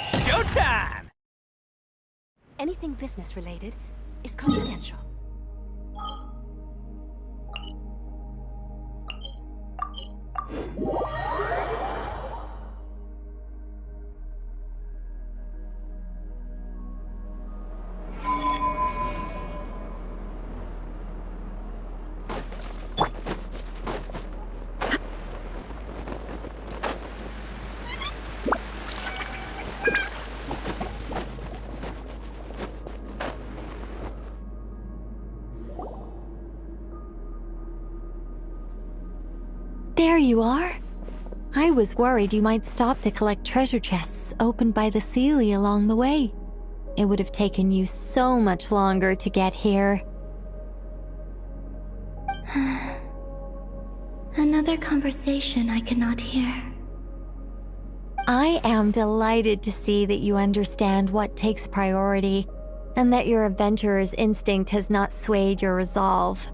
It's showtime! Anything business-related is confidential. There you are. I was worried you might stop to collect treasure chests opened by the Seelie along the way. It would have taken you so much longer to get here. Another conversation I cannot hear. I am delighted to see that you understand what takes priority and that your adventurer's instinct has not swayed your resolve.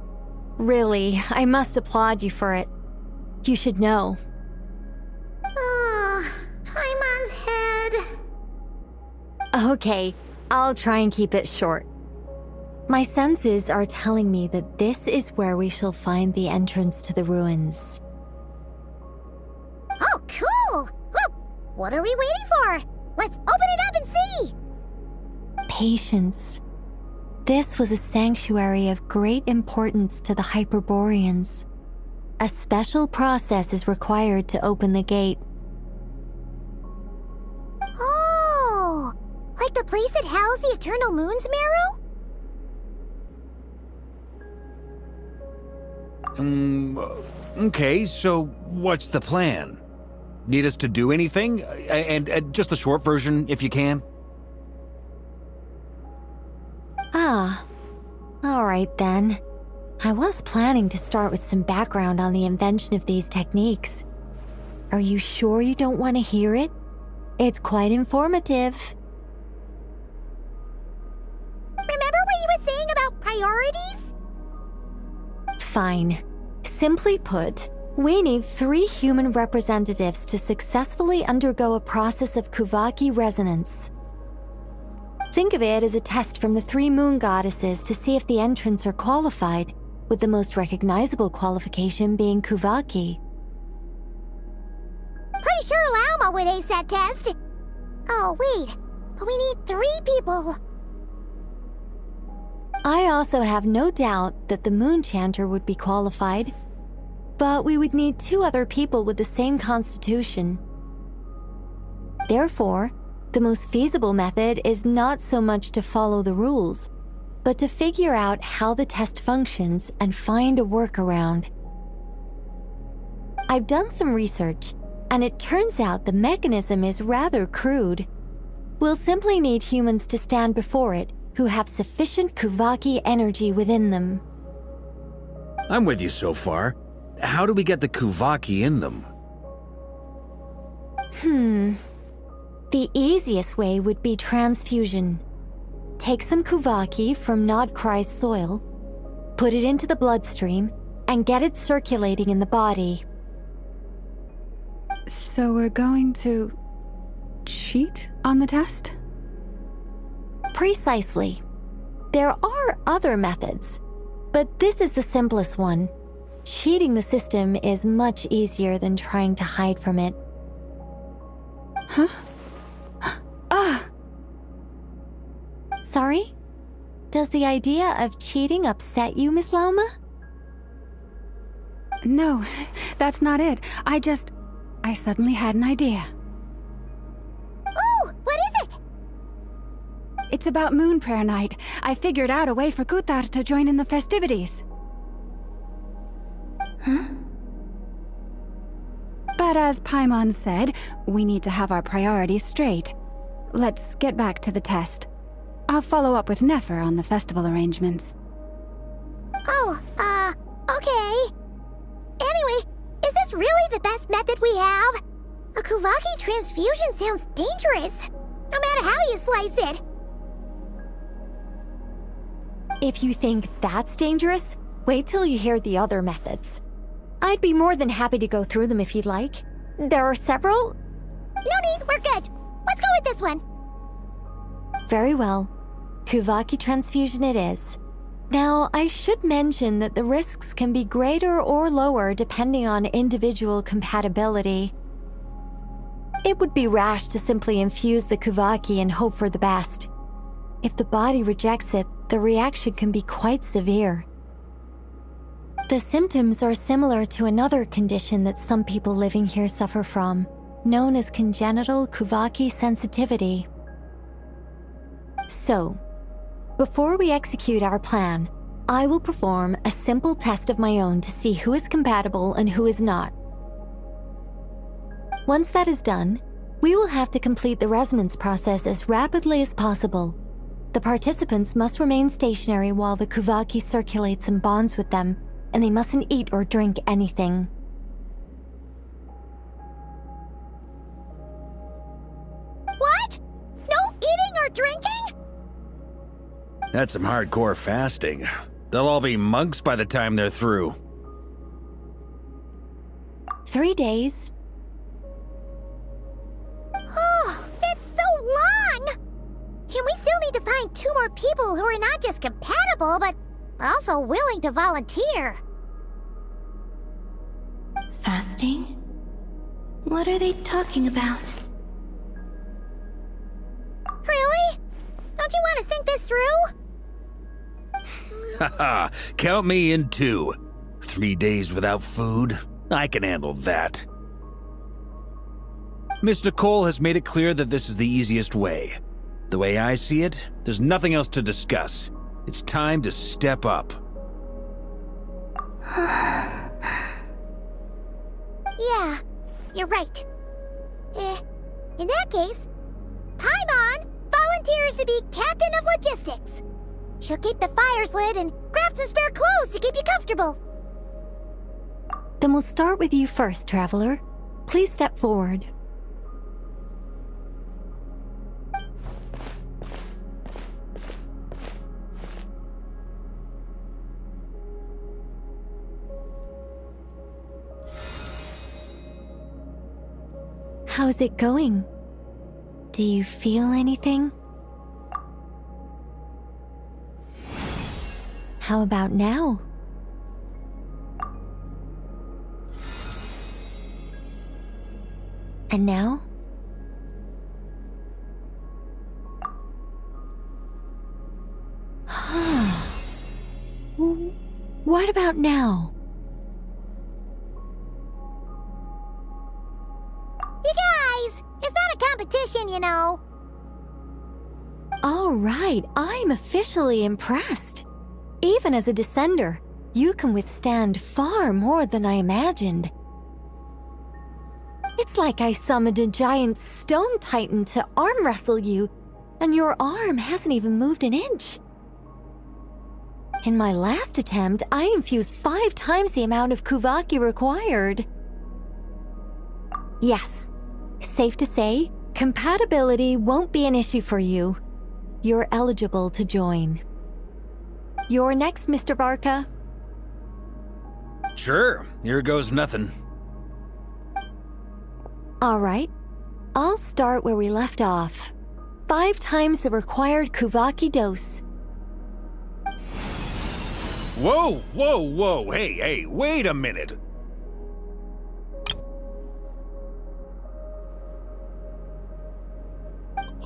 Really, I must applaud you for it. You should know. Paimon's head. Okay, I'll try and keep it short. My senses are telling me that this is where we shall find the entrance to the ruins. Oh, cool! Well, what are we waiting for? Let's open it up and see! Patience. This was a sanctuary of great importance to the Hyperboreans. A special process is required to open the gate. Oh! Like the place that housed the Eternal Moon's marrow? Okay, so what's the plan? Need us to do anything? And just the short version, if you can. Ah, all right then. I was planning to start with some background on the invention of these techniques. Are you sure you don't want to hear it? It's quite informative. Remember what you were saying about priorities? Fine. Simply put, we need 3 human representatives to successfully undergo a process of Kuvaki resonance. Think of it as a test from the 3 moon goddesses to see if the entrants are qualified, with the most recognizable qualification being Kuvaki. Pretty sure Lauma would ace that test. Oh, wait. But we need 3 people. I also have no doubt that the Moon Chanter would be qualified, but we would need 2 other people with the same constitution. Therefore, the most feasible method is not so much to follow the rules, but to figure out how the test functions and find a workaround. I've done some research, and it turns out the mechanism is rather crude. We'll simply need humans to stand before it who have sufficient Kuvaki energy within them. I'm with you so far. How do we get the Kuvaki in them? The easiest way would be transfusion. Take some Kuvaki from Nodkrai's soil, put it into the bloodstream, and get it circulating in the body. So we're going to cheat on the test? Precisely. There are other methods, but this is the simplest one. Cheating the system is much easier than trying to hide from it. Huh? Sorry? Does the idea of cheating upset you, Miss Lauma? No, that's not it. I suddenly had an idea. Oh, what is it? It's about Moon Prayer Night. I figured out a way for Kutar to join in the festivities. Huh? But as Paimon said, we need to have our priorities straight. Let's get back to the test. I'll follow up with Nefer on the festival arrangements. Oh, okay. Anyway, is this really the best method we have? A Kuvaki transfusion sounds dangerous, no matter how you slice it. If you think that's dangerous, wait till you hear the other methods. I'd be more than happy to go through them if you'd like. There are several. No need, we're good. Let's go with this one. Very well. Kuvaki transfusion it is. Now, I should mention that the risks can be greater or lower depending on individual compatibility. It would be rash to simply infuse the Kuvaki and hope for the best. If the body rejects it, the reaction can be quite severe. The symptoms are similar to another condition that some people living here suffer from, known as congenital Kuvaki sensitivity. So, before we execute our plan, I will perform a simple test of my own to see who is compatible and who is not. Once that is done, we will have to complete the resonance process as rapidly as possible. The participants must remain stationary while the Kuvaki circulates and bonds with them, and they mustn't eat or drink anything. What? No eating or drinking? That's some hardcore fasting. They'll all be monks by the time they're through. 3 days. Oh, that's so long! And we still need to find 2 more people who are not just compatible, but also willing to volunteer. Fasting? What are they talking about? Really? Don't you want to think this through? Haha, count me in too. 3 days without food? I can handle that. Miss Nicole has made it clear that this is the easiest way. The way I see it, there's nothing else to discuss. It's time to step up. Yeah, you're right. In that case, Paimon volunteers to be Captain of Logistics. She'll keep the fires lit and grab some spare clothes to keep you comfortable. Then we'll start with you first, Traveler. Please step forward. How's it going? Do you feel anything? How about now? And now? What about now? You guys, it's not a competition, you know. All right, I'm officially impressed. Even as a descender, you can withstand far more than I imagined. It's like I summoned a giant stone titan to arm wrestle you, and your arm hasn't even moved an inch. In my last attempt, I infused 5 times the amount of Kuvaki required. Yes, safe to say, compatibility won't be an issue for you. You're eligible to join. You're next, Mr. Varka. Sure, here goes nothing. All right, I'll start where we left off. 5 times the required Kuvaki dose. Whoa, whoa, whoa, hey, wait a minute.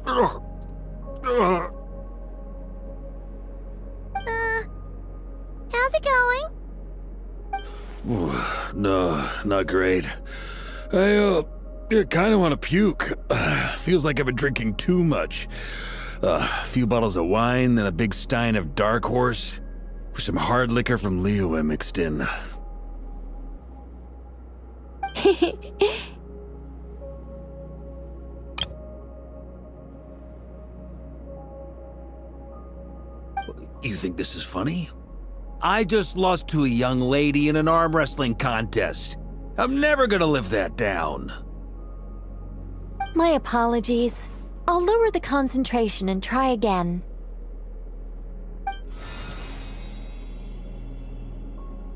How's it going? No, not great. I kind of want to puke. Feels like I've been drinking too much. A few bottles of wine, then a big stein of Dark Horse, with some hard liquor from Liyue mixed in. You think this is funny? I just lost to a young lady in an arm wrestling contest. I'm never gonna live that down. My apologies. I'll lower the concentration and try again.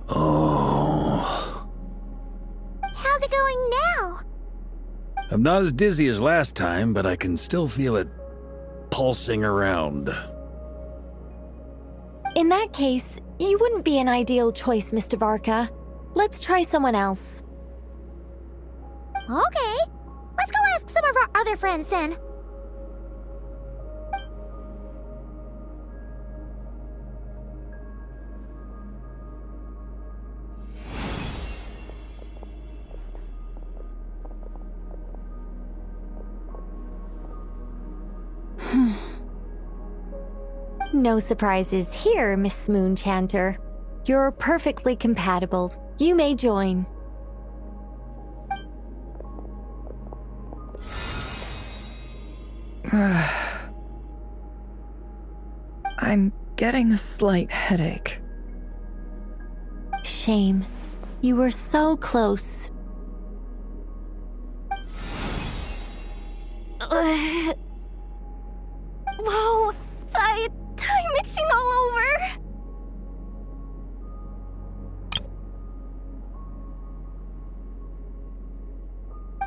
Oh. How's it going now? I'm not as dizzy as last time, but I can still feel it pulsing around. In that case, you wouldn't be an ideal choice, Mr. Varka. Let's try someone else. Okay. Let's go ask some of our other friends then. No surprises here, Miss Moonchanter. You're perfectly compatible. You may join. I'm getting a slight headache. Shame. You were so close. Whoa! I'm itching all over!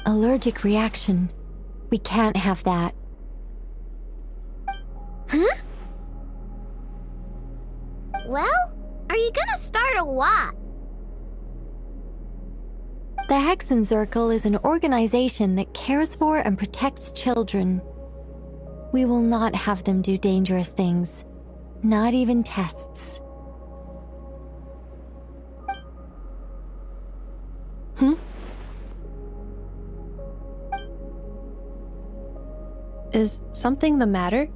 Allergic reaction. We can't have that. Huh? Well, are you gonna start a what? The Hexen Circle is an organization that cares for and protects children. We will not have them do dangerous things. Not even tests. Is something the matter?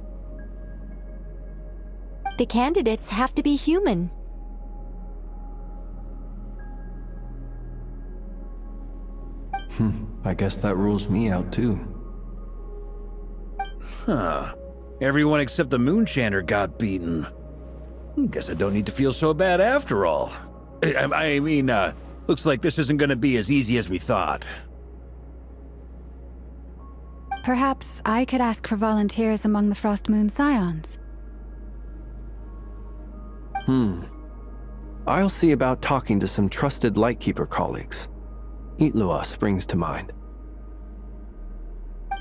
The candidates have to be human. I guess that rules me out too. Huh. Everyone except the Moonchanter got beaten. Guess I don't need to feel so bad after all. I mean, looks like this isn't gonna be as easy as we thought. Perhaps I could ask for volunteers among the Frost Moon Scions. I'll see about talking to some trusted Lightkeeper colleagues. Itlua springs to mind.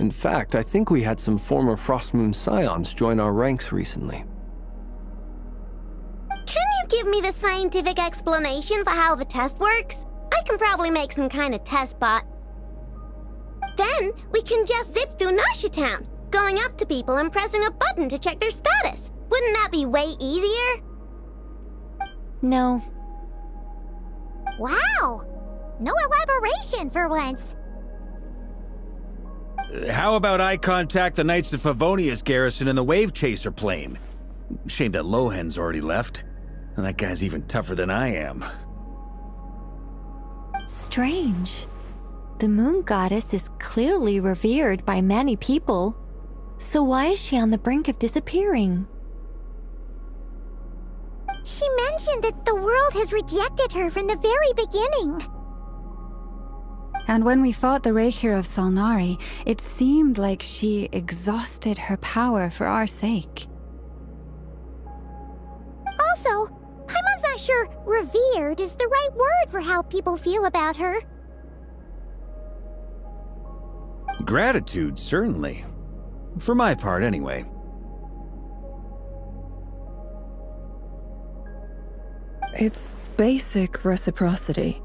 In fact, I think we had some former Frost Moon Scions join our ranks recently. Can you give me the scientific explanation for how the test works? I can probably make some kind of test bot. Then we can just zip through Nasha Town, going up to people and pressing a button to check their status. Wouldn't that be way easier? No. Wow! No elaboration for once. How about I contact the Knights of Favonia's garrison in the Wave Chaser plane? Shame that Lohan's already left. And that guy's even tougher than I am. Strange. The moon goddess is clearly revered by many people. So why is she on the brink of disappearing? She mentioned that the world has rejected her from the very beginning. And when we fought the Reikir of Solnari, it seemed like she exhausted her power for our sake. Also, Paimon's not sure revered is the right word for how people feel about her. Gratitude, certainly. For my part, anyway. It's basic reciprocity.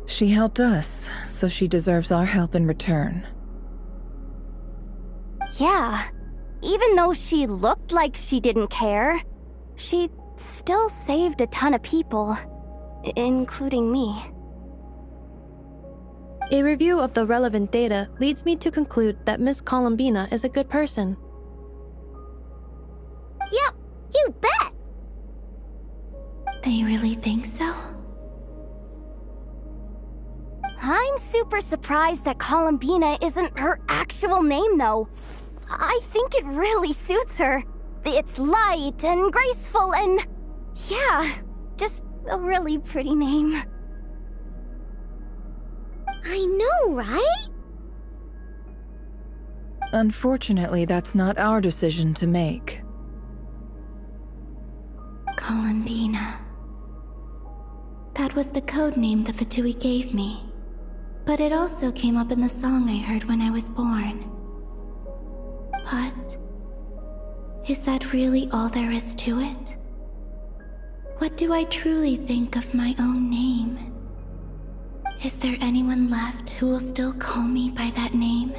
She helped us, so she deserves our help in return. Yeah. Even though she looked like she didn't care, she still saved a ton of people, including me. A review of the relevant data leads me to conclude that Miss Columbina is a good person. Yep, you bet! They really think so? I'm super surprised that Columbina isn't her actual name, though. I think it really suits her. It's light and graceful and... yeah, just a really pretty name. I know, right? Unfortunately, that's not our decision to make. Columbina. That was the code name the Fatui gave me. But it also came up in the song I heard when I was born. But is that really all there is to it? What do I truly think of my own name? Is there anyone left who will still call me by that name?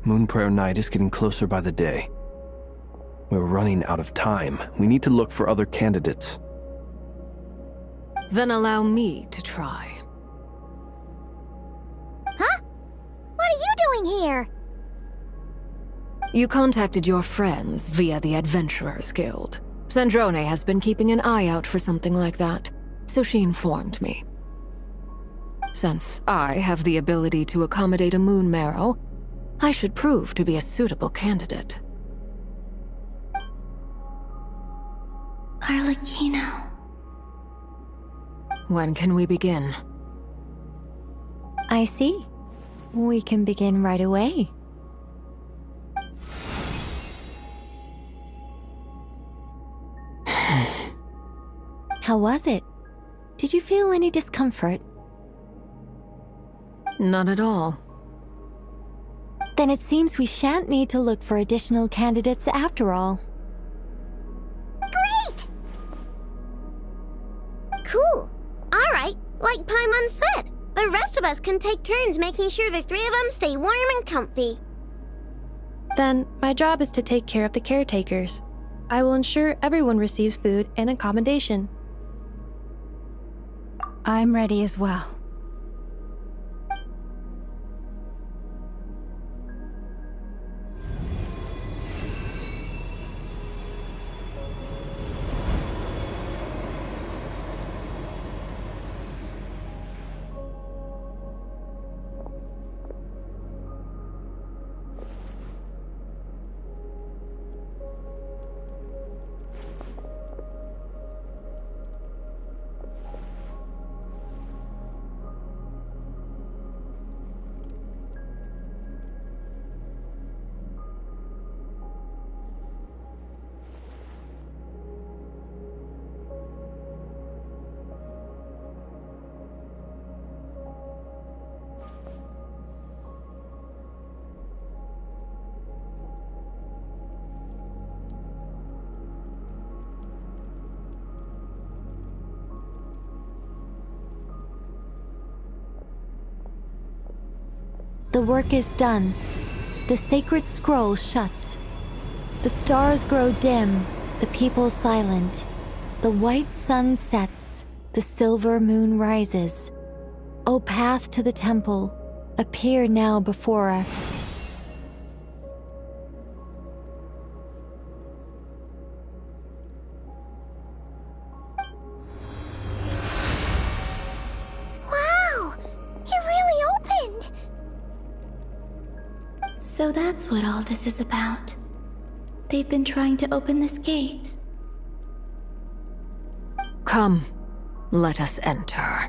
Moon Prayer Night is getting closer by the day. We're running out of time. We need to look for other candidates. Then allow me to try. Huh? What are you doing here? You contacted your friends via the Adventurers Guild. Sandrone has been keeping an eye out for something like that, so she informed me. Since I have the ability to accommodate a moon marrow, I should prove to be a suitable candidate. Arlecchino. When can we begin? I see. We can begin right away. How was it? Did you feel any discomfort? Not at all. Then it seems we shan't need to look for additional candidates after all. Great! Cool. Alright, like Paimon said, the rest of us can take turns making sure the three of them stay warm and comfy. Then, my job is to take care of the caretakers. I will ensure everyone receives food and accommodation. I'm ready as well. The work is done. The sacred scroll shut. The stars grow dim, the people silent. The white sun sets, the silver moon rises. O path to the temple, appear now before us. Wow! It really opened! So that's what all this is about. They've been trying to open this gate. Come, let us enter.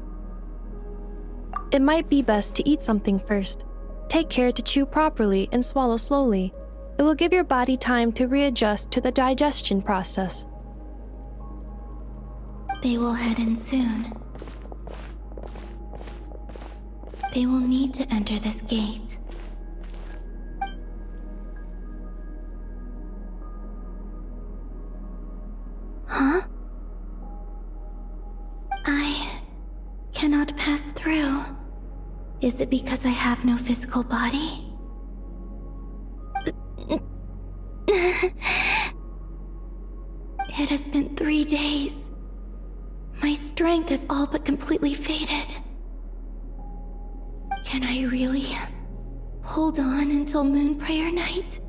It might be best to eat something first. Take care to chew properly and swallow slowly. It will give your body time to readjust to the digestion process. They will head in soon. They will need to enter this gate. Huh? I cannot pass through. Is it because I have no physical body? It has been 3 days. My strength has all but completely faded. Can I really hold on until Moon Prayer Night?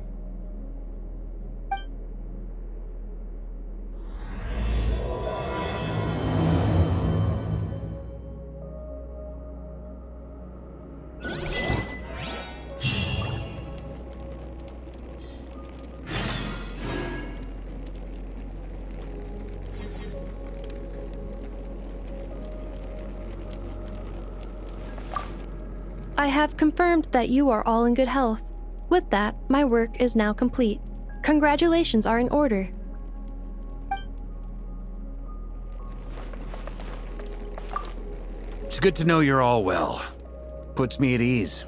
I have confirmed that you are all in good health. With that, my work is now complete. Congratulations are in order. It's good to know you're all well. Puts me at ease.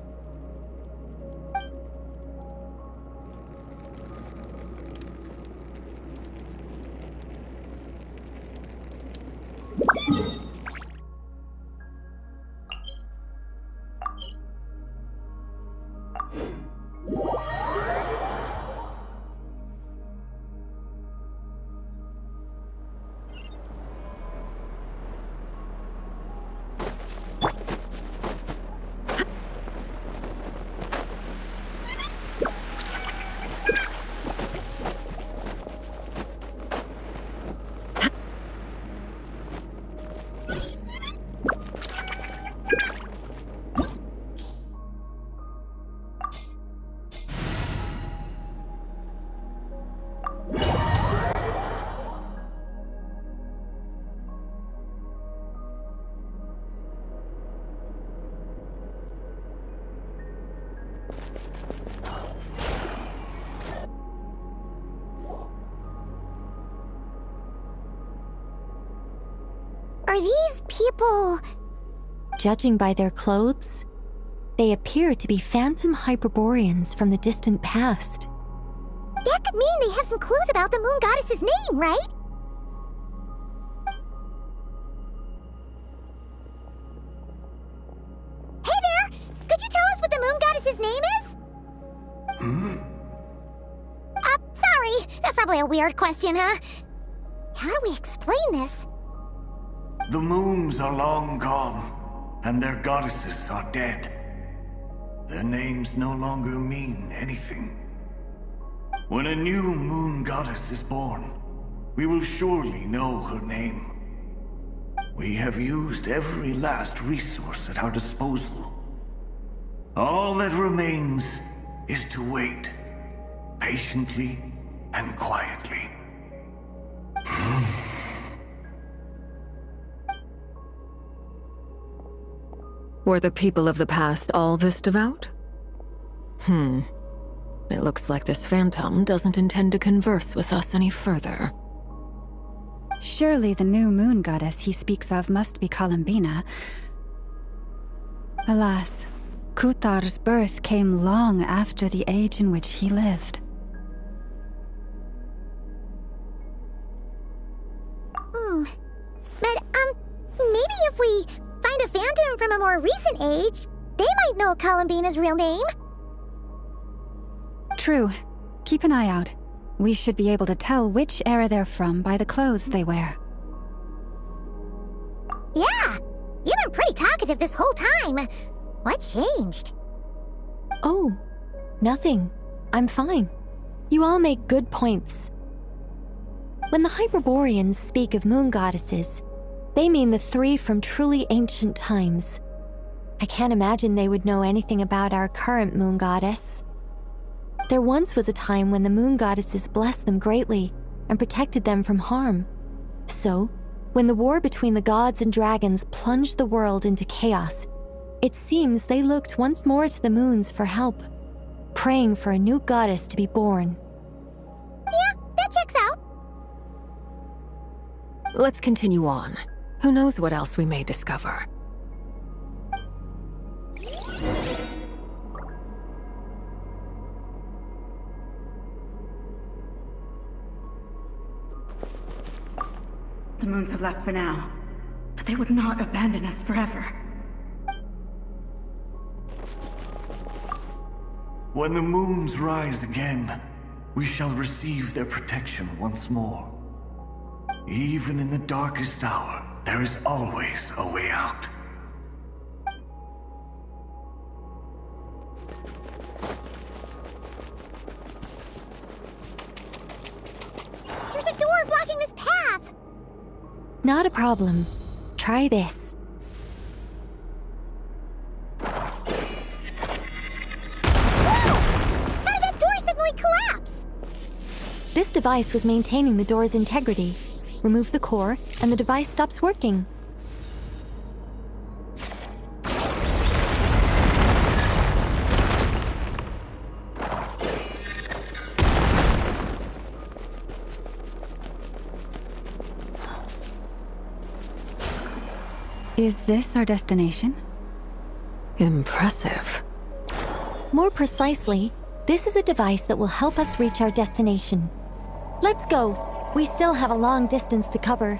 Are these people... Judging by their clothes, they appear to be phantom Hyperboreans from the distant past. That could mean they have some clues about the moon goddess's name, right? Hey there! Could you tell us what the moon goddess's name is? Sorry. That's probably a weird question, huh? How do we explain this? The moons are long gone, and their goddesses are dead. Their names no longer mean anything. When a new moon goddess is born, we will surely know her name. We have used every last resource at our disposal. All that remains is to wait, patiently and quietly. Were the people of the past all this devout? It looks like this phantom doesn't intend to converse with us any further. Surely the new moon goddess he speaks of must be Columbina. Alas, Kuthar's birth came long after the age in which he lived. But, maybe if we find a phantom from a more recent age, they might know Columbina's real name. True. Keep an eye out. We should be able to tell which era they're from by the clothes they wear. Yeah, you've been pretty talkative this whole time. What changed? Oh, nothing. I'm fine. You all make good points. When the Hyperboreans speak of moon goddesses, they mean the three from truly ancient times. I can't imagine they would know anything about our current moon goddess. There once was a time when the moon goddesses blessed them greatly and protected them from harm. So, when the war between the gods and dragons plunged the world into chaos, it seems they looked once more to the moons for help, praying for a new goddess to be born. Yeah, that checks out. Let's continue on. Who knows what else we may discover? The moons have left for now, but they would not abandon us forever. When the moons rise again, we shall receive their protection once more. Even in the darkest hour, there is always a way out. There's a door blocking this path! Not a problem. Try this. Whoa! How did that door suddenly collapse? This device was maintaining the door's integrity. Remove the core, and the device stops working. Is this our destination? Impressive. More precisely, this is a device that will help us reach our destination. Let's go. We still have a long distance to cover.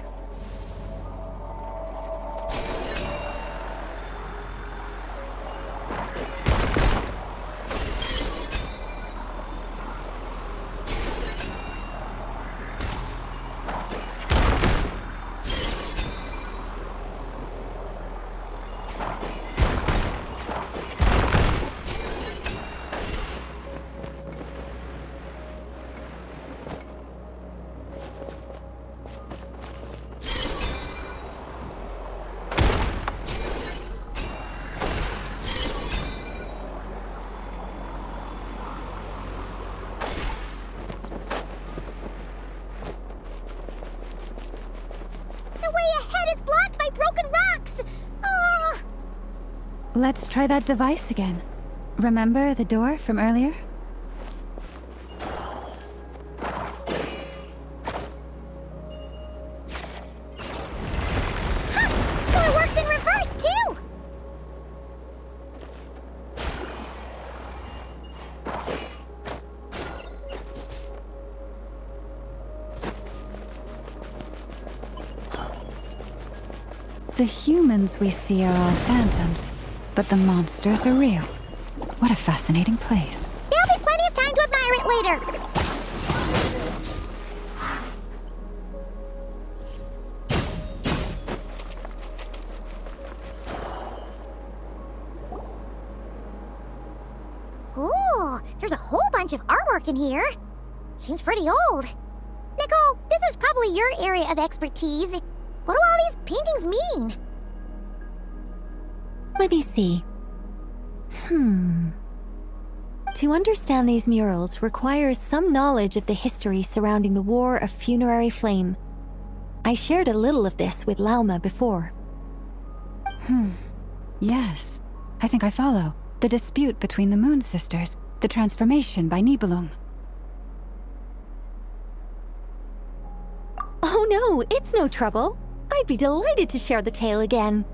Let's try that device again. Remember the door from earlier? So it works in reverse, too! The humans we see are all phantoms, but the monsters are real. What a fascinating place. There'll be plenty of time to admire it later. Ooh, there's a whole bunch of artwork in here. Seems pretty old. Nicole, this is probably your area of expertise. What do all these paintings mean? Let me see. To understand these murals requires some knowledge of the history surrounding the War of Funerary Flame. I shared a little of this with Lauma before. Yes, I think I follow. The dispute between the Moon Sisters, the transformation by Nibelung. Oh no, it's no trouble. I'd be delighted to share the tale again.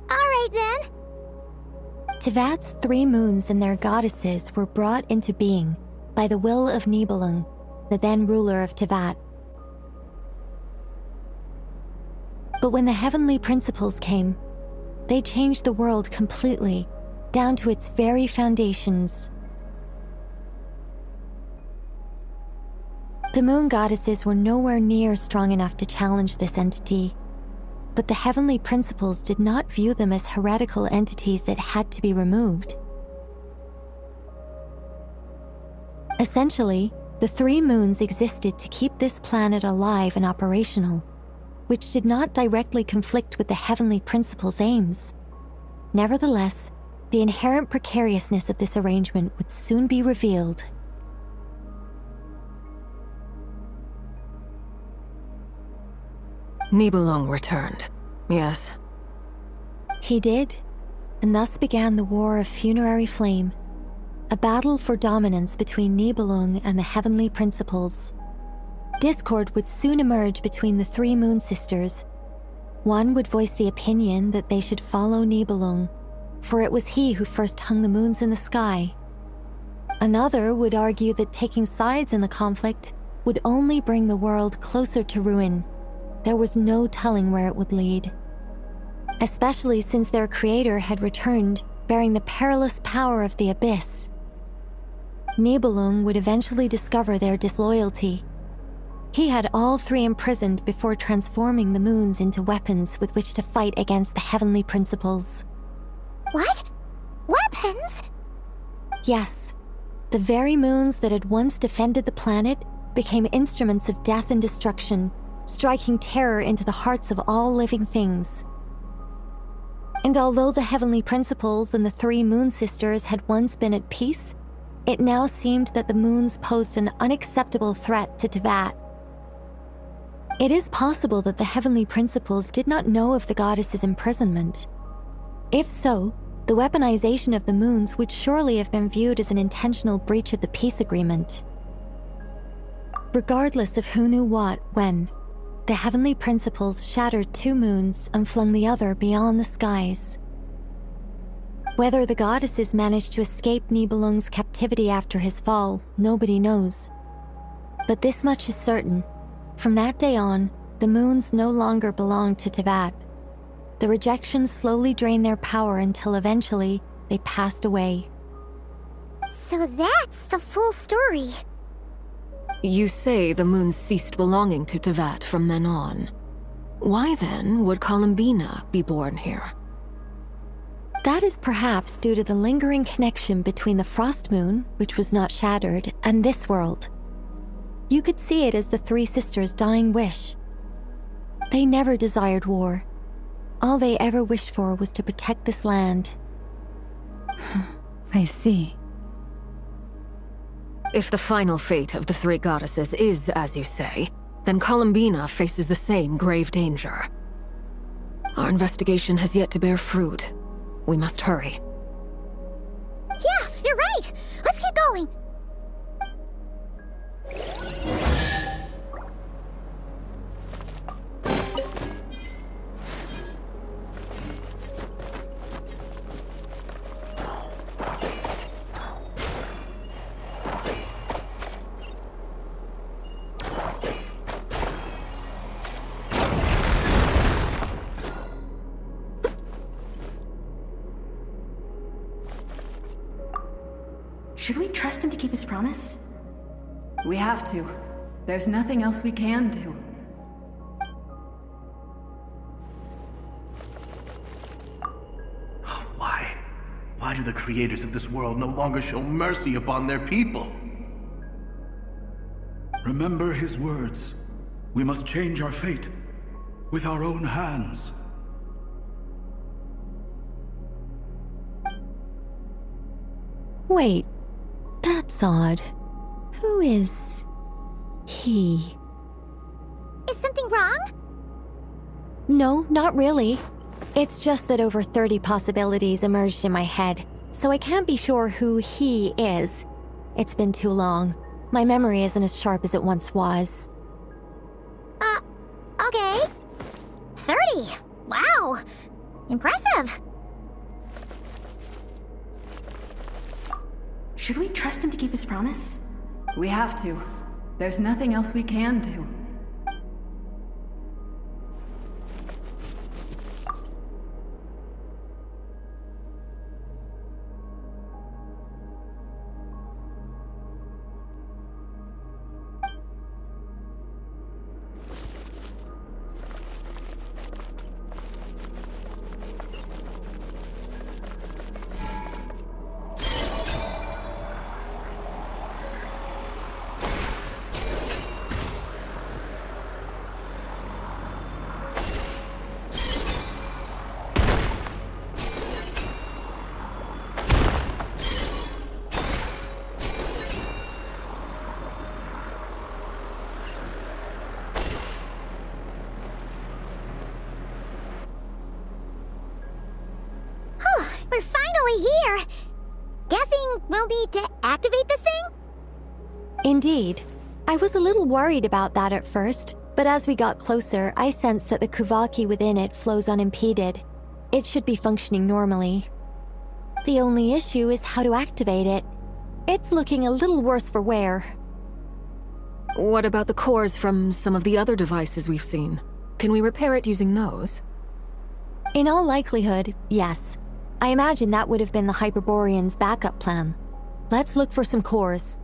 Alright then. Tevat's 3 moons and their goddesses were brought into being by the will of Nibelung, the then ruler of Tevat. But when the heavenly principles came, they changed the world completely, down to its very foundations. The moon goddesses were nowhere near strong enough to challenge this entity, but the heavenly principles did not view them as heretical entities that had to be removed. Essentially, the 3 moons existed to keep this planet alive and operational, which did not directly conflict with the heavenly principles' aims. Nevertheless, the inherent precariousness of this arrangement would soon be revealed. Nibelung returned, yes. He did, and thus began the War of Funerary Flame, a battle for dominance between Nibelung and the heavenly principles. Discord would soon emerge between the 3 Moon Sisters. One would voice the opinion that they should follow Nibelung, for it was he who first hung the moons in the sky. Another would argue that taking sides in the conflict would only bring the world closer to ruin. There was no telling where it would lead. Especially since their creator had returned, bearing the perilous power of the Abyss. Nibelung would eventually discover their disloyalty. He had all 3 imprisoned before transforming the moons into weapons with which to fight against the heavenly principles. What? Weapons? Yes. The very moons that had once defended the planet became instruments of death and destruction, striking terror into the hearts of all living things. And although the heavenly principles and the 3 Moon Sisters had once been at peace, it now seemed that the moons posed an unacceptable threat to Tevat. It is possible that the heavenly principles did not know of the goddess's imprisonment. If so, the weaponization of the moons would surely have been viewed as an intentional breach of the peace agreement. Regardless of who knew what, when, the heavenly principles shattered 2 moons and flung the other beyond the skies. Whether the goddesses managed to escape Nibelung's captivity after his fall, nobody knows. But this much is certain. From that day on, the moons no longer belonged to Teyvat. The rejections slowly drained their power until eventually they passed away. So that's the full story. You say the moons ceased belonging to Teyvat from then on. Why then would Columbina be born here? That is perhaps due to the lingering connection between the Frost Moon, which was not shattered, and this world. You could see it as the 3 sisters' dying wish. They never desired war. All they ever wished for was to protect this land. I see. If the final fate of the 3 goddesses is as you say, then Columbina faces the same grave danger. Our investigation has yet to bear fruit. We must hurry. Yeah, you're right! Let's keep going! Should we trust him to keep his promise? We have to. There's nothing else we can do. Why? Why do the creators of this world no longer show mercy upon their people? Remember his words. We must change our fate with our own hands. Wait, that's odd. Who is he? Is something wrong? No, not really. It's just that over 30 possibilities emerged in my head, so I can't be sure who he is. It's been too long. My memory isn't as sharp as it once was. Okay. 30! Wow! Impressive! Should we trust him to keep his promise? We have to. There's nothing else we can do. We're finally here! Guessing we'll need to activate this thing? Indeed. I was a little worried about that at first, but as we got closer, I sensed that the Kuvaki within it flows unimpeded. It should be functioning normally. The only issue is how to activate it. It's looking a little worse for wear. What about the cores from some of the other devices we've seen? Can we repair it using those? In all likelihood, yes. I imagine that would have been the Hyperborean's backup plan. Let's look for some cores.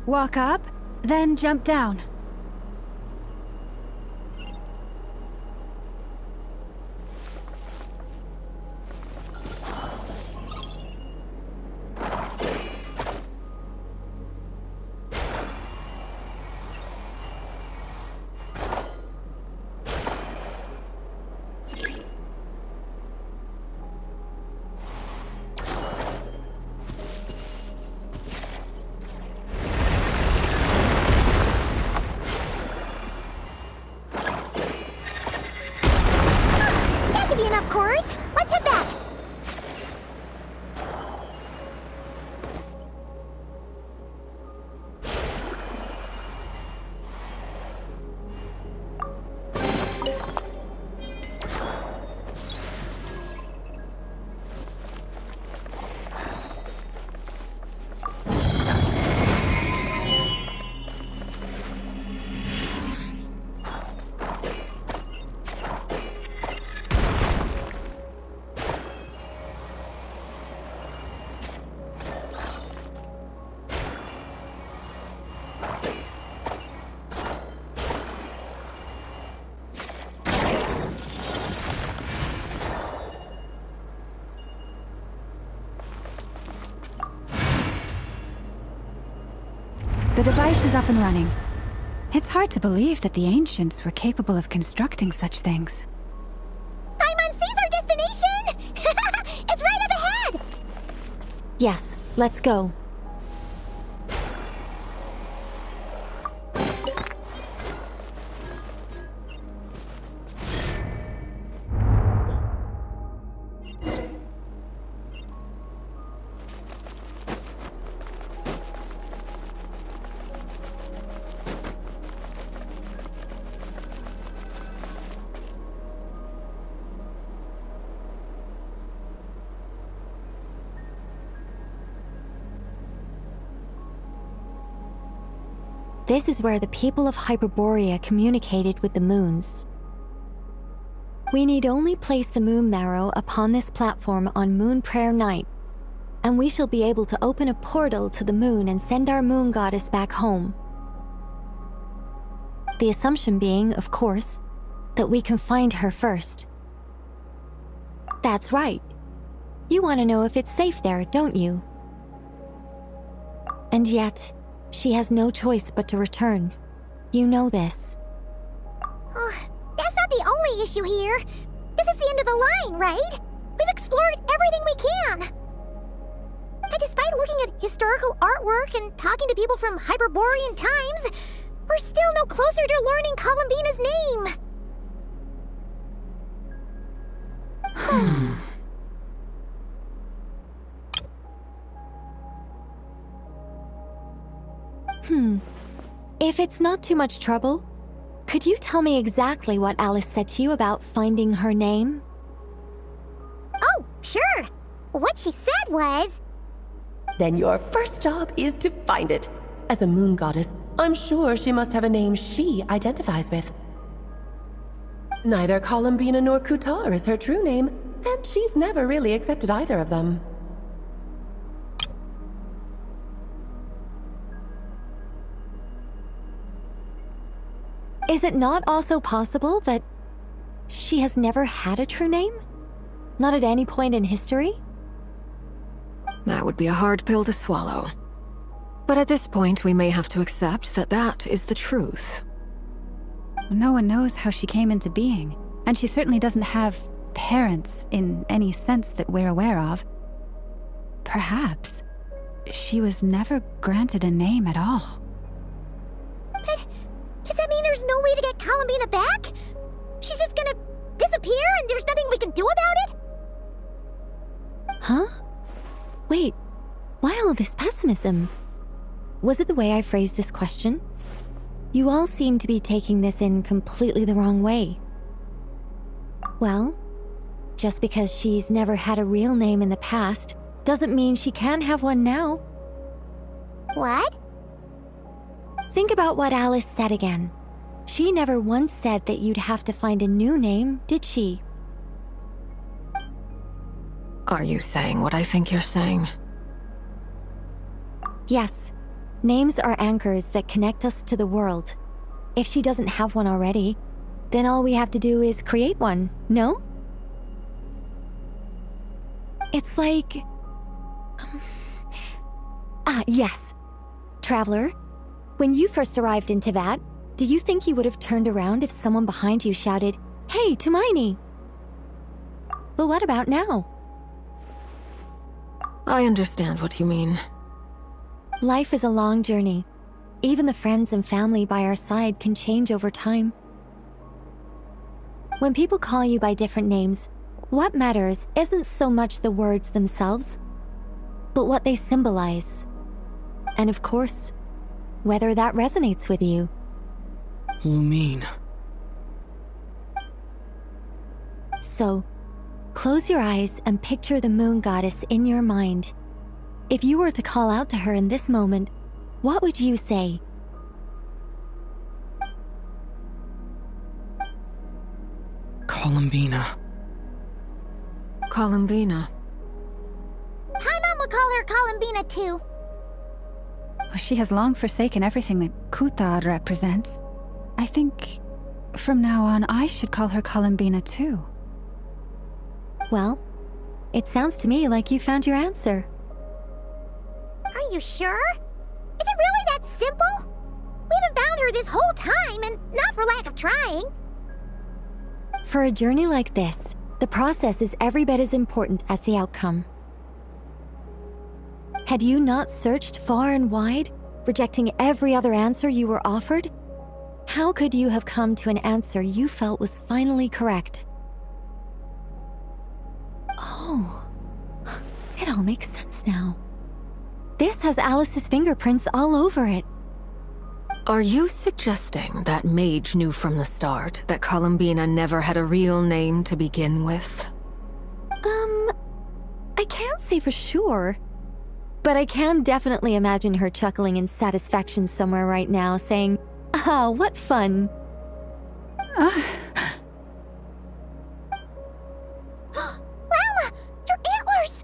Walk up, then jump down. That should be enough cores. Let's head back. The device is up and running. It's hard to believe that the ancients were capable of constructing such things. Paimon sees our destination! It's right up ahead! Yes, let's go. This is where the people of Hyperborea communicated with the moons. We need only place the moon marrow upon this platform on Moon Prayer Night, and we shall be able to open a portal to the moon and send our moon goddess back home. The assumption being, of course, that we can find her first. That's right. You want to know if it's safe there, don't you? And yet, she has no choice but to return. You know this. Oh, that's not the only issue here. This is the end of the line, right? We've explored everything we can. And despite looking at historical artwork and talking to people from Hyperborean times, we're still no closer to learning Columbina's name. If it's not too much trouble, could you tell me exactly what Alice said to you about finding her name? Oh, sure. What she said was... Then your first job is to find it. As a moon goddess, I'm sure she must have a name she identifies with. Neither Columbina nor Kutar is her true name, and she's never really accepted either of them. Is it not also possible that she has never had a true name? Not at any point in history? That would be a hard pill to swallow. But at this point, we may have to accept that that is the truth. No one knows how she came into being, and she certainly doesn't have parents in any sense that we're aware of. Perhaps she was never granted a name at all. But does that mean there's no way to get Columbina back? She's just gonna disappear and there's nothing we can do about it? Huh? Wait, why all this pessimism? Was it the way I phrased this question? You all seem to be taking this in completely the wrong way. Well, just because she's never had a real name in the past doesn't mean she can't have one now. What? Think about what Alice said again. She never once said that you'd have to find a new name, did she? Are you saying what I think you're saying? Yes. Names are anchors that connect us to the world. If she doesn't have one already, then all we have to do is create one, no? It's like... yes. Traveler, when you first arrived in Teyvat, do you think you would have turned around if someone behind you shouted, "Hey, Hermione"? But what about now? I understand what you mean. Life is a long journey. Even the friends and family by our side can change over time. When people call you by different names, what matters isn't so much the words themselves, but what they symbolize. And of course, whether that resonates with you. Lumine. So, close your eyes and picture the moon goddess in your mind. If you were to call out to her in this moment, what would you say? Columbina. Columbina. Paimon will call her Columbina too. She has long forsaken everything that Kuthar represents. I think from now on I should call her Columbina too. Well, it sounds to me like you found your answer. Are you sure? Is it really that simple? We haven't found her this whole time, and not for lack of trying. For a journey like this, the process is every bit as important as the outcome. Had you not searched far and wide, rejecting every other answer you were offered? How could you have come to an answer you felt was finally correct? Oh, it all makes sense now. This has Alice's fingerprints all over it. Are you suggesting that Mage knew from the start that Columbina never had a real name to begin with? I can't say for sure. But I can definitely imagine her chuckling in satisfaction somewhere right now, saying, "Ah, what fun." Llama, your antlers!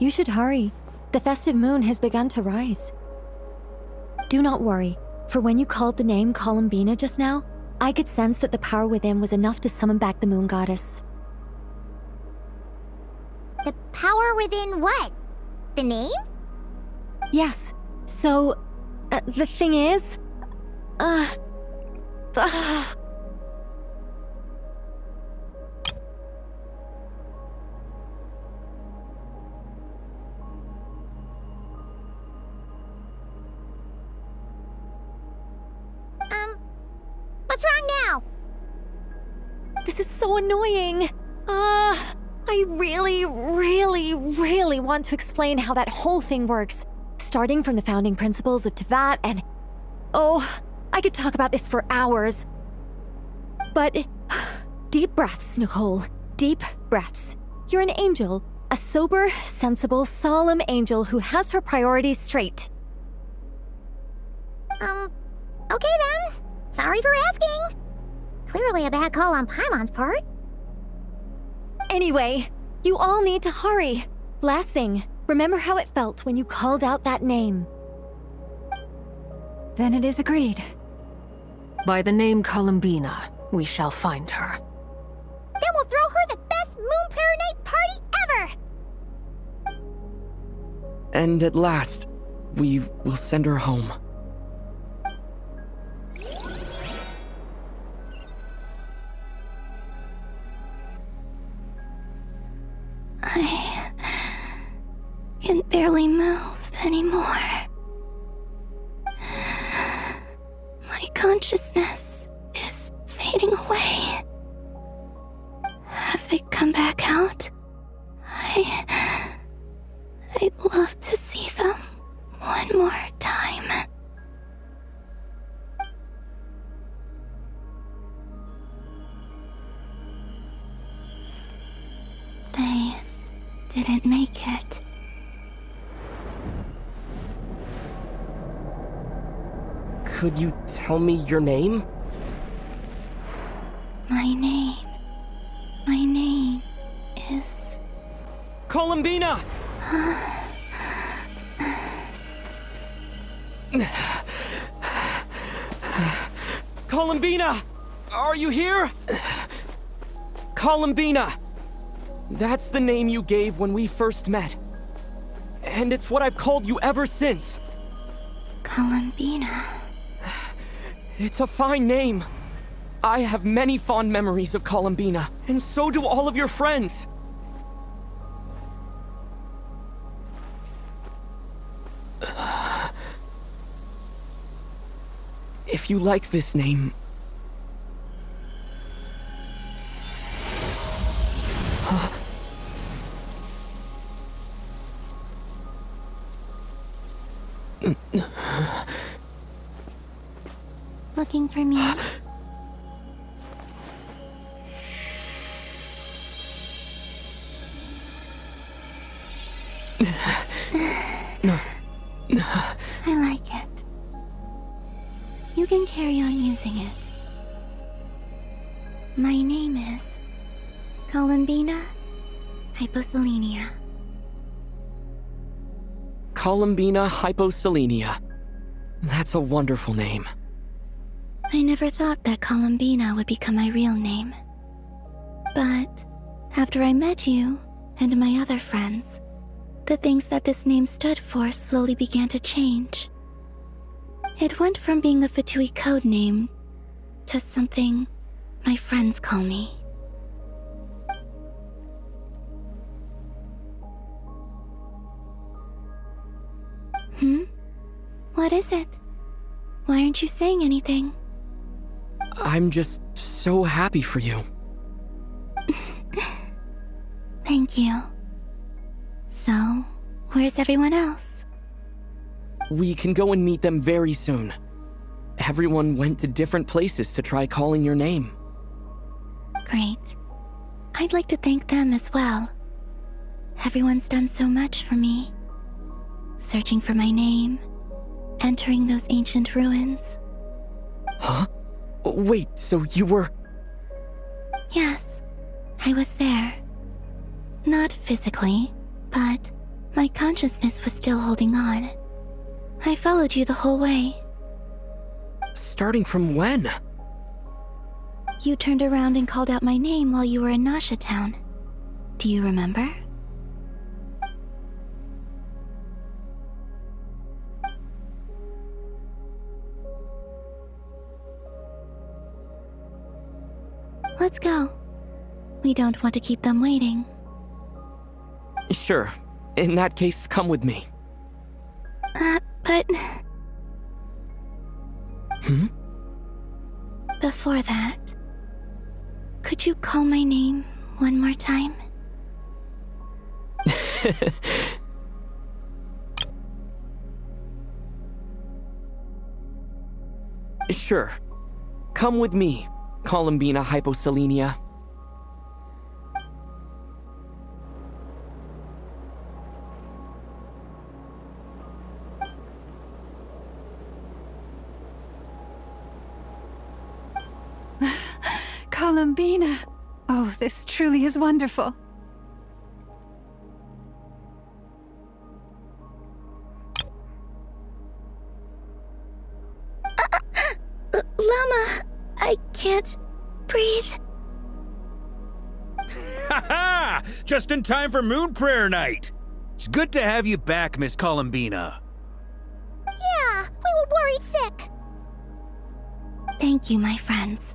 You should hurry. The festive moon has begun to rise. Do not worry, for when you called the name Columbina just now, I could sense that the power within was enough to summon back the moon goddess. The power within what? The name? Yes, so, the thing is... What's wrong now? This is so annoying. I really want to explain how that whole thing works. Starting from the founding principles of Teyvat and... Oh, I could talk about this for hours. But... Deep breaths, Nicole. Deep breaths. You're an angel. A sober, sensible, solemn angel who has her priorities straight. Okay then. Sorry for asking. Clearly a bad call on Paimon's part. Anyway, you all need to hurry. Last thing, remember how it felt when you called out that name. Then it is agreed. By the name Columbina, we shall find her. Then we'll throw her the best Moon Pair Night party ever! And at last, we will send her home. I can barely move anymore. My consciousness is fading away. Have they come back out? I'd love to see them one more time. They didn't make it. Could you tell me your name? My name is... Columbina! Columbina! Are you here? Columbina! That's the name you gave when we first met. And it's what I've called you ever since. Columbina. It's a fine name. I have many fond memories of Columbina, and so do all of your friends. If you like this name... Looking for me? I like it. You can carry on using it. My name is Columbina Hyposelenia. Columbina Hyposelenia. That's a wonderful name. I never thought that Columbina would become my real name. But after I met you and my other friends, the things that this name stood for slowly began to change. It went from being a Fatui code name to something my friends call me. What is it? Why aren't you saying anything? I'm just so happy for you. Thank you. So, where's everyone else? We can go and meet them very soon. Everyone went to different places to try calling your name. Great. I'd like to thank them as well. Everyone's done so much for me. Searching for my name, entering those ancient ruins. Huh? Wait, so you were... Yes, I was there. Not physically, but my consciousness was still holding on. I followed you the whole way. Starting from when? You turned around and called out my name while you were in Nasha Town. Do you remember? Let's go. We don't want to keep them waiting. Sure. In that case, come with me. But... Hmm? Before that, could you call my name one more time? Sure. Come with me, Columbina Hyposelenia. Columbina! Oh, this truly is wonderful. Llama, I can't breathe. Ha-ha! Just in time for Moon Prayer Night! It's good to have you back, Miss Columbina. Yeah, we were worried sick. Thank you, my friends.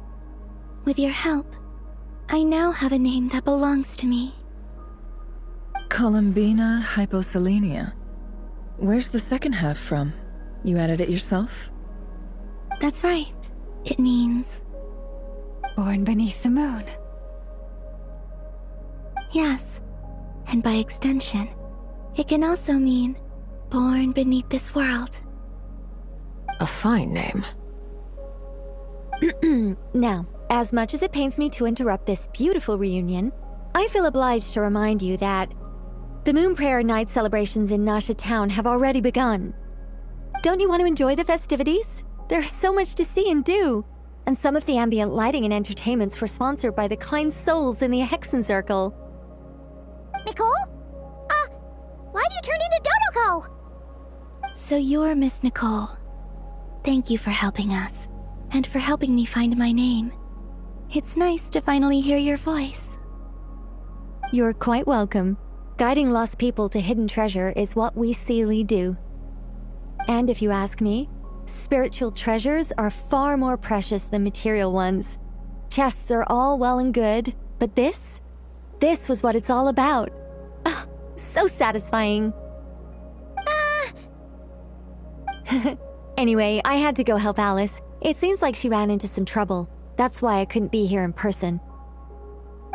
With your help, I now have a name that belongs to me. Columbina Hyposelenia. Where's the second half from? You added it yourself? That's right. It means... Born beneath the moon. Yes. And by extension, it can also mean born beneath this world. A fine name. Now, as much as it pains me to interrupt this beautiful reunion, I feel obliged to remind you that the Moon Prayer Night celebrations in Nasha Town have already begun. Don't you want to enjoy the festivities? There's so much to see and do. And some of the ambient lighting and entertainments were sponsored by the kind souls in the Hexen Circle. Nicole? Why'd you turn into Dodoko? So you're Miss Nicole, Thank you for helping us, and for helping me find my name. It's nice to finally hear your voice. You're quite welcome. Guiding lost people to hidden treasure is what we Seelie do. And if you ask me, spiritual treasures are far more precious than material ones. Chests are all well and good, but this was what it's all about. Ah, so satisfying. Anyway, I had to go help Alice. It seems like she ran into some trouble. That's why I couldn't be here in person.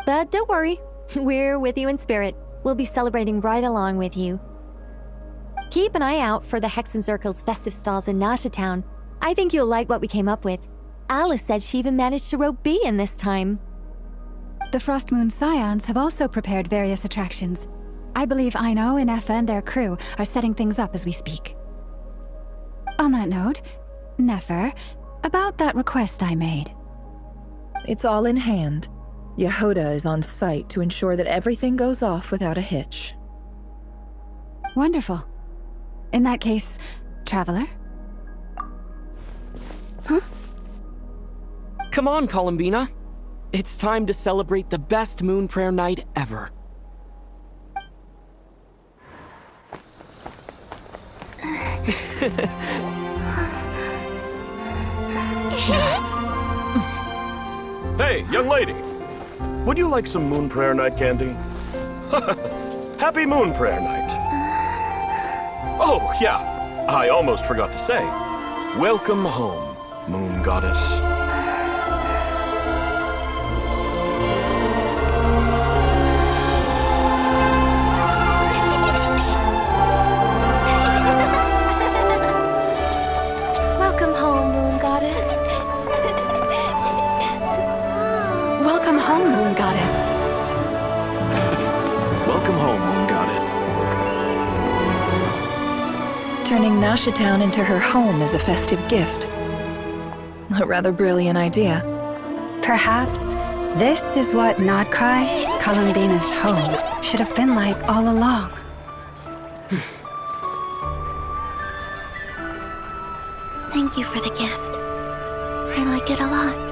But don't worry, we're with you in spirit. We'll be celebrating right along with you. Keep an eye out for the Hexen Circle's festive stalls in Nasha Town. I think you'll like what we came up with. Alice said she even managed to rope B in this time. The Frost Moon Scions have also prepared various attractions. I believe Aino, Ineffa, and their crew are setting things up as we speak. On that note, Nefer, about that request I made. It's all in hand. Yehoda is on site to ensure that everything goes off without a hitch. Wonderful. In that case, Traveler? Huh? Come on, Columbina. It's time to celebrate the best Moon Prayer night ever. Hey, young lady. Would you like some Moon Prayer Night candy? Happy Moon Prayer Night. Oh, yeah. I almost forgot to say. Welcome home, Moon Goddess. Welcome home, Moon Goddess. Welcome home, Moon Goddess. Welcome home, Moon Goddess. Turning Nasha Town into her home is a festive gift. A rather brilliant idea. Perhaps this is what Nodcry, Columbina's home, should have been like all along. Thank you for the gift. I like it a lot.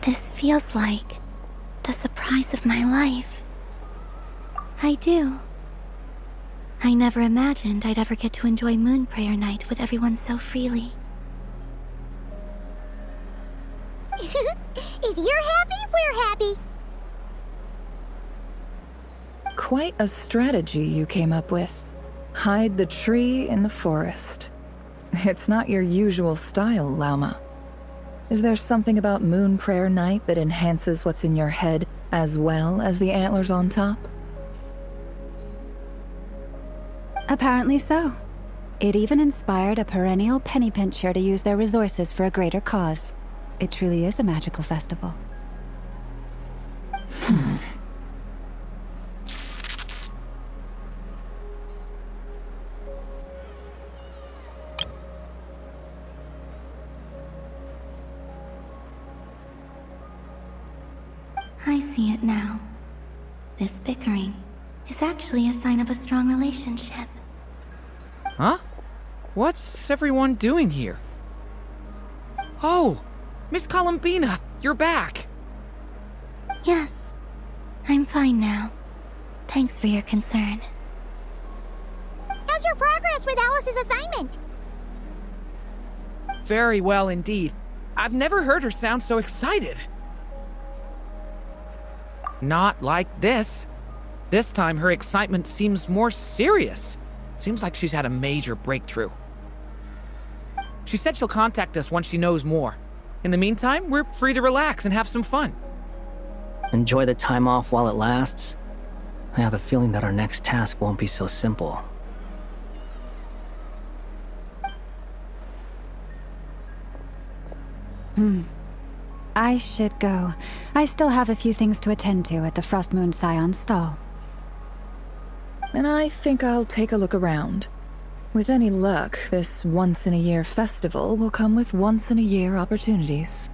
This feels like the surprise of my life. I do. I never imagined I'd ever get to enjoy Moon Prayer Night with everyone so freely. If you're happy, we're happy. Quite a strategy you came up with. Hide the tree in the forest. It's not your usual style, Lauma. Is there something about Moon Prayer Night that enhances what's in your head as well as the antlers on top? Apparently so. It even inspired a perennial penny pincher to use their resources for a greater cause. It truly is a magical festival. I see it now. This bickering is actually a sign of a strong relationship. Huh? What's everyone doing here? Oh! Miss Columbina, you're back! Yes, I'm fine now. Thanks for your concern. How's your progress with Alice's assignment? Very well indeed. I've never heard her sound so excited. Not like this. This time her excitement seems more serious. Seems like she's had a major breakthrough. She said she'll contact us once she knows more. In the meantime, we're free to relax and have some fun. Enjoy the time off while it lasts. I have a feeling that our next task won't be so simple. I should go. I still have a few things to attend to at the Frost Moon Scion's stall. And I think I'll take a look around. With any luck, this once-in-a-year festival will come with once-in-a-year opportunities.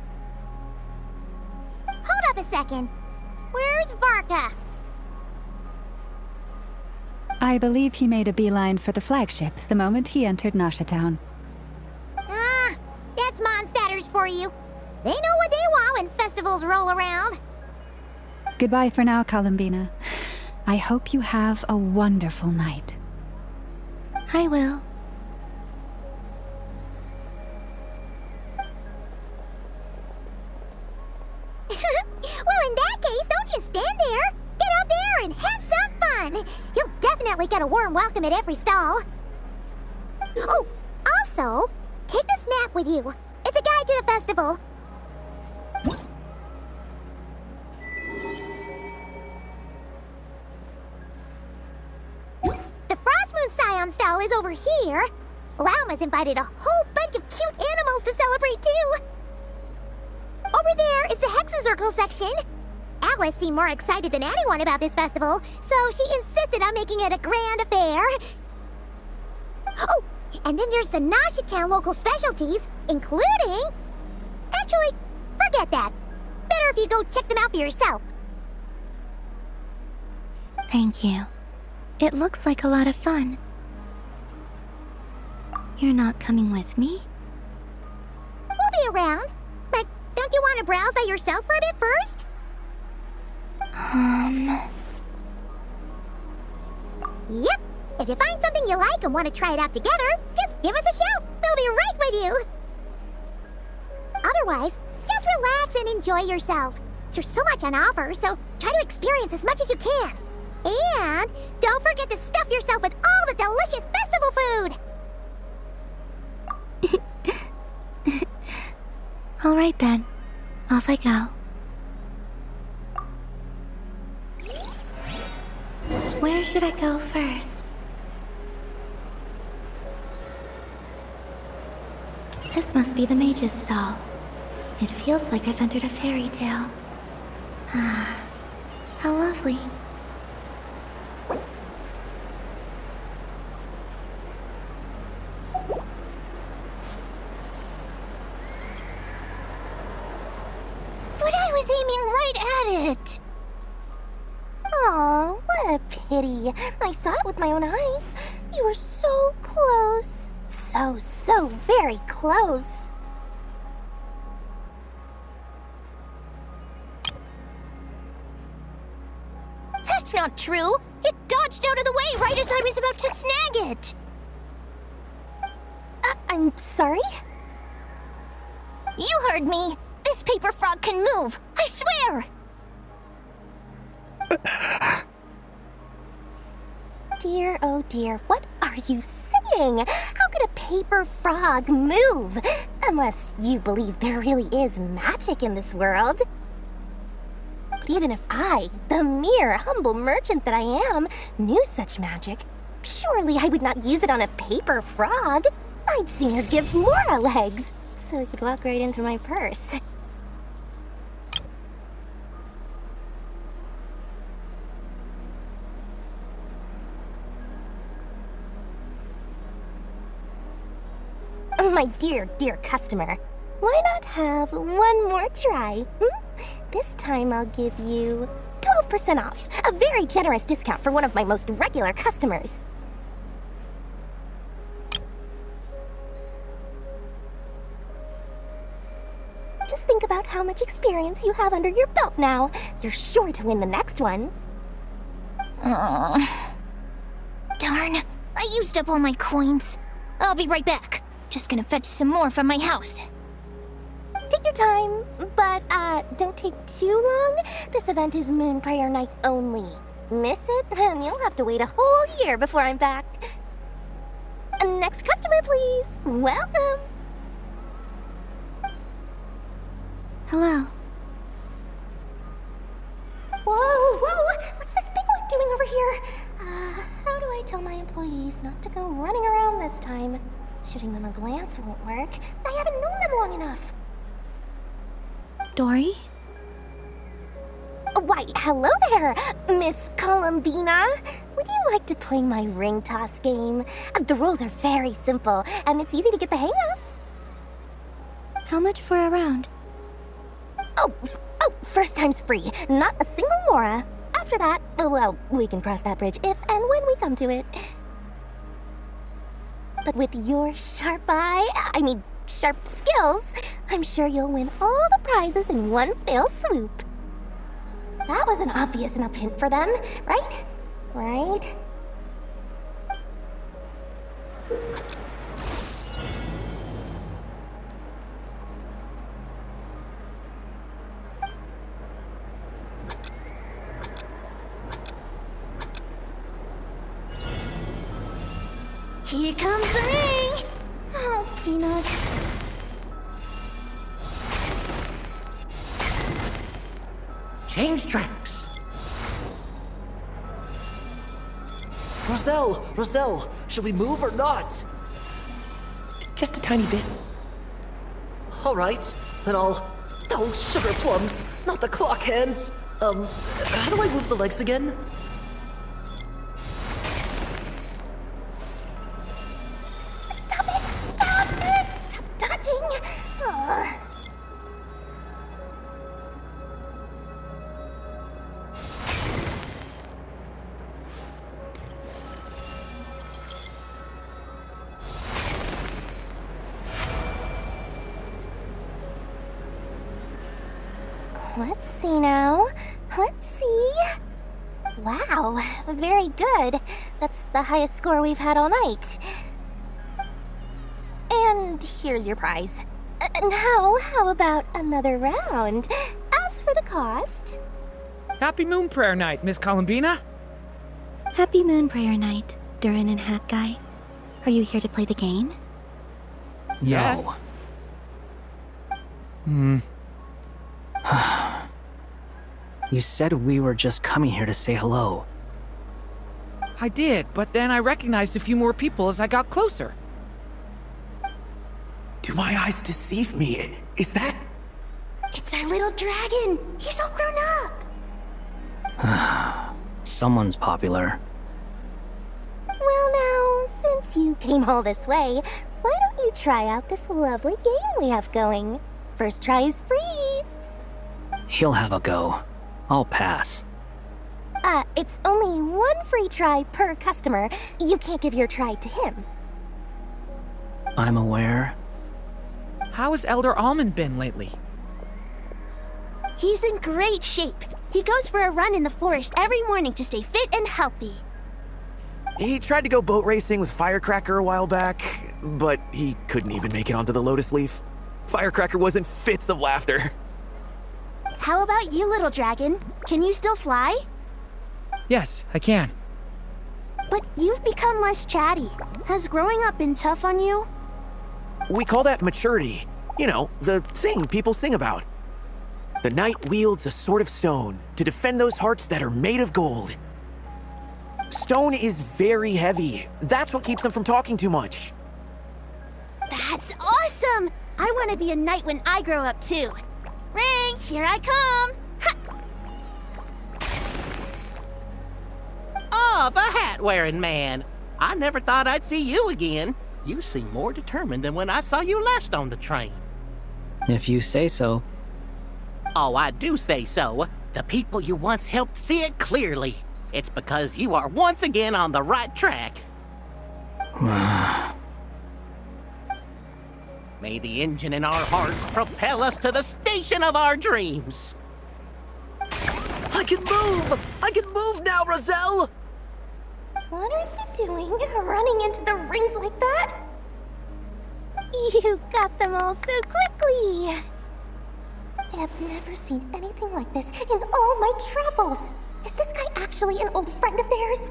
Hold up a second. Where's Varka? I believe he made a beeline for the flagship the moment he entered Nasha Town. Ah, that's Mondstadters for you. They know what they want when festivals roll around. Goodbye for now, Columbina. I hope you have a wonderful night. I will. Well, in that case, don't just stand there. Get out there and have some fun. You'll definitely get a warm welcome at every stall. Oh, also, take this map with you. It's a guide to the festival. The Frostmoon Scion stall is over here. Lauma's invited a whole bunch of cute animals to celebrate too. Over there is the Hexacircle section. Alice seemed more excited than anyone about this festival, so she insisted on making it a grand affair. Oh, and then there's the Nasha Town local specialties, including... Actually, forget that. Better if you go check them out for yourself. Thank you. It looks like a lot of fun. You're not coming with me? We'll be around, but don't you want to browse by yourself for a bit first? Yep. If you find something you like and want to try it out together, just give us a shout. We'll be right with you. Otherwise, just relax and enjoy yourself. There's so much on offer, so try to experience as much as you can. And don't forget to stuff yourself with all the delicious festival food. All right then. Off I go. Where should I go first? This must be the mage's stall. It feels like I've entered a fairy tale. Ah, how lovely. But I was aiming right at it! Aw, what a pity. I saw it with my own eyes. You were so close. So very close. That's not true. It dodged out of the way right as I was about to snag it. I'm sorry? You heard me. This paper frog can move. I swear. Dear, oh dear, what are you saying? How could a paper frog move? Unless you believe there really is magic in this world. But even if I, the mere humble merchant that I am, knew such magic, surely I would not use it on a paper frog. I'd sooner give Mora legs, so it could walk right into my purse. My dear, dear customer, why not have one more try? This time I'll give you 12% off, a very generous discount for one of my most regular customers. Just think about how much experience you have under your belt now. You're sure to win the next one. Darn, I used up all my coins. I'll be right back. Just gonna fetch some more from my house. Take your time, but don't take too long. This event is Moon Prayer Night only. Miss it, and you'll have to wait a whole year before I'm back. Next customer, please. Welcome. Hello. Whoa! What's this big one doing over here? How do I tell my employees not to go running around this time? Shooting them a glance won't work. I haven't known them long enough. Dory? Why, hello there, Miss Columbina. Would you like to play my ring toss game? The rules are very simple, and it's easy to get the hang of. How much for a round? Oh, first time's free. Not a single Mora. after that, well, we can cross that bridge if and when we come to it. But with your sharp skills, I'm sure you'll win all the prizes in one fell swoop. That was an obvious enough hint for them, right? Right? Here comes the ring! Oh, peanuts. Change tracks. Roselle, should we move or not? Just a tiny bit. All right, then I'll... Oh, sugar plums, not the clock hands. How do I move the legs again? Stop dodging! Let's see now. Let's see. Wow, very good. That's the highest score we've had all night. And here's your prize. Now, how about another round? As for the cost... Happy Moon Prayer Night, Miss Columbina. Happy Moon Prayer Night, Durin and Hat Guy. Are you here to play the game? Yes. You said we were just coming here to say hello. I did, but then I recognized a few more people as I got closer. Do my eyes deceive me? Is that... It's our little dragon! He's all grown up! Someone's popular. Well now, since you came all this way, why don't you try out this lovely game we have going? First try is free! He'll have a go. I'll pass. It's only one free try per customer. You can't give your try to him. I'm aware. How has Elder Almond been lately? He's in great shape. He goes for a run in the forest every morning to stay fit and healthy. He tried to go boat racing with Firecracker a while back, but he couldn't even make it onto the Lotus Leaf. Firecracker was in fits of laughter. How about you, little dragon? Can you still fly? Yes, I can. But you've become less chatty. Has growing up been tough on you? We call that maturity. You know, the thing people sing about. The knight wields a sword of stone to defend those hearts that are made of gold. Stone is very heavy. That's what keeps them from talking too much. That's awesome! I want to be a knight when I grow up too. Ring, here I come! Ha! Oh, the hat-wearing man. I never thought I'd see you again. You seem more determined than when I saw you last on the train. If you say so. Oh, I do say so. The people you once helped see it clearly. It's because you are once again on the right track. May the engine in our hearts propel us to the station of our dreams. I can move! I can move now, Roselle! What are you doing, running into the rings like that? You got them all so quickly! I have never seen anything like this in all my travels! Is this guy actually an old friend of theirs?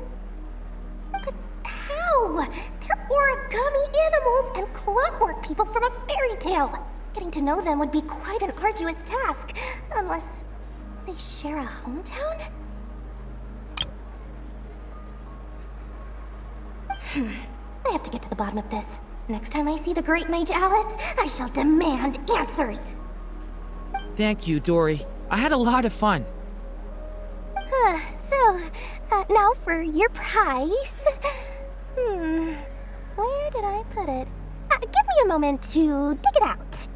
But how? They're origami animals and clockwork people from a fairy tale. Getting to know them would be quite an arduous task, unless they share a hometown? I have to get to the bottom of this. Next time I see the Great Mage Alice, I shall demand answers. Thank you, Dory. I had a lot of fun. Now for your prize. Where did I put it? Give me a moment to dig it out.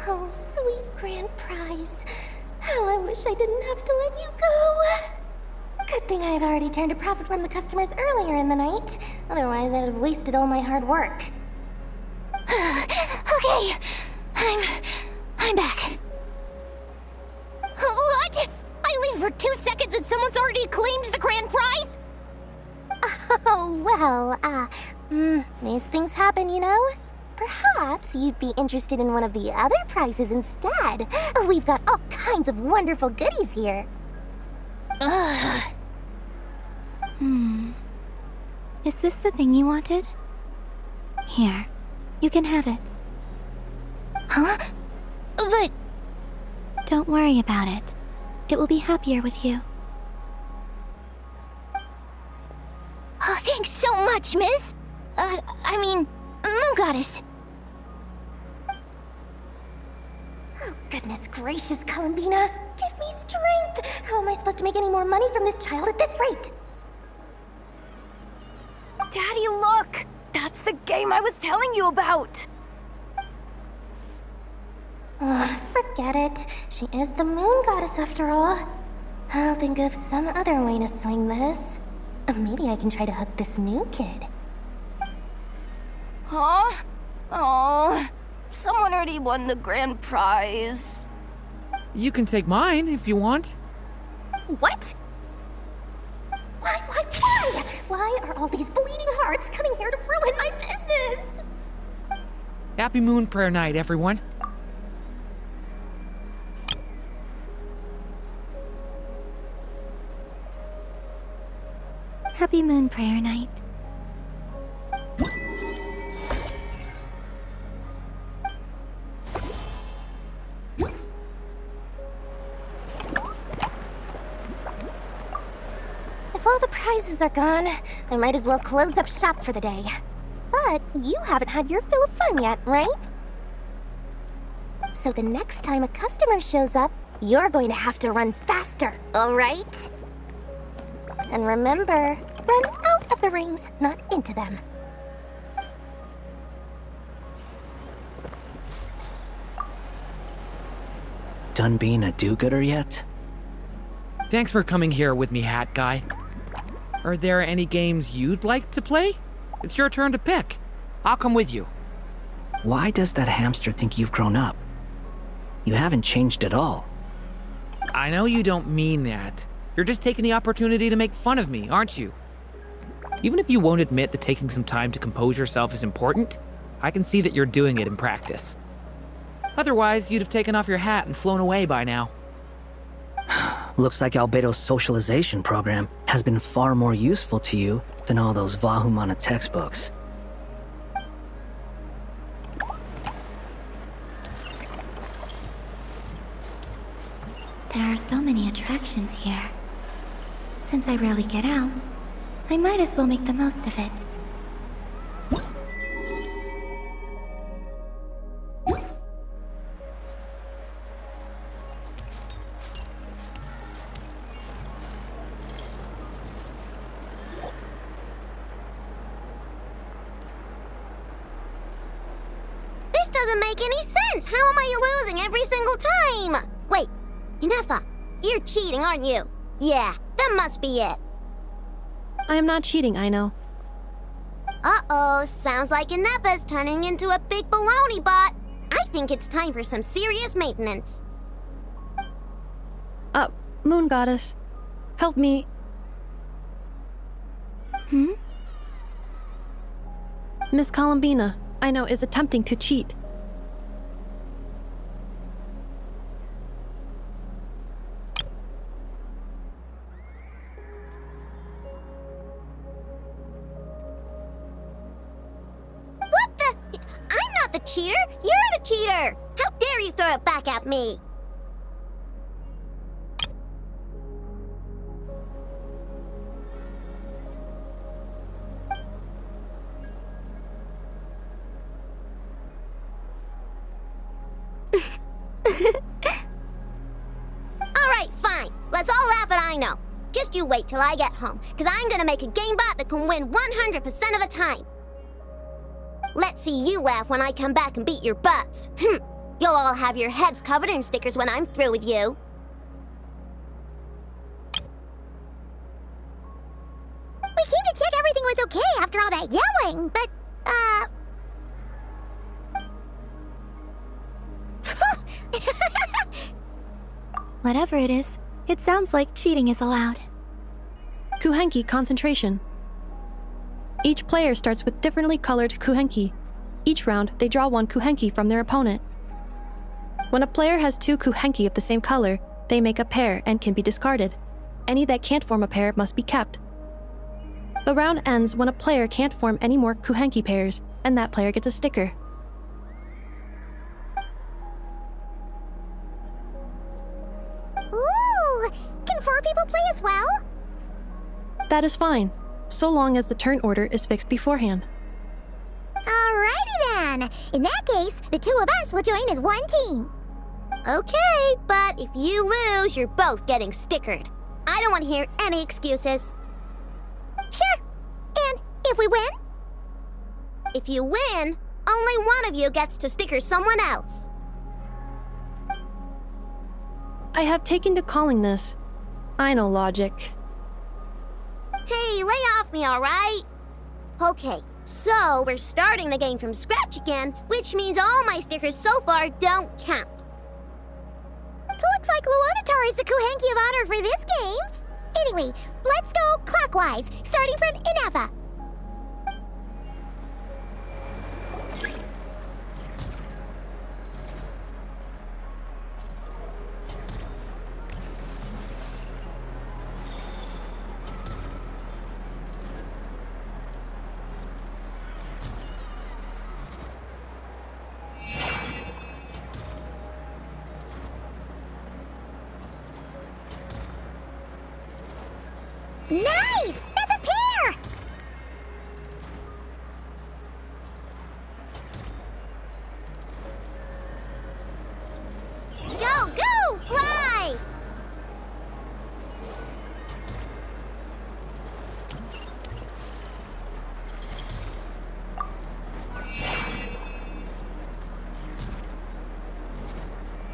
Oh, sweet grand prize. Oh, I wish I didn't have to let you go. Good thing I've already turned a profit from the customers earlier in the night. Otherwise, I'd have wasted all my hard work. Okay, I'm back. What? I leave for 2 seconds and someone's already claimed the grand prize? Oh, well, these things happen, you know? Perhaps you'd be interested in one of the other prizes instead. We've got all kinds of wonderful goodies here. Is this the thing you wanted? Here, you can have it. Huh? But... Don't worry about it. It will be happier with you. Oh, thanks so much, miss. I mean, Moon Goddess. Oh, goodness gracious, Columbina. Give me strength. How am I supposed to make any more money from this child at this rate? Daddy, look! That's the game I was telling you about! Forget it. She is the Moon Goddess after all. I'll think of some other way to swing this. Maybe I can try to hook this new kid. Huh? Oh, someone already won the grand prize. You can take mine if you want. What? Why? Why are all these bleeding hearts coming here to ruin my business? Happy Moon Prayer Night, everyone. Happy Moon Prayer Night. If all the prizes are gone, I might as well close up shop for the day. But you haven't had your fill of fun yet, right? So the next time a customer shows up, you're going to have to run faster, all right? And remember, run out of the rings, not into them. Done being a do-gooder yet? Thanks for coming here with me, Hat Guy. Are there any games you'd like to play? It's your turn to pick. I'll come with you. Why does that hamster think you've grown up? You haven't changed at all. I know you don't mean that. You're just taking the opportunity to make fun of me, aren't you? Even if you won't admit that taking some time to compose yourself is important, I can see that you're doing it in practice. Otherwise, you'd have taken off your hat and flown away by now. Looks like Albedo's socialization program has been far more useful to you than all those Vahumana textbooks. There are so many attractions here. Since I rarely get out, I might as well make the most of it. This doesn't make any sense! How am I losing every single time? Wait, Inefa, you're cheating, aren't you? Yeah, that must be it. I am not cheating, I know. Uh-oh, sounds like Inefa's turning into a big baloney bot. I think it's time for some serious maintenance. Moon Goddess, help me. Miss Columbina, I know, is attempting to cheat. What the? I'm not the cheater! You're the cheater! How dare you throw it back at me? Alright, fine. Let's all laugh at I know. Just you wait till I get home, because I'm gonna make a game bot that can win 100% of the time. Let's see you laugh when I come back and beat your butts. You'll all have your heads covered in stickers when I'm through with you. Whatever it is, it sounds like cheating is allowed. Kuhenki concentration. Each player starts with differently colored kuhenki. Each round, they draw one kuhenki from their opponent. When a player has 2 kuhenki of the same color, they make a pair and can be discarded. Any that can't form a pair must be kept. The round ends when a player can't form any more kuhenki pairs, and that player gets a sticker. Ooh! Can 4 people play as well? That is fine, so long as the turn order is fixed beforehand. Alrighty then! In that case, the 2 of us will join as one team. Okay, but if you lose, you're both getting stickered. I don't want to hear any excuses. Sure. And if we win? If you win, only one of you gets to sticker someone else. I have taken to calling this. I know logic. Hey, lay off me, alright? Okay, so we're starting the game from scratch again, which means all my stickers so far don't count. Looks like Luonatar is the Kuhenki of honor for this game. Anyway, let's go clockwise, starting from Inava. Nice! That's a pair! Go, go! Fly!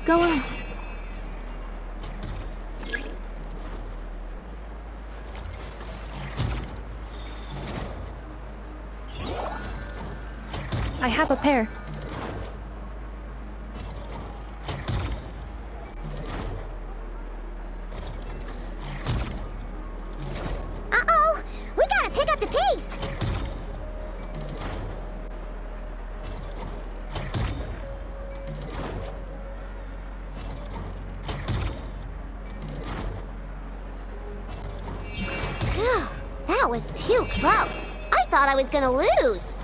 Go on. I have a pair. Uh-oh! We gotta pick up the pace! Phew, that was too close. I thought I was gonna lose.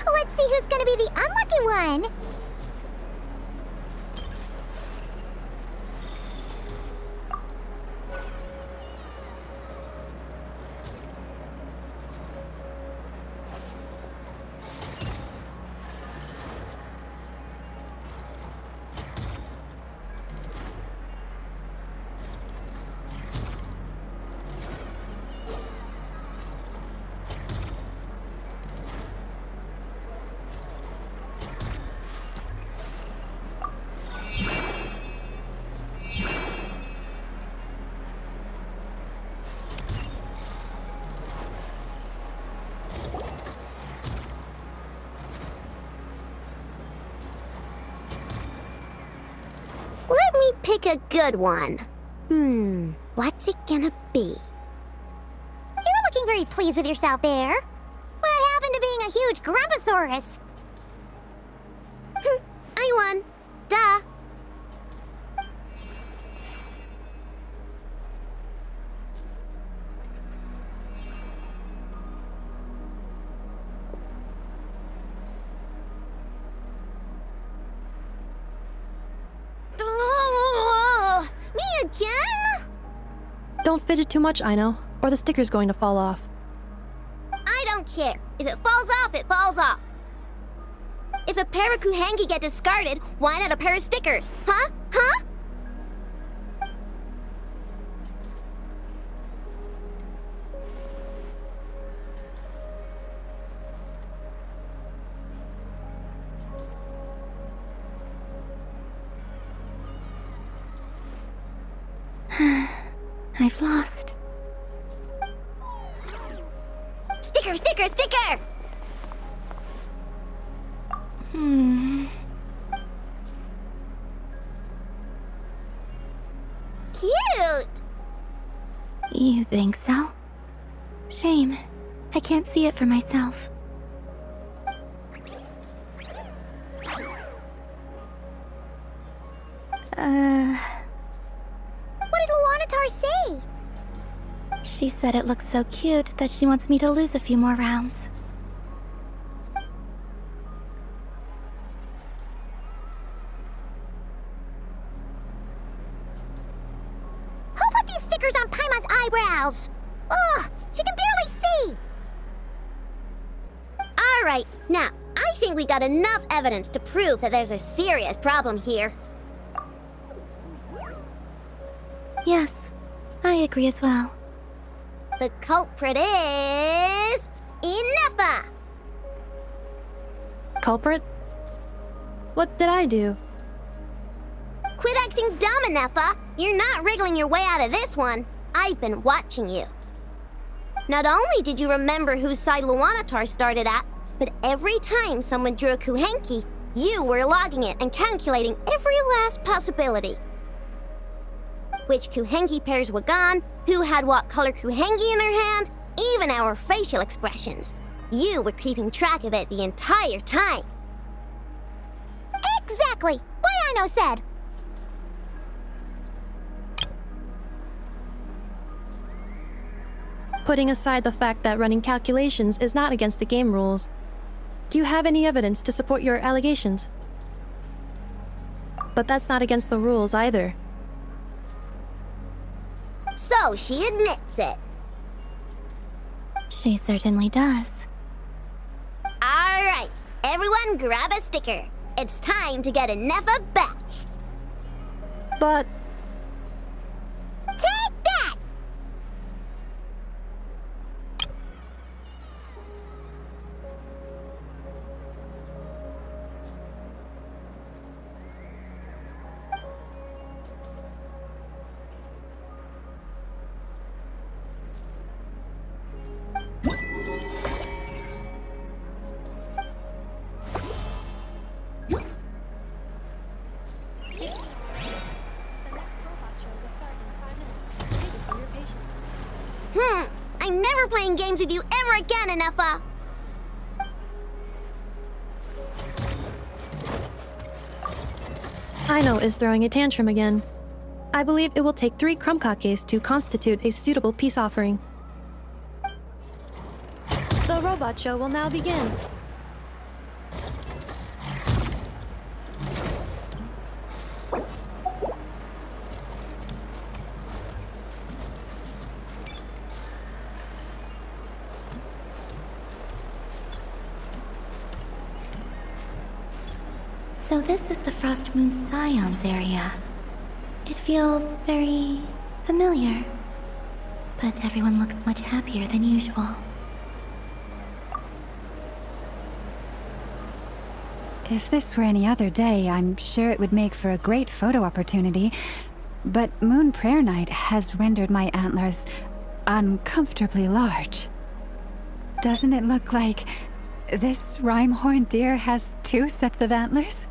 Let's see who's gonna be the unlucky one. Let me pick a good one. What's it gonna be? You're looking very pleased with yourself there. What happened to being a huge Grumposaurus? I won. Duh. Oh, me again? Don't fidget too much, Aino, or the sticker's going to fall off. I don't care. If it falls off, it falls off. If a pair of Kuhenki get discarded, why not a pair of stickers? Huh? Huh? I've lost. Sticker, sticker, sticker! Cute! You think so? Shame. I can't see it for myself. What did Luanatar say? She said it looks so cute that she wants me to lose a few more rounds. Who put these stickers on Paimon's eyebrows? Ugh, she can barely see! Alright, now, I think we got enough evidence to prove that there's a serious problem here. Yes, I agree as well. The culprit is... Ineffa! Culprit? What did I do? Quit acting dumb, Ineffa! You're not wriggling your way out of this one. I've been watching you. Not only did you remember whose side Luanatar started at, but every time someone drew a Kuhenki, you were logging it and calculating every last possibility. Which Kuhenki pairs were gone, who had what color Kuhenki in their hand, even our facial expressions. You were keeping track of it the entire time. Exactly! Why I no said? Putting aside the fact that running calculations is not against the game rules, do you have any evidence to support your allegations? But that's not against the rules either. So she admits it. She certainly does. Alright, everyone grab a sticker. It's time to get Ineffa back. But... Take that! I'm never playing games with you ever again, Ineffa! Aino is throwing a tantrum again. I believe it will take 3 crumkakes to constitute a suitable peace offering. The robot show will now begin. So this is the Frost Moon Scions area. It feels very familiar. But everyone looks much happier than usual. If this were any other day, I'm sure it would make for a great photo opportunity. But Moon Prayer Night has rendered my antlers uncomfortably large. Doesn't it look like this rhyme-horned deer has 2 sets of antlers?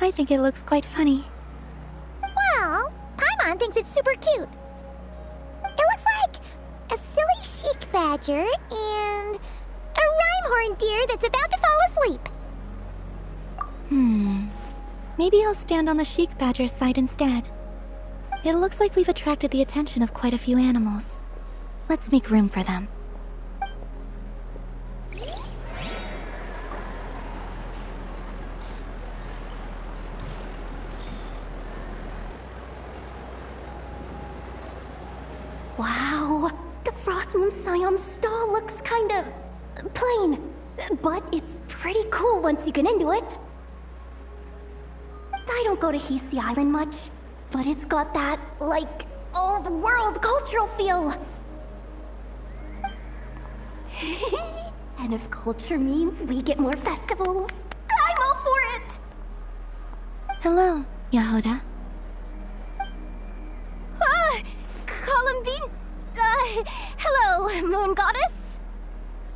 I think it looks quite funny. Well, Paimon thinks it's super cute. It looks like a silly chic badger and a rhyme-horned deer that's about to fall asleep. Maybe I'll stand on the chic badger's side instead. It looks like we've attracted the attention of quite a few animals. Let's make room for them. Wow, the Frost Moon Scion stall looks kinda plain, but it's pretty cool once you get into it. I don't go to Hisi Island much, but it's got that, like, old world cultural feel. And if culture means we get more festivals, I'm all for it! Hello, Yehoda. Columbine... hello, Moon Goddess?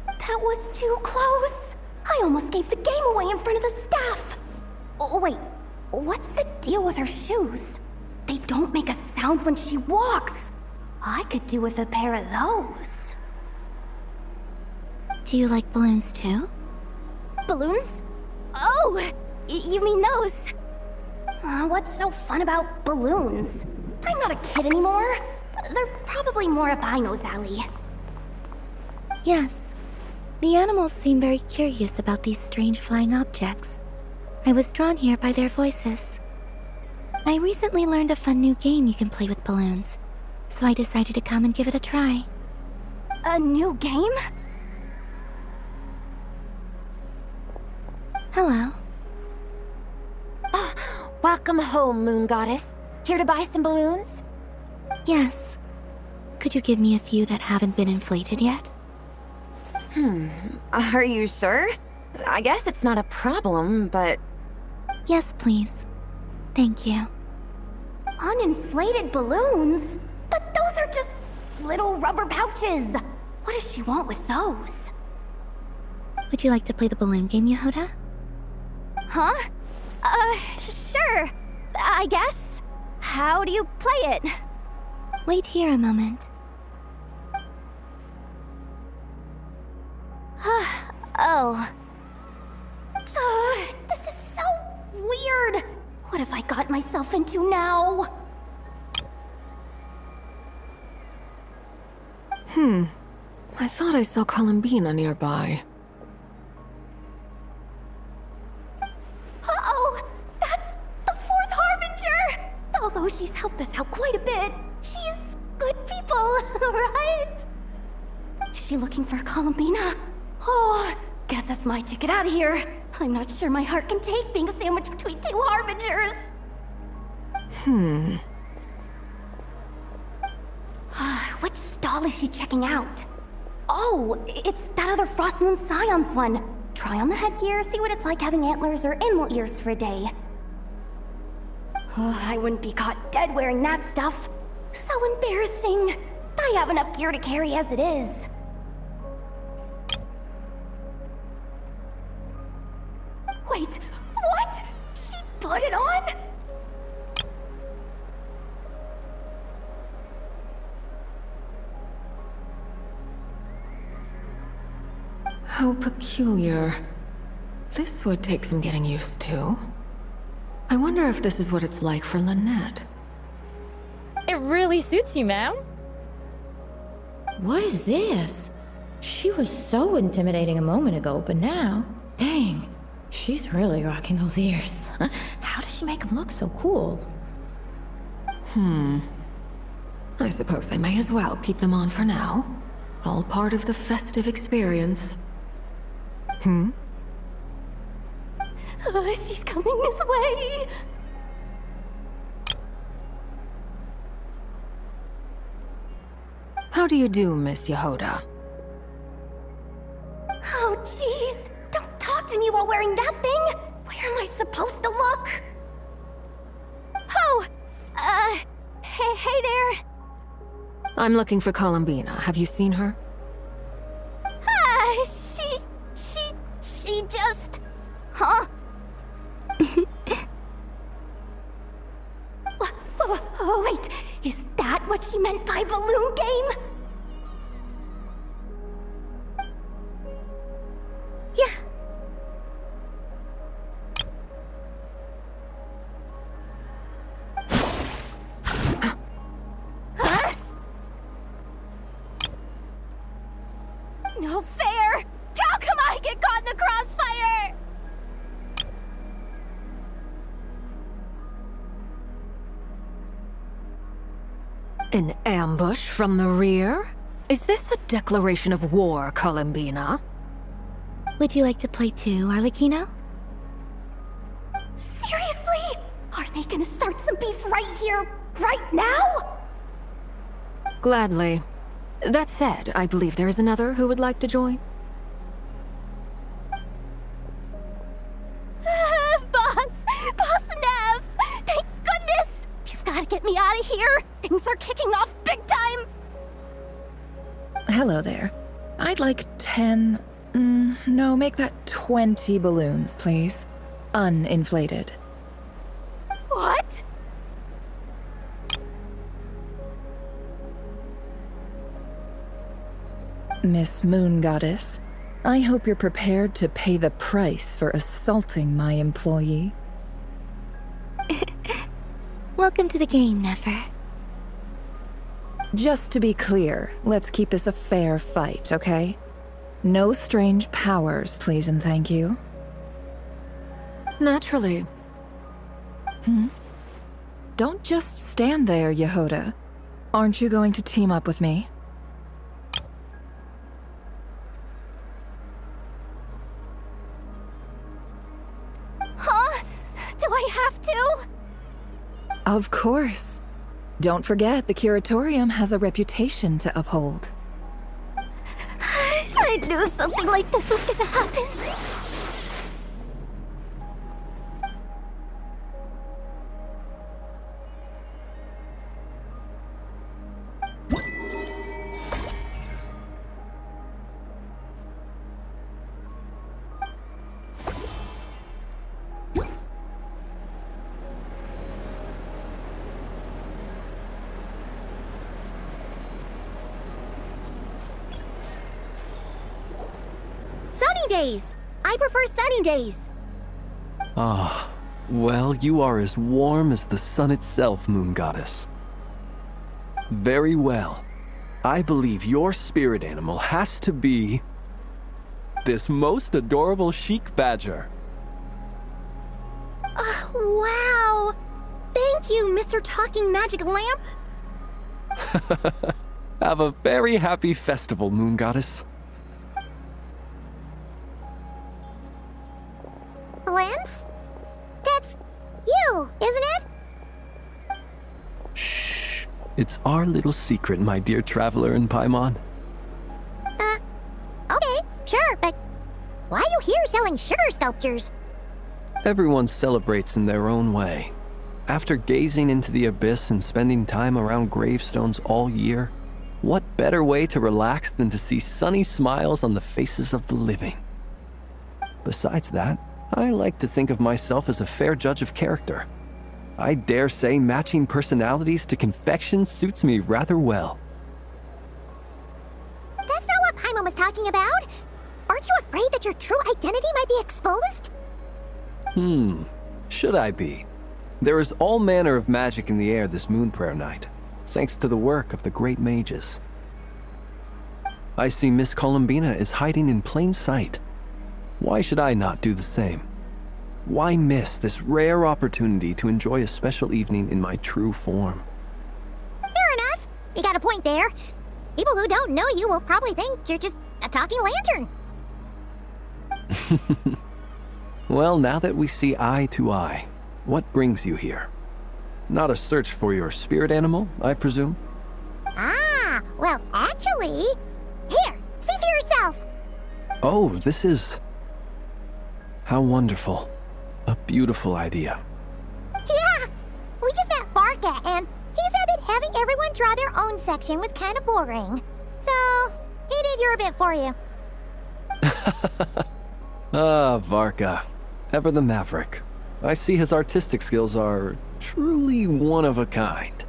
That was too close. I almost gave the game away in front of the staff. Oh, wait, what's the deal with her shoes? They don't make a sound when she walks. I could do with a pair of those. Do you like balloons too? Balloons? Oh, you mean those? What's so fun about balloons? I'm not a kid anymore. They're probably more up Aino's alley. Yes. The animals seem very curious about these strange flying objects. I was drawn here by their voices. I recently learned a fun new game you can play with balloons, so I decided to come and give it a try. A new game? Hello. Welcome home, Moon Goddess. Here to buy some balloons? Yes. Could you give me a few that haven't been inflated yet? Are you sure? I guess it's not a problem, but... Yes, please. Thank you. Uninflated balloons? But those are just little rubber pouches. What does she want with those? Would you like to play the balloon game, Yehoda? Huh? Sure. I guess. How do you play it? Wait here a moment. Oh. This is so weird. What have I got myself into now? I thought I saw Columbina nearby. Uh-oh! That's the Fourth Harbinger! Although she's helped us out quite a bit, she's good people, right? Is she looking for Columbina? Oh, guess that's my ticket out of here. I'm not sure my heart can take being sandwiched between two Harbingers. Which stall is she checking out? Oh, it's that other Frost Moon Scion's one. Try on the headgear, see what it's like having antlers or animal ears for a day. Oh, I wouldn't be caught dead wearing that stuff. So embarrassing. I have enough gear to carry as it is. Wait, what? She put it on? How peculiar. This would take some getting used to. I wonder if this is what it's like for Lynette. It really suits you, ma'am. What is this? She was so intimidating a moment ago, but now, dang, she's really rocking those ears. How does she make them look so cool? I suppose I may as well keep them on for now. All part of the festive experience. She's coming this way. How do you do, Miss Yehoda? Oh, jeez. Don't talk to me while wearing that thing. Where am I supposed to look? Oh, hey there. I'm looking for Columbina. Have you seen her? She just... Huh? Wait, is that what she meant by balloon game? Yeah. Huh? No fair! How come I get caught in the crossfire? An ambush from the rear? Is this a declaration of war, Columbina? Would you like to play too, Arlecchino? Seriously? Are they gonna start some beef right here, right now? Gladly. That said, I believe there is another who would like to join. Boss Nev! Thank goodness! You've gotta get me out of here! Things are kicking off big time! Hello there. I'd like 10... no, make that 20 balloons, please. Uninflated. What? Miss Moon Goddess, I hope you're prepared to pay the price for assaulting my employee. Welcome to the game, Nefer. Just to be clear, let's keep this a fair fight, okay? No strange powers, please and thank you. Naturally. Don't just stand there, Yehoda. Aren't you going to team up with me? Huh? Do I have to? Of course. Don't forget, the Curatorium has a reputation to uphold. I knew something like this was gonna happen. Sunny days! I prefer sunny days. Ah, well, you are as warm as the sun itself, Moon Goddess. Very well. I believe your spirit animal has to be... this most adorable chic badger. Wow! Thank you, Mr. Talking Magic Lamp. Have a very happy festival, Moon Goddess. Lance? That's you, isn't it? Shh. It's our little secret, my dear traveler in Paimon. Okay, sure, but why are you here selling sugar sculptures? Everyone celebrates in their own way. After gazing into the abyss and spending time around gravestones all year, what better way to relax than to see sunny smiles on the faces of the living? Besides that, I like to think of myself as a fair judge of character. I dare say matching personalities to confection suits me rather well. That's not what Paimon was talking about. Aren't you afraid that your true identity might be exposed? Should I be? There is all manner of magic in the air this moon prayer night, thanks to the work of the great mages. I see Miss Columbina is hiding in plain sight. Why should I not do the same? Why miss this rare opportunity to enjoy a special evening in my true form? Fair enough. You got a point there. People who don't know you will probably think you're just a talking lantern. Well, now that we see eye to eye, what brings you here? Not a search for your spirit animal, I presume? Ah, well, actually... Here, see for yourself. Oh, this is... how wonderful. A beautiful idea. Yeah, we just met Barca, and he said that having everyone draw their own section was kind of boring. So, he did your bit for you. Ah, Varka. Ever the maverick. I see his artistic skills are truly one of a kind.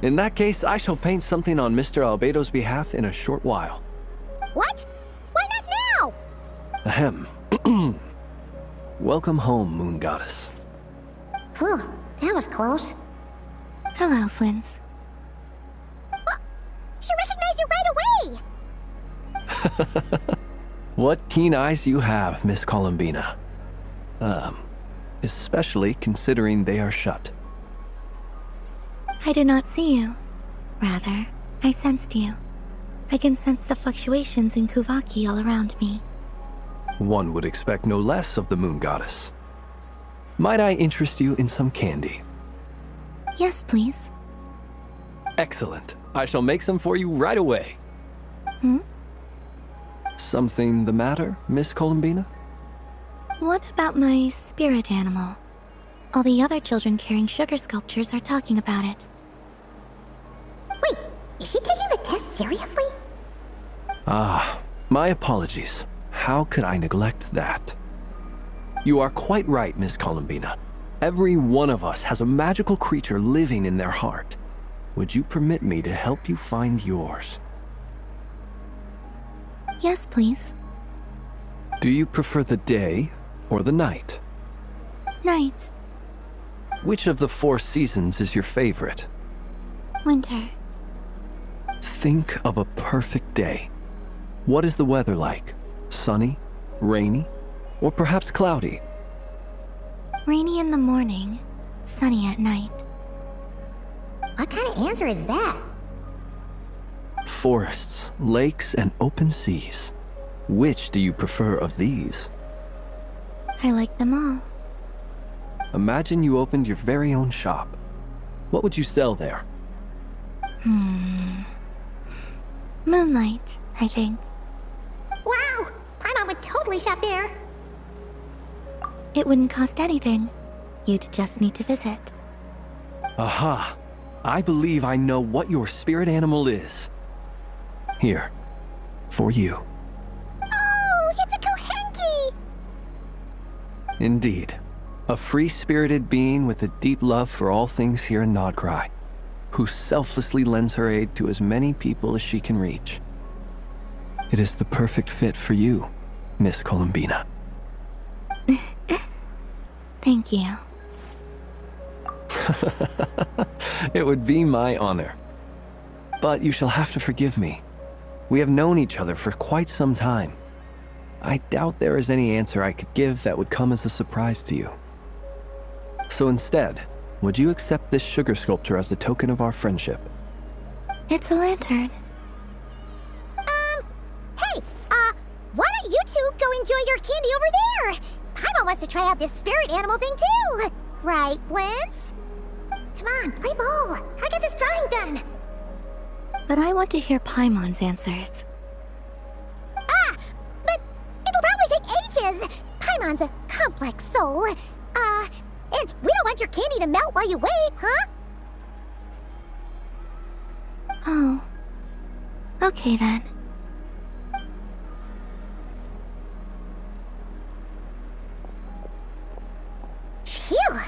In that case, I shall paint something on Mr. Albedo's behalf in a short while. What? Why not now? Ahem. Welcome home, Moon Goddess. Phew, that was close. Hello, Flins. She recognized you right away! What keen eyes you have, Miss Columbina. Especially considering they are shut. I did not see you. Rather, I sensed you. I can sense the fluctuations in Kuvaki all around me. One would expect no less of the Moon Goddess. Might I interest you in some candy? Yes, please. Excellent. I shall make some for you right away. Hmm? Something the matter, Miss Columbina? What about my spirit animal? All the other children carrying sugar sculptures are talking about it. Wait, is she taking the test seriously? Ah, my apologies. How could I neglect that? You are quite right, Miss Columbina. Every one of us has a magical creature living in their heart. Would you permit me to help you find yours? Yes, please. Do you prefer the day or the night? Night. Which of the 4 seasons is your favorite? Winter. Think of a perfect day. What is the weather like? Sunny, rainy, or perhaps cloudy? Rainy in the morning, sunny at night. What kind of answer is that? Forests, lakes, and open seas. Which do you prefer of these? I like them all. Imagine you opened your very own shop. What would you sell there? Moonlight, I think. Wow! Paimon would totally shop there. It wouldn't cost anything. You'd just need to visit. Aha! I believe I know what your spirit animal is. Here, for you. Oh, it's a Kohenki! Indeed. A free-spirited being with a deep love for all things here in Nodcry, who selflessly lends her aid to as many people as she can reach. It is the perfect fit for you, Miss Columbina. Thank you. It would be my honor. But you shall have to forgive me. We have known each other for quite some time. I doubt there is any answer I could give that would come as a surprise to you. So instead, would you accept this sugar sculpture as a token of our friendship? It's a lantern. Hey, why don't you two go enjoy your candy over there? Paimon wants to try out this spirit animal thing too. Right, Flint's? Come on, play ball. I got this drawing done. But I want to hear Paimon's answers. But it'll probably take ages. Paimon's a complex soul. And we don't want your candy to melt while you wait, huh? Oh. Okay then. Phew.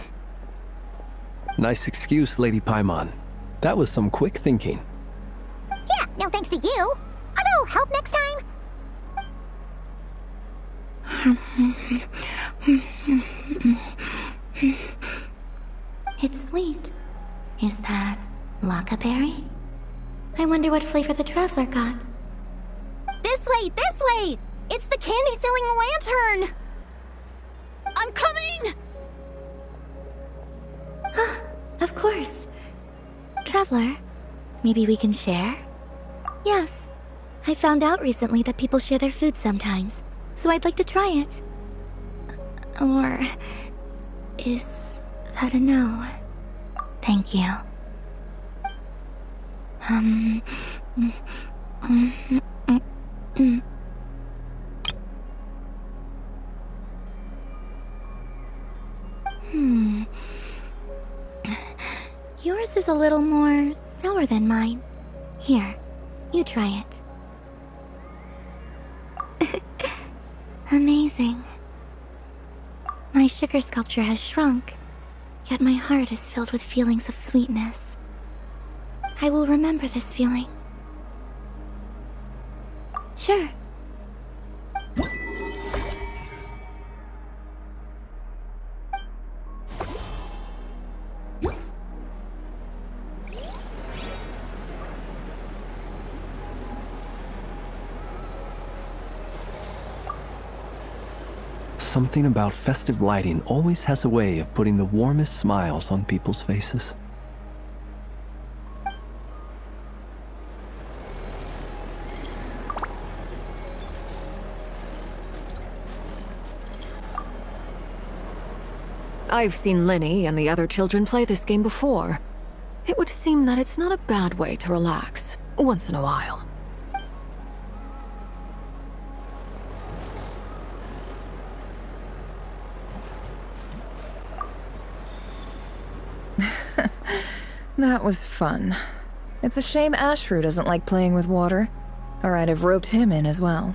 Nice excuse, Lady Paimon. That was some quick thinking. Yeah, no thanks to you. Although, help next time. It's sweet. Is that Lockaberry? I wonder what flavor the traveler got. This way, this way! It's the candy-selling lantern! I'm coming! Of course. Traveler, maybe we can share? Yes. I found out recently that people share their food sometimes, so I'd like to try it. Or is that a no? Thank you. Yours is a little more sour than mine. Here, you try it. Amazing. My sugar sculpture has shrunk, yet my heart is filled with feelings of sweetness. I will remember this feeling. Sure. Something about festive lighting always has a way of putting the warmest smiles on people's faces. I've seen Linny and the other children play this game before. It would seem that it's not a bad way to relax, once in a while. That was fun. It's a shame Ashfru doesn't like playing with water, or I'd have roped him in as well.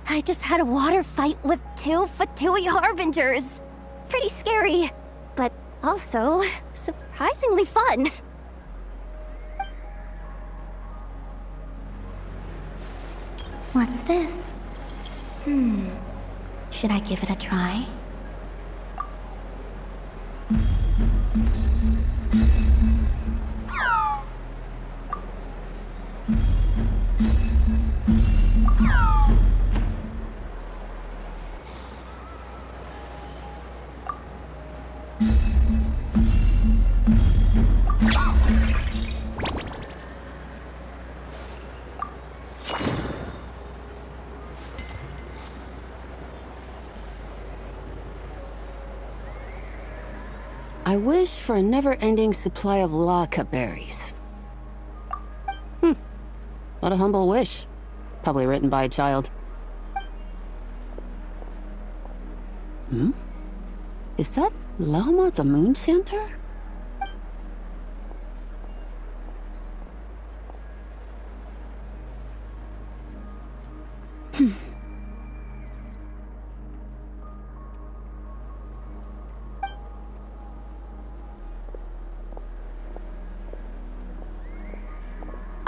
I just had a water fight with 2 Fatui Harbingers. Pretty scary, but also surprisingly fun. What's this? Should I give it a try? I wish for a never-ending supply of Laka berries. What a humble wish. Probably written by a child. Is that Llama the Moon Chanter?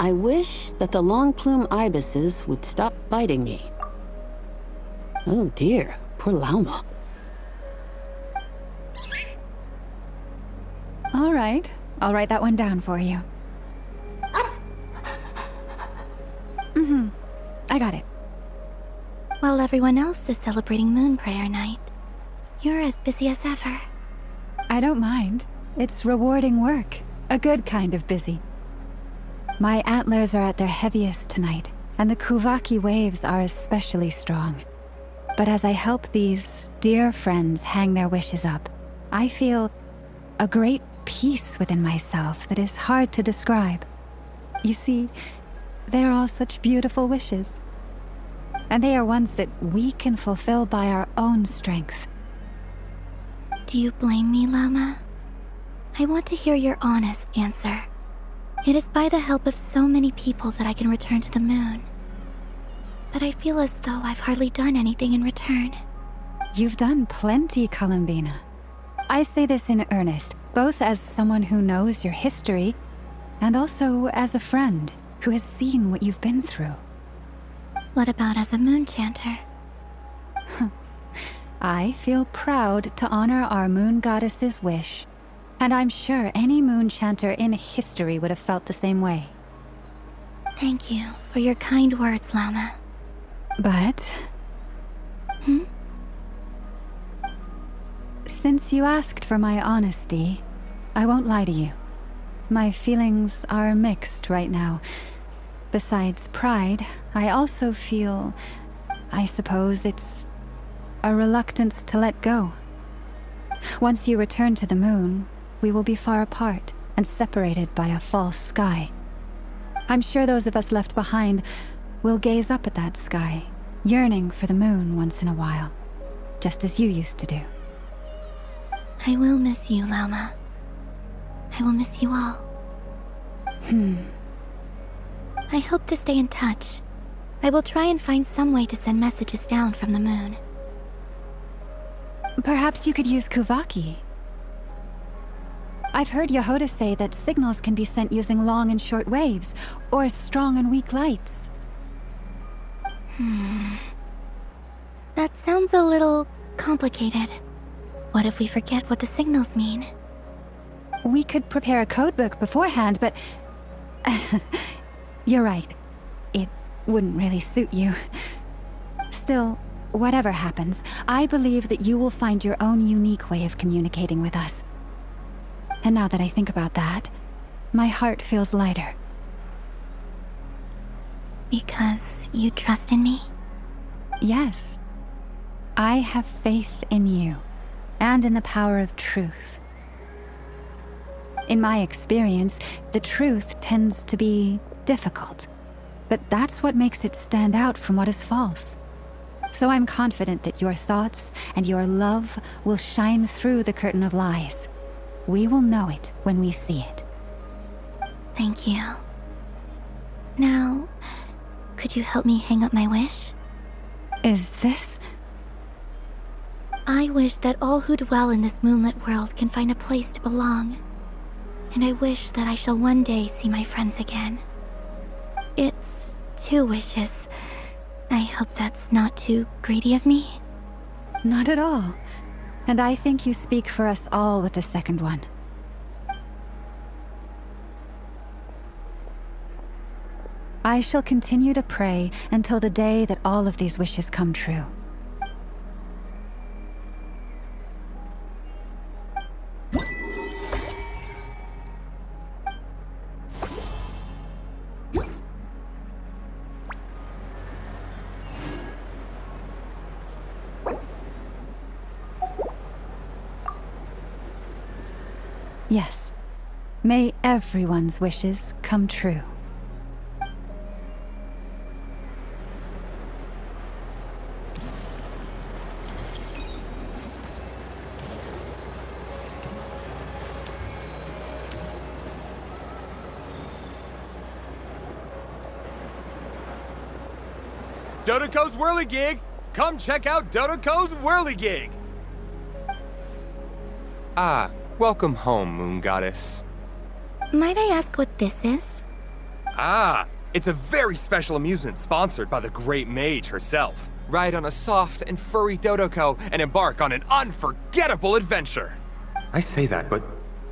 I wish that the long plume ibises would stop biting me. Oh dear, poor Llama. All right, I'll write that one down for you. I got it. While everyone else is celebrating Moon Prayer Night, you're as busy as ever. I don't mind. It's rewarding work. A good kind of busy. My antlers are at their heaviest tonight, and the Kuvaki waves are especially strong. But as I help these dear friends hang their wishes up, I feel a great peace within myself that is hard to describe. You see, they're all such beautiful wishes. And they are ones that we can fulfill by our own strength. Do you blame me, Llama? I want to hear your honest answer. It is by the help of so many people that I can return to the moon. But I feel as though I've hardly done anything in return. You've done plenty, Columbina. I say this in earnest, both as someone who knows your history, and also as a friend who has seen what you've been through. What about as a moon chanter? I feel proud to honor our moon goddess's wish. And I'm sure any moon chanter in history would have felt the same way. Thank you for your kind words, Llama. But... Since you asked for my honesty, I won't lie to you. My feelings are mixed right now. Besides pride, I also feel... I suppose it's... a reluctance to let go. Once you return to the moon, we will be far apart and separated by a false sky. I'm sure those of us left behind will gaze up at that sky, yearning for the moon once in a while, just as you used to do. I will miss you, Llama. I will miss you all. I hope to stay in touch. I will try and find some way to send messages down from the moon. Perhaps you could use Kuvaki. I've heard Yehoda say that signals can be sent using long and short waves, or strong and weak lights. That sounds a little complicated. What if we forget what the signals mean? We could prepare a codebook beforehand, but... You're right. It wouldn't really suit you. Still, whatever happens, I believe that you will find your own unique way of communicating with us. And now that I think about that, my heart feels lighter. Because you trust in me? Yes. I have faith in you, and in the power of truth. In my experience, the truth tends to be difficult, but that's what makes it stand out from what is false. So I'm confident that your thoughts and your love will shine through the curtain of lies. We will know it when we see it. Thank you. Now, could you help me hang up my wish? Is this? I wish that all who dwell in this moonlit world can find a place to belong. And I wish that I shall one day see my friends again. It's 2 wishes. I hope that's not too greedy of me. Not at all. And I think you speak for us all with the second one. I shall continue to pray until the day that all of these wishes come true. Yes. May everyone's wishes come true. Dodoco's Whirligig! Come check out Dodoco's Whirligig! Ah, welcome home, Moon Goddess. Might I ask what this is? Ah, it's a very special amusement sponsored by the Great Mage herself. Ride on a soft and furry Dodoco and embark on an unforgettable adventure. I say that, but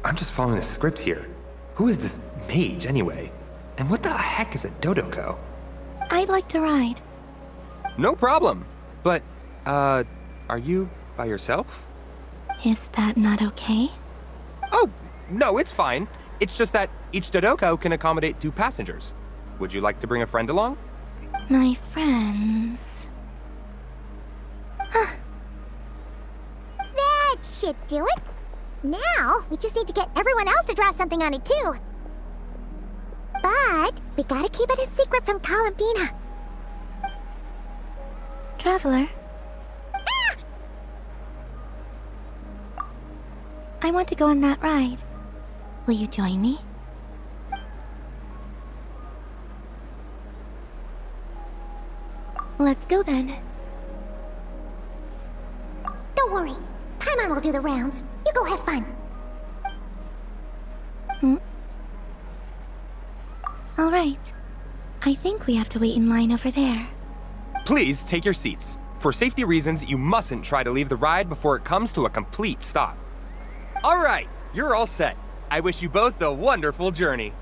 I'm just following a script here. Who is this mage, anyway? And what the heck is a Dodoco? I'd like to ride. No problem. But, are you by yourself? Is that not okay? Oh, no, it's fine. It's just that each Dodoco can accommodate 2 passengers. Would you like to bring a friend along? My friends... That should do it. Now, we just need to get everyone else to draw something on it, too. But we gotta keep it a secret from Columbina. Traveler? I want to go on that ride. Will you join me? Let's go then. Don't worry. Paimon will do the rounds. You go have fun. All right. I think we have to wait in line over there. Please take your seats. For safety reasons, you mustn't try to leave the ride before it comes to a complete stop. All right, you're all set. I wish you both a wonderful journey.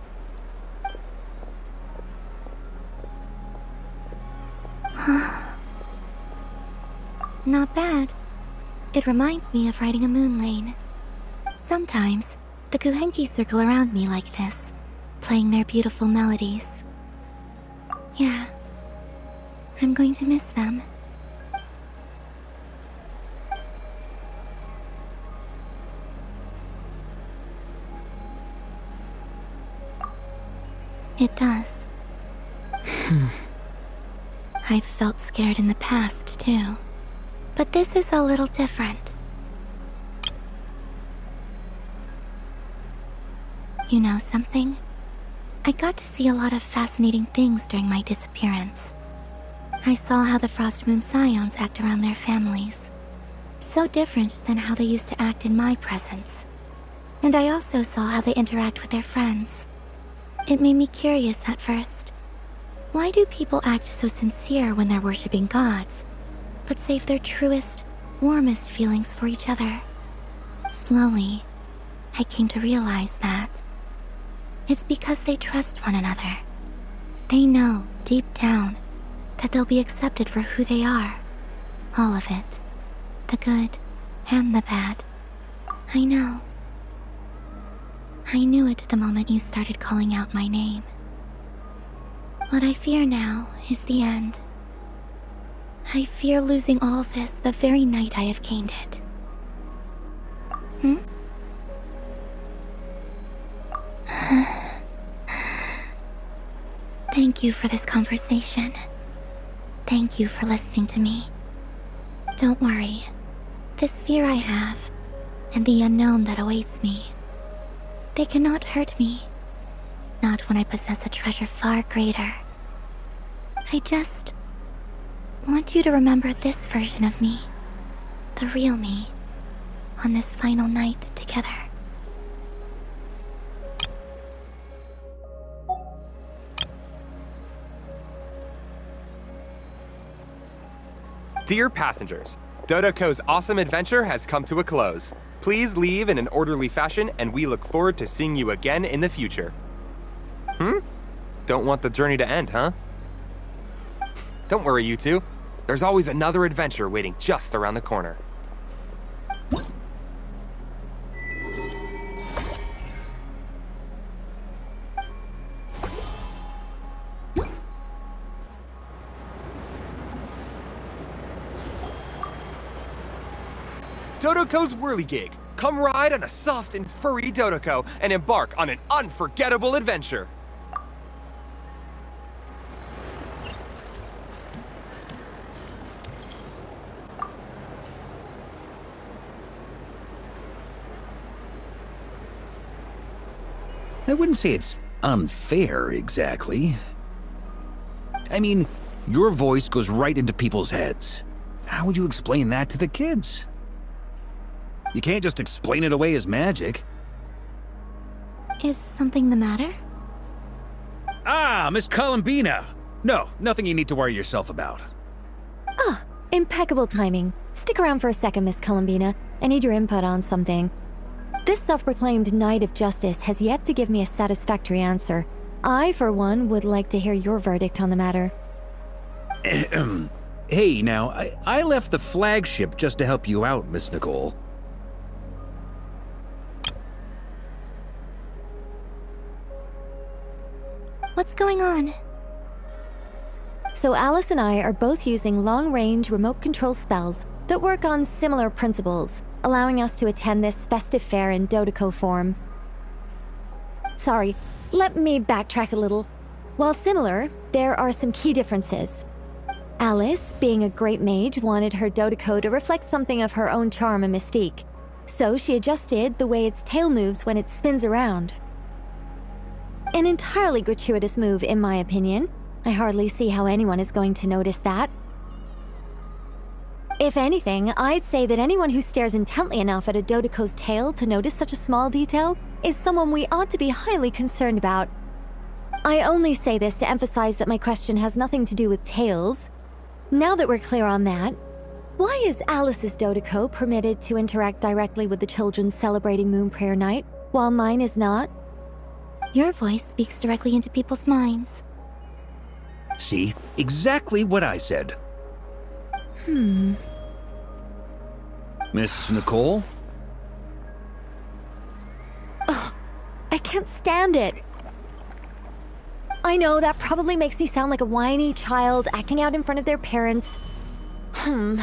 Not bad. It reminds me of riding a moon lane. Sometimes, the Kuhenki circle around me like this, playing their beautiful melodies. Yeah, I'm going to miss them. It does. I've felt scared in the past, too. But this is a little different. You know something? I got to see a lot of fascinating things during my disappearance. I saw how the Frost Moon Scions act around their families. So different than how they used to act in my presence. And I also saw how they interact with their friends. It made me curious at first. Why do people act so sincere when they're worshipping gods, but save their truest, warmest feelings for each other? Slowly, I came to realize that it's because they trust one another. They know, deep down, that they'll be accepted for who they are. All of it. The good and the bad. I know. I knew it the moment you started calling out my name. What I fear now is the end. I fear losing all this the very night I have gained it. Thank you for this conversation. Thank you for listening to me. Don't worry. This fear I have, and the unknown that awaits me, they cannot hurt me. Not when I possess a treasure far greater. I just want you to remember this version of me, the real me, on this final night together. Dear passengers, Dodoco's awesome adventure has come to a close. Please leave in an orderly fashion, and we look forward to seeing you again in the future. Don't want the journey to end, huh? Don't worry, you two. There's always another adventure waiting just around the corner. Dodoco's Whirligig. Come ride on a soft and furry Dodoco and embark on an unforgettable adventure. I wouldn't say it's unfair, exactly. I mean, your voice goes right into people's heads. How would you explain that to the kids? You can't just explain it away as magic. Is something the matter? Ah, Miss Columbina! No, nothing you need to worry yourself about. Ah, impeccable timing. Stick around for a second, Miss Columbina. I need your input on something. This self-proclaimed Knight of Justice has yet to give me a satisfactory answer. I, for one, would like to hear your verdict on the matter. Hey, now, I left the flagship just to help you out, Miss Nicole. What's going on? So Alice and I are both using long-range remote control spells that work on similar principles, allowing us to attend this festive fair in Dodoco form. Sorry, let me backtrack a little. While similar, there are some key differences. Alice, being a great mage, wanted her Dodoco to reflect something of her own charm and mystique, so she adjusted the way its tail moves when it spins around. An entirely gratuitous move, in my opinion. I hardly see how anyone is going to notice that. If anything, I'd say that anyone who stares intently enough at a Dodoco's tail to notice such a small detail is someone we ought to be highly concerned about. I only say this to emphasize that my question has nothing to do with tails. Now that we're clear on that, why is Alice's Dodoco permitted to interact directly with the children celebrating Moon Prayer Night, while mine is not? Your voice speaks directly into people's minds. See? Exactly what I said. Miss Nicole? Ugh, I can't stand it. I know that probably makes me sound like a whiny child acting out in front of their parents. And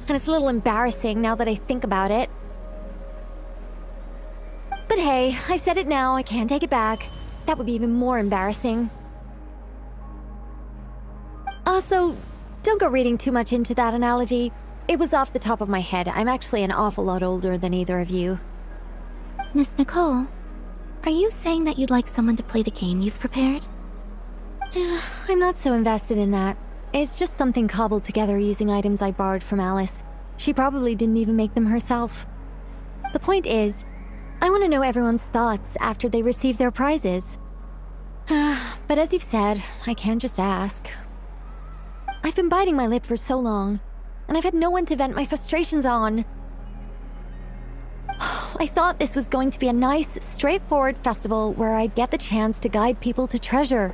it's a little embarrassing now that I think about it. But hey, I said it now, I can't take it back. That would be even more embarrassing. Also, don't go reading too much into that analogy. It was off the top of my head. I'm actually an awful lot older than either of you. Miss Nicole, are you saying that you'd like someone to play the game you've prepared? I'm not so invested in that. It's just something cobbled together using items I borrowed from Alice. She probably didn't even make them herself. The point is, I want to know everyone's thoughts after they receive their prizes. But as you've said, I can't just ask. I've been biting my lip for so long, and I've had no one to vent my frustrations on. I thought this was going to be a nice, straightforward festival where I'd get the chance to guide people to treasure.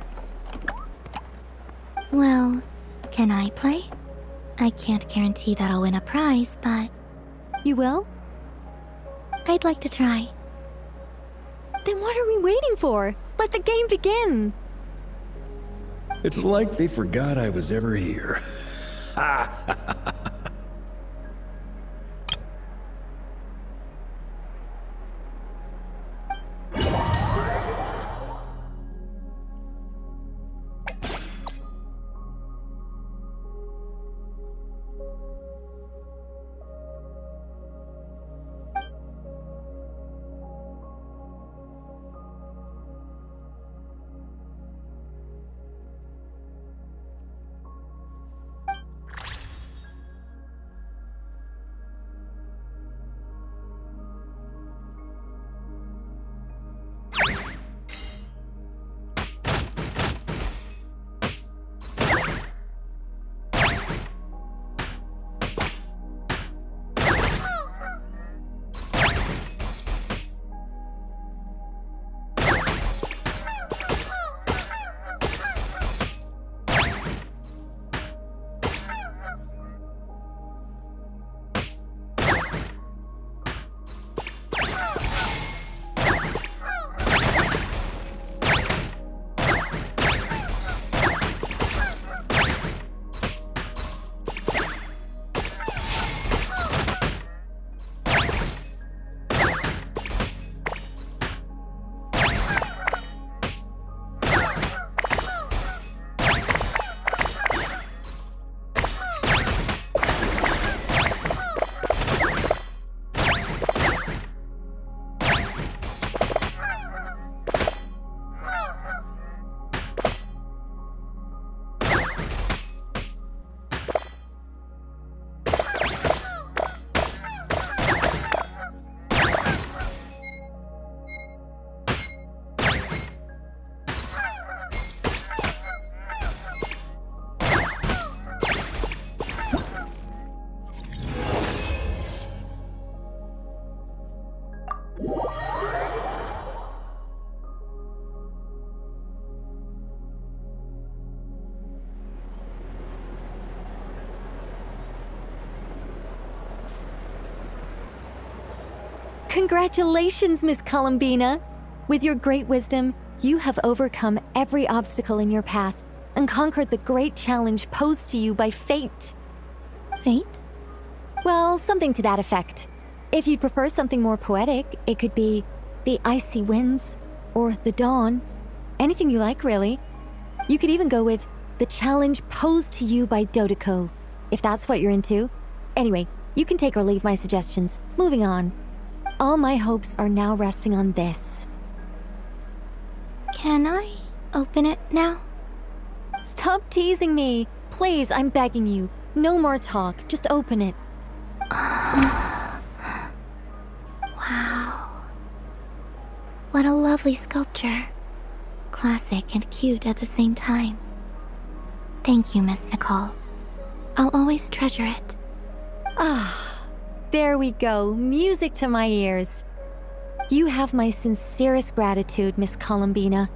Well, can I play? I can't guarantee that I'll win a prize, but... You will? I'd like to try. Then what are we waiting for? Let the game begin! It's like they forgot I was ever here. Congratulations, Miss Columbina! With your great wisdom, you have overcome every obstacle in your path and conquered the great challenge posed to you by fate. Fate? Well, something to that effect. If you'd prefer something more poetic, it could be the icy winds or the dawn. Anything you like, really. You could even go with the challenge posed to you by Dodoko, if that's what you're into. Anyway, you can take or leave my suggestions. Moving on. All my hopes are now resting on this. Can I open it now? Stop teasing me. Please, I'm begging you. No more talk. Just open it. Wow. What a lovely sculpture. Classic and cute at the same time. Thank you, Miss Nicole. I'll always treasure it. Ah, there we go. Music to my ears. You have my sincerest gratitude, Miss Columbina.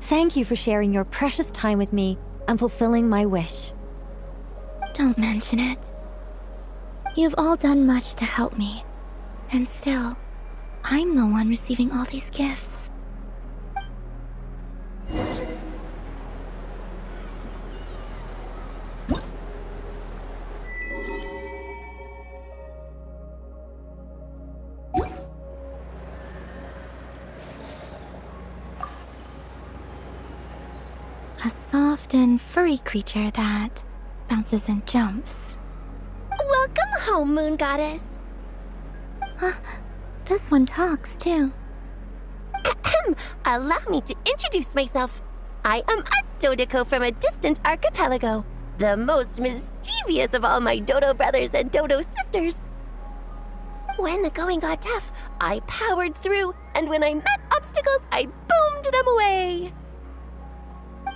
Thank you for sharing your precious time with me and fulfilling my wish. Don't mention it. You've all done much to help me. And still, I'm the one receiving all these gifts. A soft and furry creature that bounces and jumps. Welcome home, Moon Goddess. This one talks, too. Allow me to introduce myself. I am a Dodoko from a distant archipelago, the most mischievous of all my Dodo brothers and Dodo sisters. When the going got tough, I powered through, and when I met obstacles, I boomed them away.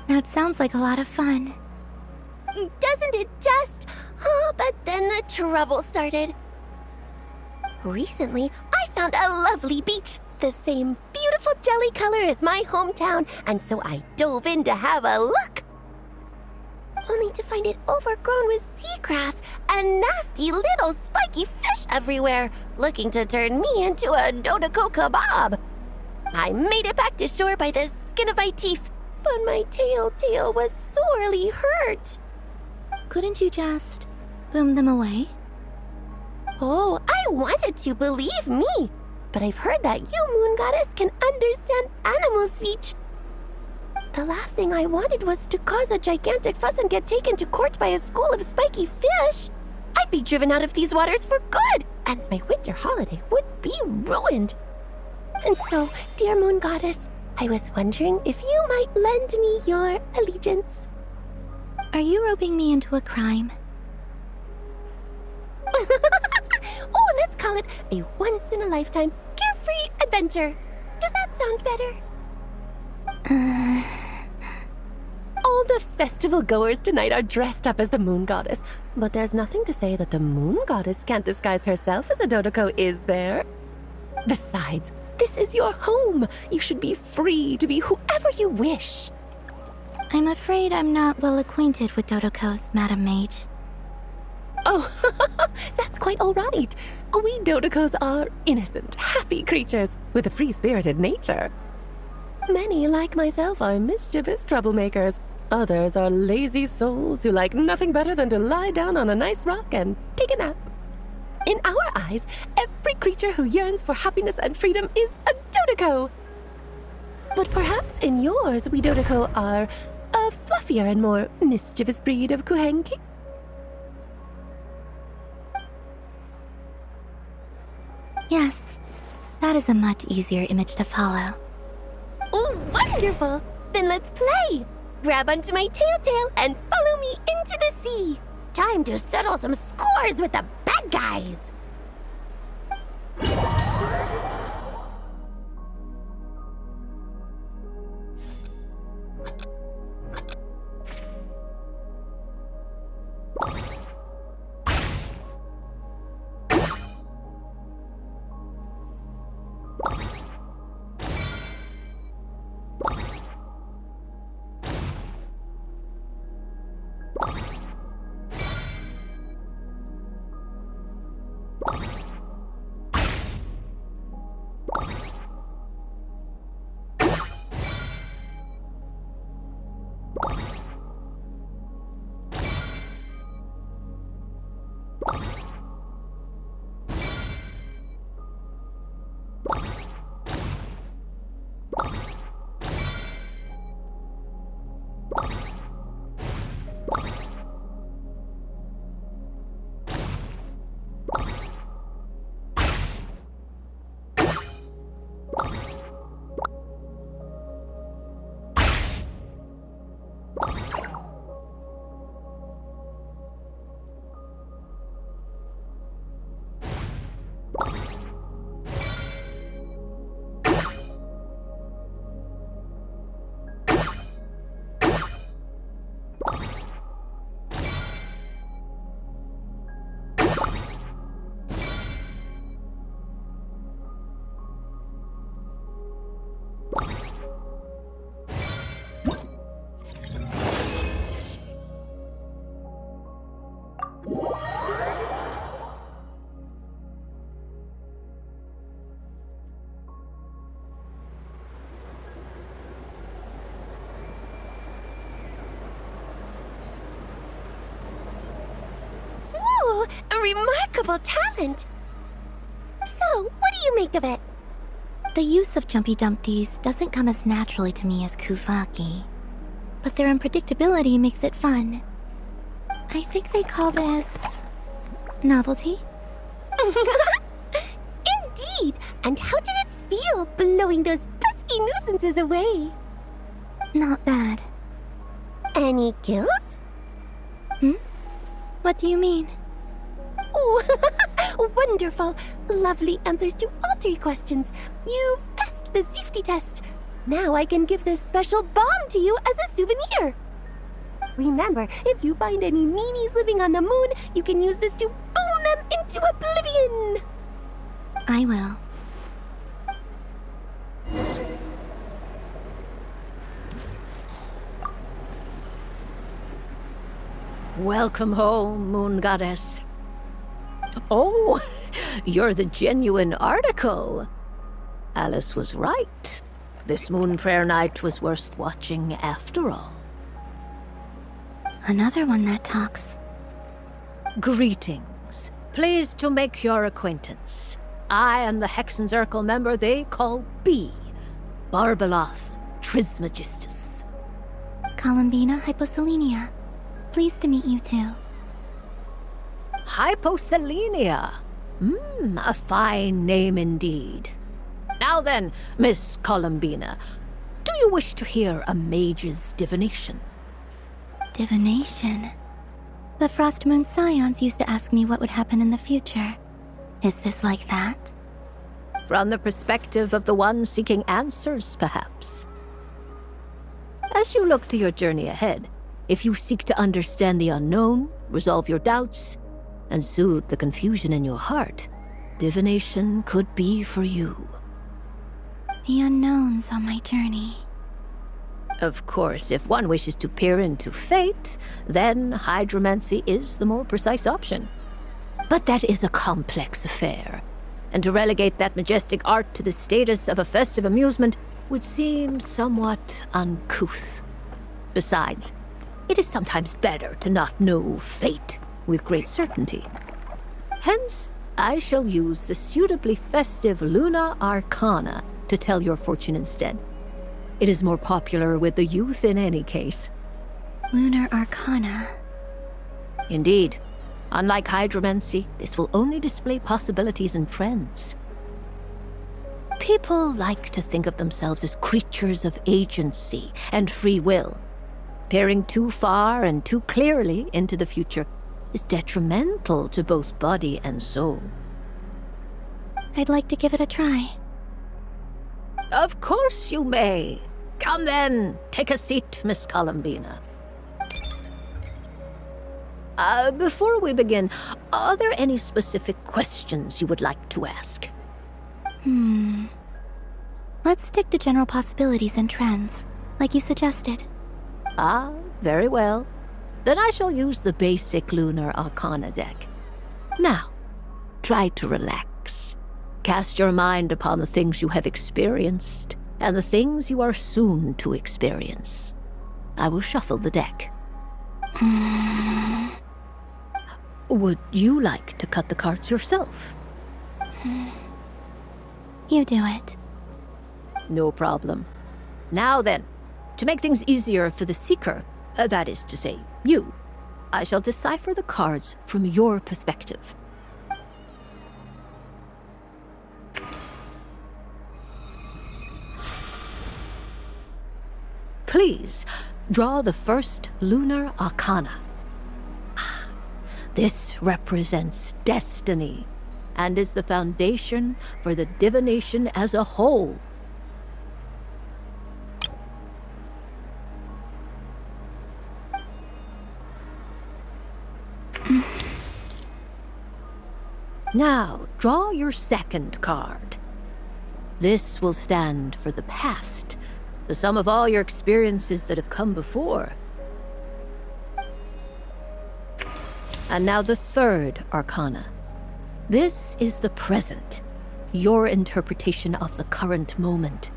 That sounds like a lot of fun. Doesn't it just? Oh, but then the trouble started. Recently, I found a lovely beach, the same beautiful jelly color as my hometown, and so I dove in to have a look. Only to find it overgrown with seagrass and nasty little spiky fish everywhere, looking to turn me into a Dodoko kebab. I made it back to shore by the skin of my teeth, on my tail was sorely hurt. Couldn't you just boom them away? Oh, I wanted to, believe me. But I've heard that you, Moon Goddess, can understand animal speech. The last thing I wanted was to cause a gigantic fuss and get taken to court by a school of spiky fish. I'd be driven out of these waters for good, and my winter holiday would be ruined. And so, dear Moon Goddess, I was wondering if you might lend me your allegiance. Are you roping me into a crime? Oh, let's call it a once-in-a-lifetime carefree adventure. Does that sound better? All the festival goers tonight are dressed up as the Moon Goddess, but there's nothing to say that the Moon Goddess can't disguise herself as a Dodoko, is there? Besides, this is your home. You should be free to be whoever you wish. I'm afraid I'm not well acquainted with Dodokos, Madam Mage. Oh, that's quite all right. We Dodokos are innocent, happy creatures with a free-spirited nature. Many, like myself, are mischievous troublemakers. Others are lazy souls who like nothing better than to lie down on a nice rock and take a nap. In our eyes, every creature who yearns for happiness and freedom is a Dodoko. But perhaps in yours, we Dodoko are a fluffier and more mischievous breed of Kuhenki. Yes, that is a much easier image to follow. Oh, wonderful! Then let's play! Grab onto my tail and follow me into the sea! Time to settle some scores with the bad guys! A remarkable talent! So, what do you make of it? The use of Jumpy Dumpties doesn't come as naturally to me as Kuvaki, but their unpredictability makes it fun. I think they call this novelty. Indeed! And how did it feel blowing those pesky nuisances away? Not bad. Any guilt? What do you mean? Oh, wonderful! Lovely answers to all 3 questions. You've passed the safety test. Now I can give this special bomb to you as a souvenir. Remember, if you find any meanies living on the moon, you can use this to boom them into oblivion. I will. Welcome home, Moon Goddess. Oh, you're the genuine article. Alice was right. This moon prayer night was worth watching after all. Another one that talks. Greetings. Pleased to make your acquaintance. I am the Hexenzirkel member they call B. Barbeloth Trismegistus. Columbina Hyposelenia. Pleased to meet you too. Hyposelenia. A fine name indeed. Now then, Miss Columbina, do you wish to hear a mage's divination? Divination? The Frost Moon Scions used to ask me what would happen in the future. Is this like that? From the perspective of the one seeking answers, perhaps. As you look to your journey ahead, if you seek to understand the unknown, resolve your doubts, and soothe the confusion in your heart, divination could be for you. The unknowns on my journey. Of course, if one wishes to peer into fate, then hydromancy is the more precise option. But that is a complex affair, and to relegate that majestic art to the status of a festive amusement would seem somewhat uncouth. Besides, it is sometimes better to not know fate with great certainty. Hence, I shall use the suitably festive Luna Arcana to tell your fortune instead. It is more popular with the youth in any case. Lunar Arcana. Indeed. Unlike hydromancy, this will only display possibilities and trends. People like to think of themselves as creatures of agency and free will. Peering too far and too clearly into the future is detrimental to both body and soul. I'd like to give it a try. Of course you may. Come then, take a seat, Miss Columbina. Before we begin, are there any specific questions you would like to ask? Let's stick to general possibilities and trends, like you suggested. Ah, very well. Then I shall use the basic Lunar Arcana deck. Now, try to relax. Cast your mind upon the things you have experienced and the things you are soon to experience. I will shuffle the deck. Would you like to cut the cards yourself? You do it. No problem. Now then, to make things easier for the seeker, that is to say, you, I shall decipher the cards from your perspective. Please, draw the first Lunar Arcana. This represents destiny and is the foundation for the divination as a whole. Now, draw your second card. This will stand for the past, the sum of all your experiences that have come before. And now the third Arcana. This is the present, your interpretation of the current moment.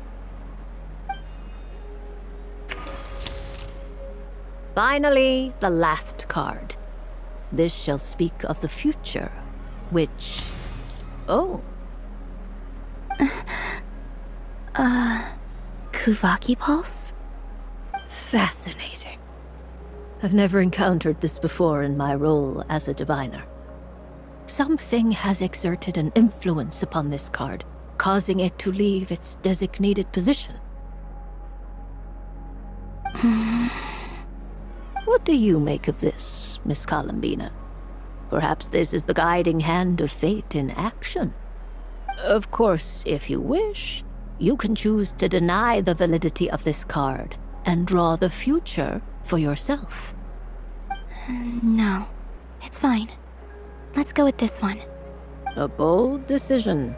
Finally, the last card. This shall speak of the future, which... Oh. Kuvaki Pulse? Fascinating. I've never encountered this before in my role as a diviner. Something has exerted an influence upon this card, causing it to leave its designated position. What do you make of this, Miss Columbina? Perhaps this is the guiding hand of fate in action. Of course, if you wish, you can choose to deny the validity of this card and draw the future for yourself. No, it's fine. Let's go with this one. A bold decision.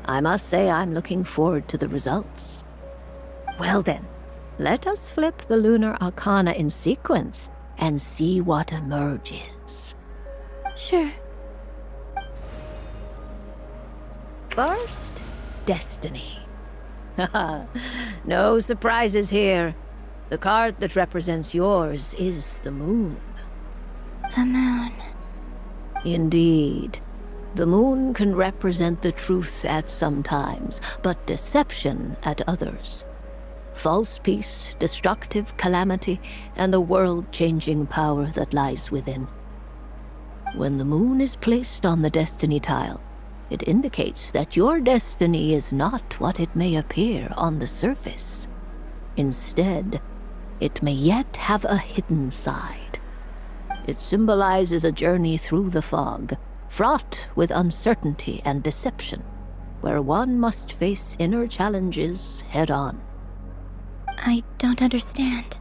I must say I'm looking forward to the results. Well then, let us flip the Lunar Arcana in sequence and see what emerges. Sure. First, Destiny. No surprises here. The card that represents yours is the moon. The moon. Indeed. The moon can represent the truth at some times, but deception at others. False peace, destructive calamity, and the world-changing power that lies within. When the moon is placed on the destiny tile, it indicates that your destiny is not what it may appear on the surface. Instead, it may yet have a hidden side. It symbolizes a journey through the fog, fraught with uncertainty and deception, where one must face inner challenges head-on. I don't understand.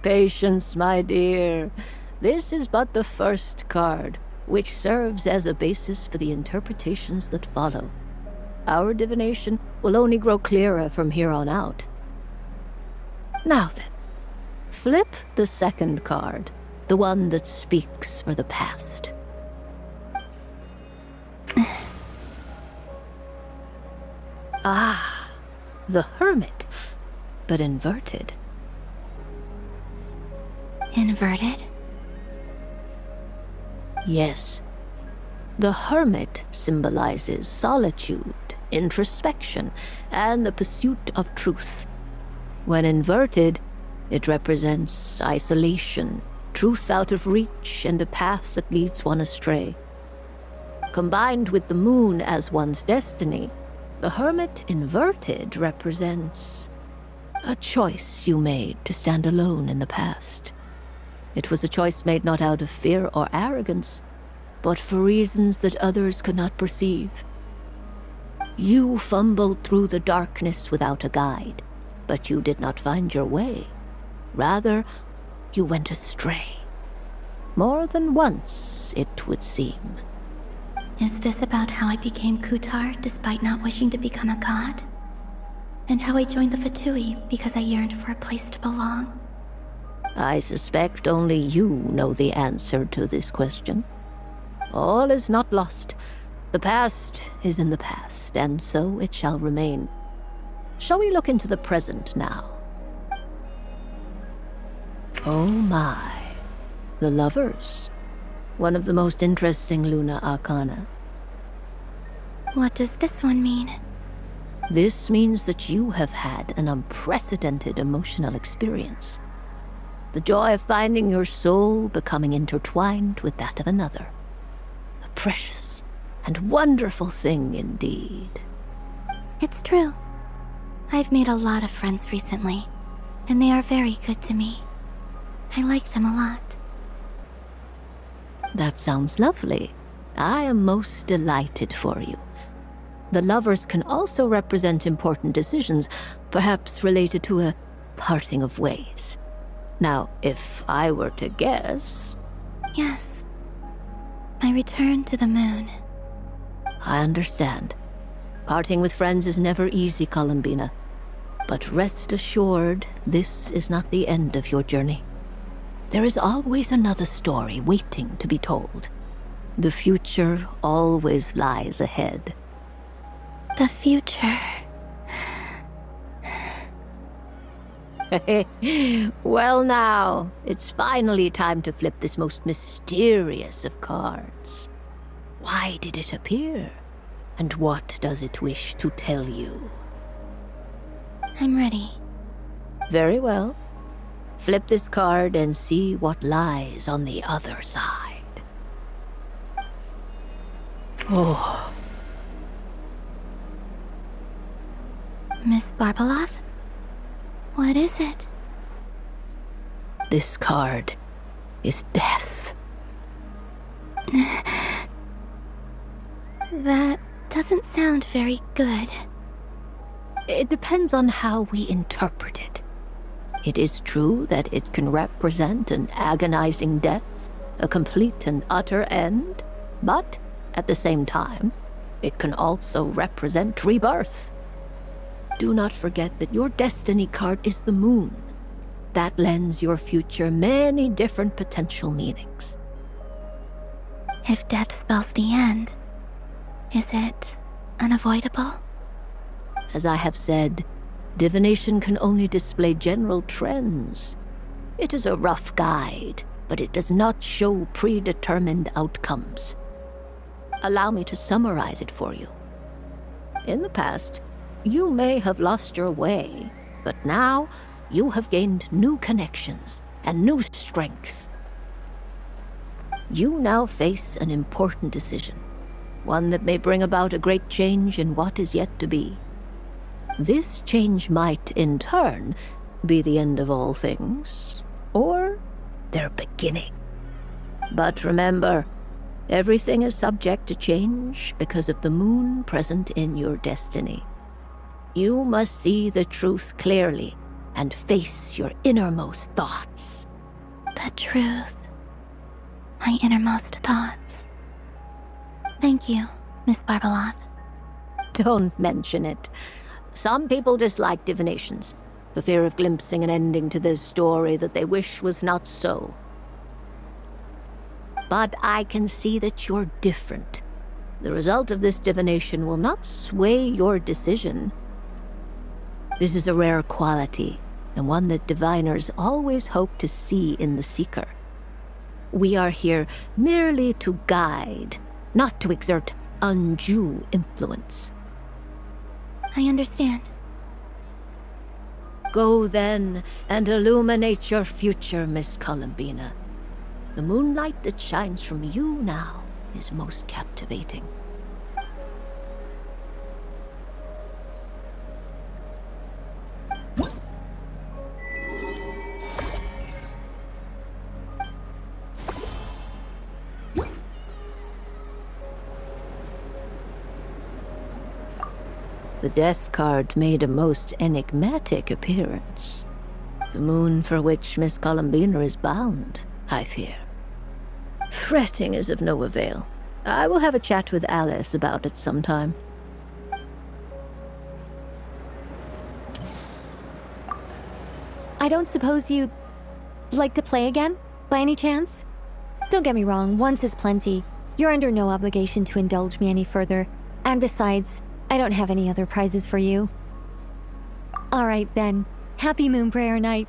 Patience, my dear. This is but the first card, which serves as a basis for the interpretations that follow. Our divination will only grow clearer from here on out. Now then, flip the second card, the one that speaks for the past. Ah, the Hermit, but inverted. Inverted? Yes. The Hermit symbolizes solitude, introspection, and the pursuit of truth. When inverted, it represents isolation, truth out of reach, and a path that leads one astray. Combined with the moon as one's destiny, the Hermit inverted represents a choice you made to stand alone in the past. It was a choice made not out of fear or arrogance, but for reasons that others could not perceive. You fumbled through the darkness without a guide, but you did not find your way. Rather, you went astray. More than once, it would seem. Is this about how I became Kutar despite not wishing to become a god? And how I joined the Fatui because I yearned for a place to belong? I suspect only you know the answer to this question. All is not lost. The past is in the past, and so it shall remain. Shall we look into the present now? Oh my. The Lovers. One of the most interesting Luna Arcana. What does this one mean? This means that you have had an unprecedented emotional experience. The joy of finding your soul becoming intertwined with that of another. A precious and wonderful thing indeed. It's true. I've made a lot of friends recently, and they are very good to me. I like them a lot. That sounds lovely. I am most delighted for you. The Lovers can also represent important decisions, perhaps related to a parting of ways. Now, if I were to guess... Yes. My return to the moon. I understand. Parting with friends is never easy, Columbina. But rest assured, this is not the end of your journey. There is always another story waiting to be told. The future always lies ahead. The future. Well now, it's finally time to flip this most mysterious of cards. Why did it appear? And what does it wish to tell you? I'm ready. Very well. Flip this card and see what lies on the other side. Oh. Miss Barbeloth? What is it? This card is death. That doesn't sound very good. It depends on how we interpret it. It is true that it can represent an agonizing death, a complete and utter end, but at the same time, it can also represent rebirth. Do not forget that your destiny card is the moon. That lends your future many different potential meanings. If death spells the end, is it unavoidable? As I have said, divination can only display general trends. It is a rough guide, but it does not show predetermined outcomes. Allow me to summarize it for you. In the past, you may have lost your way, but now you have gained new connections and new strength. You now face an important decision, one that may bring about a great change in what is yet to be. This change might, in turn, be the end of all things, or their beginning. But remember, everything is subject to change because of the moon present in your destiny. You must see the truth clearly and face your innermost thoughts. The truth. My innermost thoughts. Thank you, Miss Barbeloth. Don't mention it. Some people dislike divinations, for fear of glimpsing an ending to their story that they wish was not so. But I can see that you're different. The result of this divination will not sway your decision. This is a rare quality, and one that diviners always hope to see in the seeker. We are here merely to guide, not to exert undue influence. I understand. Go then and illuminate your future, Miss Columbina. The moonlight that shines from you now is most captivating. The death card made a most enigmatic appearance. The moon for which Miss Columbina is bound, I fear. Fretting is of no avail. I will have a chat with Alice about it sometime. I don't suppose you'd like to play again, by any chance? Don't get me wrong, once is plenty. You're under no obligation to indulge me any further. And besides, I don't have any other prizes for you. Alright then, happy Moon Prayer Night.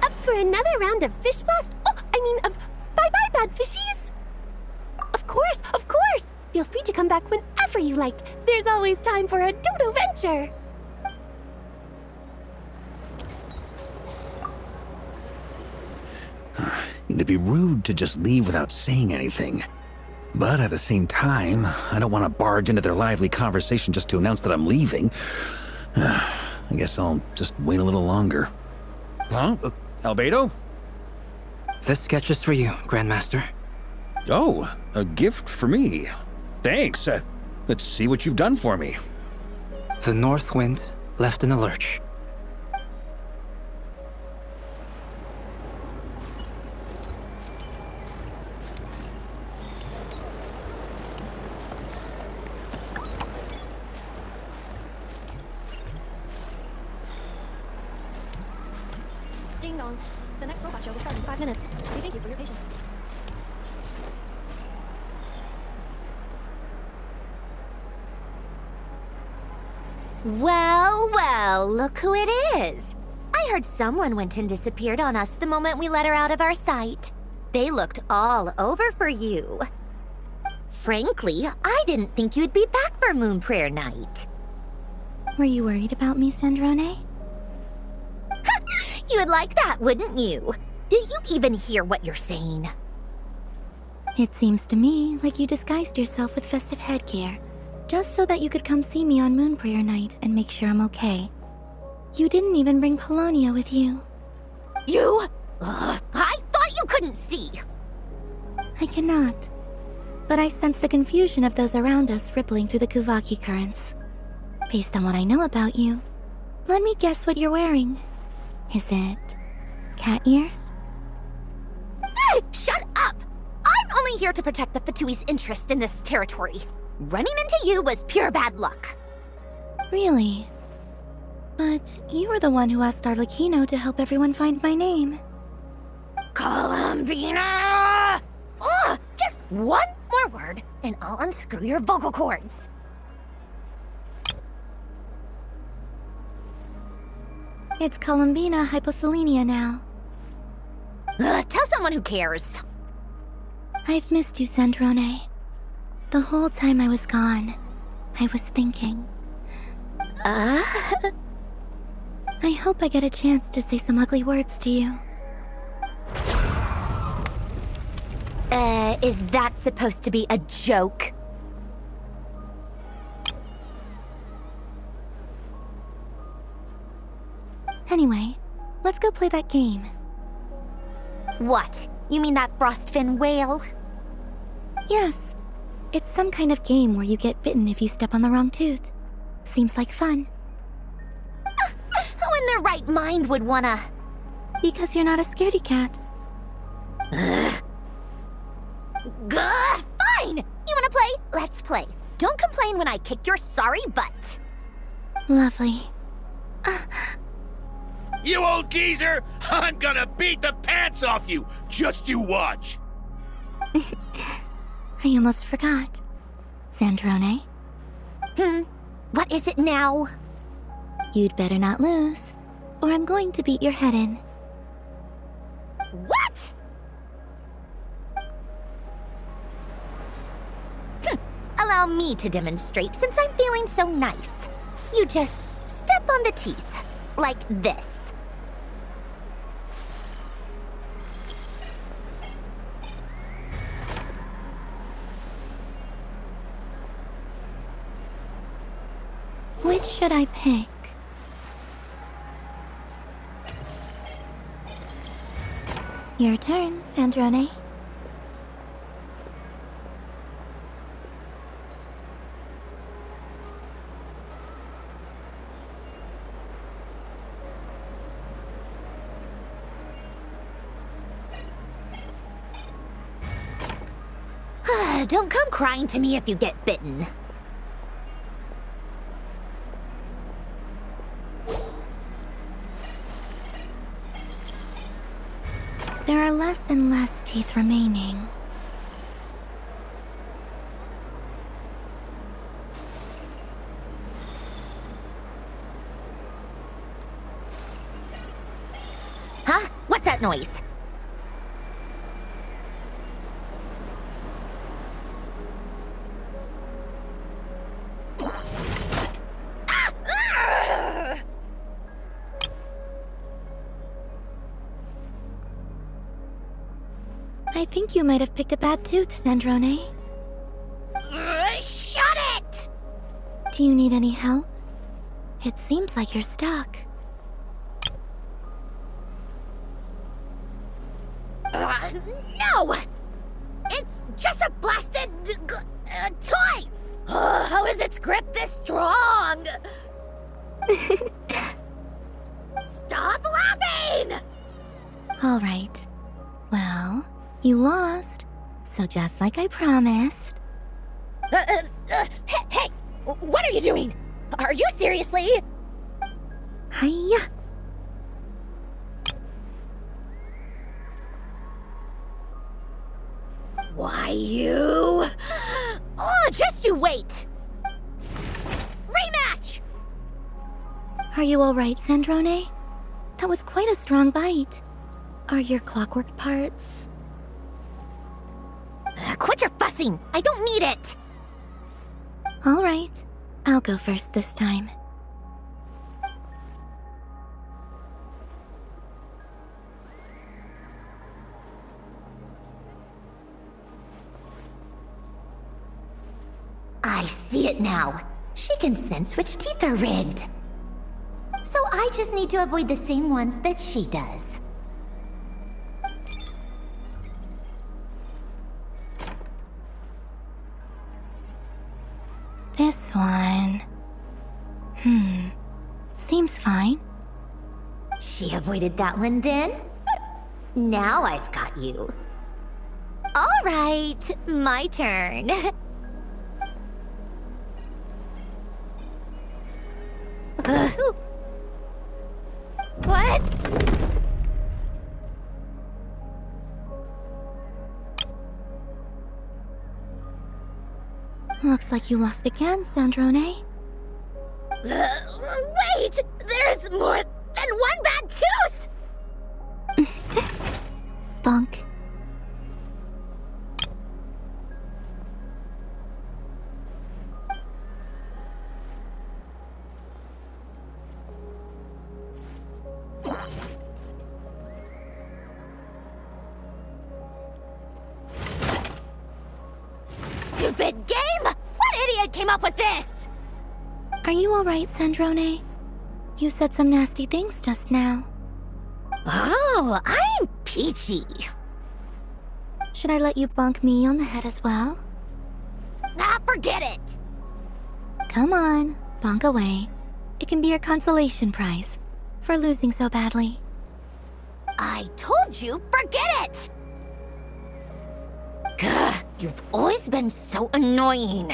Up for another round of Fish Blast? Oh, I mean of Bye-Bye Bad Fishies? Of course, of course! Feel free to come back whenever you like. There's always time for a dodo venture. It'd be rude to just leave without saying anything. But at the same time, I don't want to barge into their lively conversation just to announce that I'm leaving. I guess I'll just wait a little longer. Huh? Albedo? This sketch is for you, Grandmaster. Oh, a gift for me. Thanks. Let's see what you've done for me. The North Wind left in a lurch. Ding dong. The next robot show will start in 5 minutes. We thank you for your patience. Well, well, look who it is. I heard someone went and disappeared on us the moment we let her out of our sight. They looked all over for you. Frankly, I didn't think you'd be back for Moon Prayer Night. Were you worried about me, Sandrone? You would like that, wouldn't you? Do you even hear what you're saying? It seems to me like you disguised yourself with festive headgear, just so that you could come see me on Moon Prayer Night and make sure I'm okay. You didn't even bring Polonia with you. You? I thought you couldn't see! I cannot. But I sense the confusion of those around us rippling through the Kuvaki currents. Based on what I know about you, let me guess what you're wearing. Is it cat ears? Shut up! I'm only here to protect the Fatui's interest in this territory. Running into you was pure bad luck. Really? But you were the one who asked Arlecchino to help everyone find my name. Columbina! Ugh! Just one more forward, and I'll unscrew your vocal cords. It's Columbina hyposelenia now. Tell someone who cares. I've missed you, Sandrone. The whole time I was gone, I was thinking. I hope I get a chance to say some ugly words to you. Is that supposed to be a joke? Anyway, let's go play that game. What? You mean that frostfin whale? Yes. It's some kind of game where you get bitten if you step on the wrong tooth. Seems like fun. Who in their right mind would wanna... Because you're not a scaredy cat. Fine! You wanna play? Let's play. Don't complain when I kick your sorry butt. Lovely. You old geezer! I'm gonna beat the pants off you! Just you watch! I almost forgot. Sandrone? What is it now? You'd better not lose, or I'm going to beat your head in. What? Allow me to demonstrate since I'm feeling so nice. You just step on the teeth, like this. Which should I pick? Your turn, Sandrone. Don't come crying to me if you get bitten. There are less and less teeth remaining. Huh? What's that noise? I think you might have picked a bad tooth, Sandrone. Shut it! Do you need any help? It seems like you're stuck. No! It's just a blasted... toy! How is its grip this strong? Stop laughing! All right. Well, you lost. So just like I promised... Hey! What are you doing? Are you seriously? Hiya! Why, you... Oh, just you wait! Rematch! Are you alright, Sandrone? That was quite a strong bite. Are your clockwork parts? Quit your fussing! I don't need it! Alright. I'll go first this time. I see it now. She can sense which teeth are rigged. So I just need to avoid the same ones that she does. This one... Seems fine. She avoided that one then? Now I've got you. All right, my turn. What? Looks like you lost again, Sandrone. Wait! There's more than one bad tooth! Bonk. Stupid game! What idiot came up with this? Are you alright, Sandrone? You said some nasty things just now. Oh, I'm peachy. Should I let you bonk me on the head as well? Ah, forget it! Come on, bonk away. It can be your consolation prize for losing so badly. I told you, forget it! Gah, you've always been so annoying.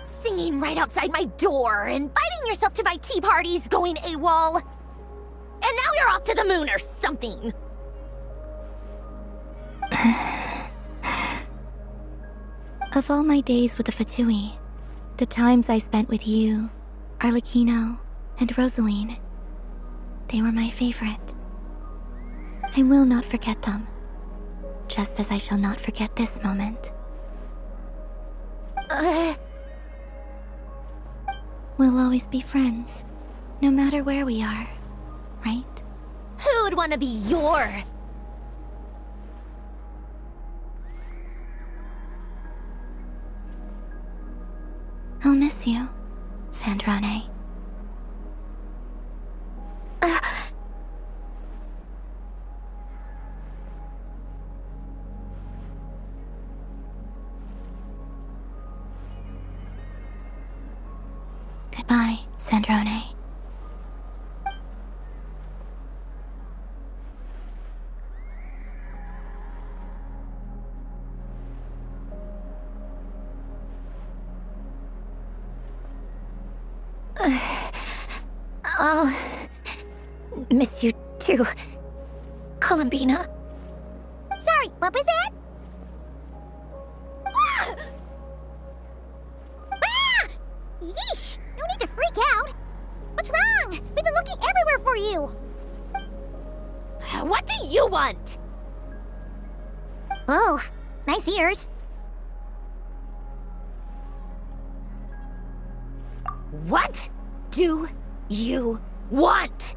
Singing right outside my door, inviting yourself to my tea parties, going AWOL. And now you're off to the moon or something. Of all my days with the Fatui, the times I spent with you, Arlecchino, and Rosaline, they were my favorite. I will not forget them, just as I shall not forget this moment. We'll always be friends, no matter where we are, right? Who would want to be your... I'll miss you, Sandrone. Goodbye, Sandrone. I'll miss you too, Columbina. Sorry, what was that? Ah! Ah! Yeesh! No need to freak out. What's wrong? We've been looking everywhere for you. What do you want? Oh, nice ears. What do you want?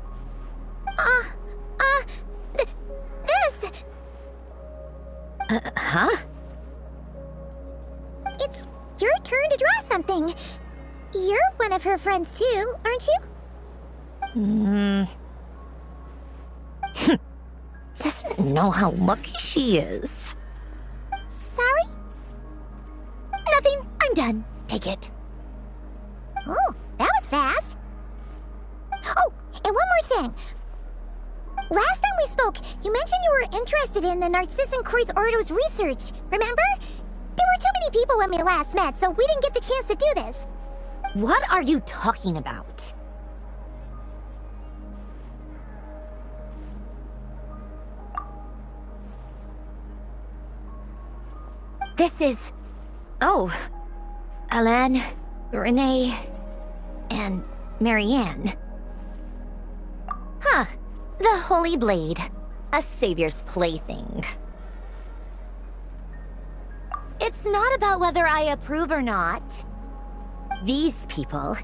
This! Huh? It's your turn to draw something. You're one of her friends too, aren't you? Doesn't know how lucky she is. Sorry? Nothing. I'm done. Take it. Oh, that was fast. Oh, and one more thing. Last time we spoke, you mentioned you were interested in the Narcissan Kreuz Ordo's research, remember? There were too many people when we last met, so we didn't get the chance to do this. What are you talking about? This is... Oh. Alain, Renee, and Marianne. Huh. The Holy Blade. A savior's plaything. It's not about whether I approve or not. These people,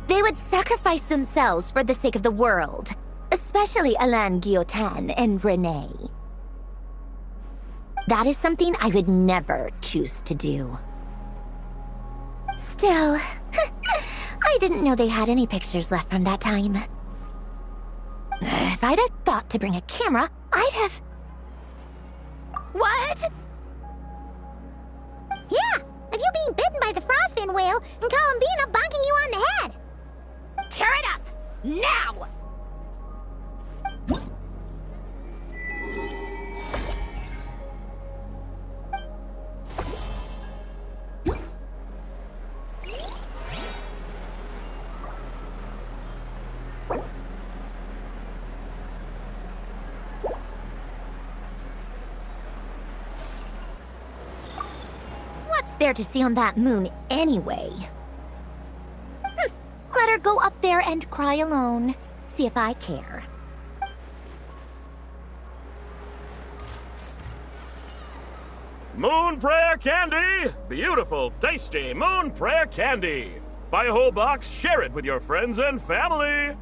they would sacrifice themselves for the sake of the world. Especially Alain Guillotin and Renee. That is something I would never choose to do. Still, I didn't know they had any pictures left from that time. If I'd have thought to bring a camera, I'd have... What? Yeah, of you being bitten by the frostfin whale and Columbina bonking you on the head. Tear it up! Now! there to see on that moon anyway? Let her go up there and cry alone. See if I care. Moon prayer candy! Beautiful, tasty moon prayer candy! Buy a whole box, share it with your friends and family!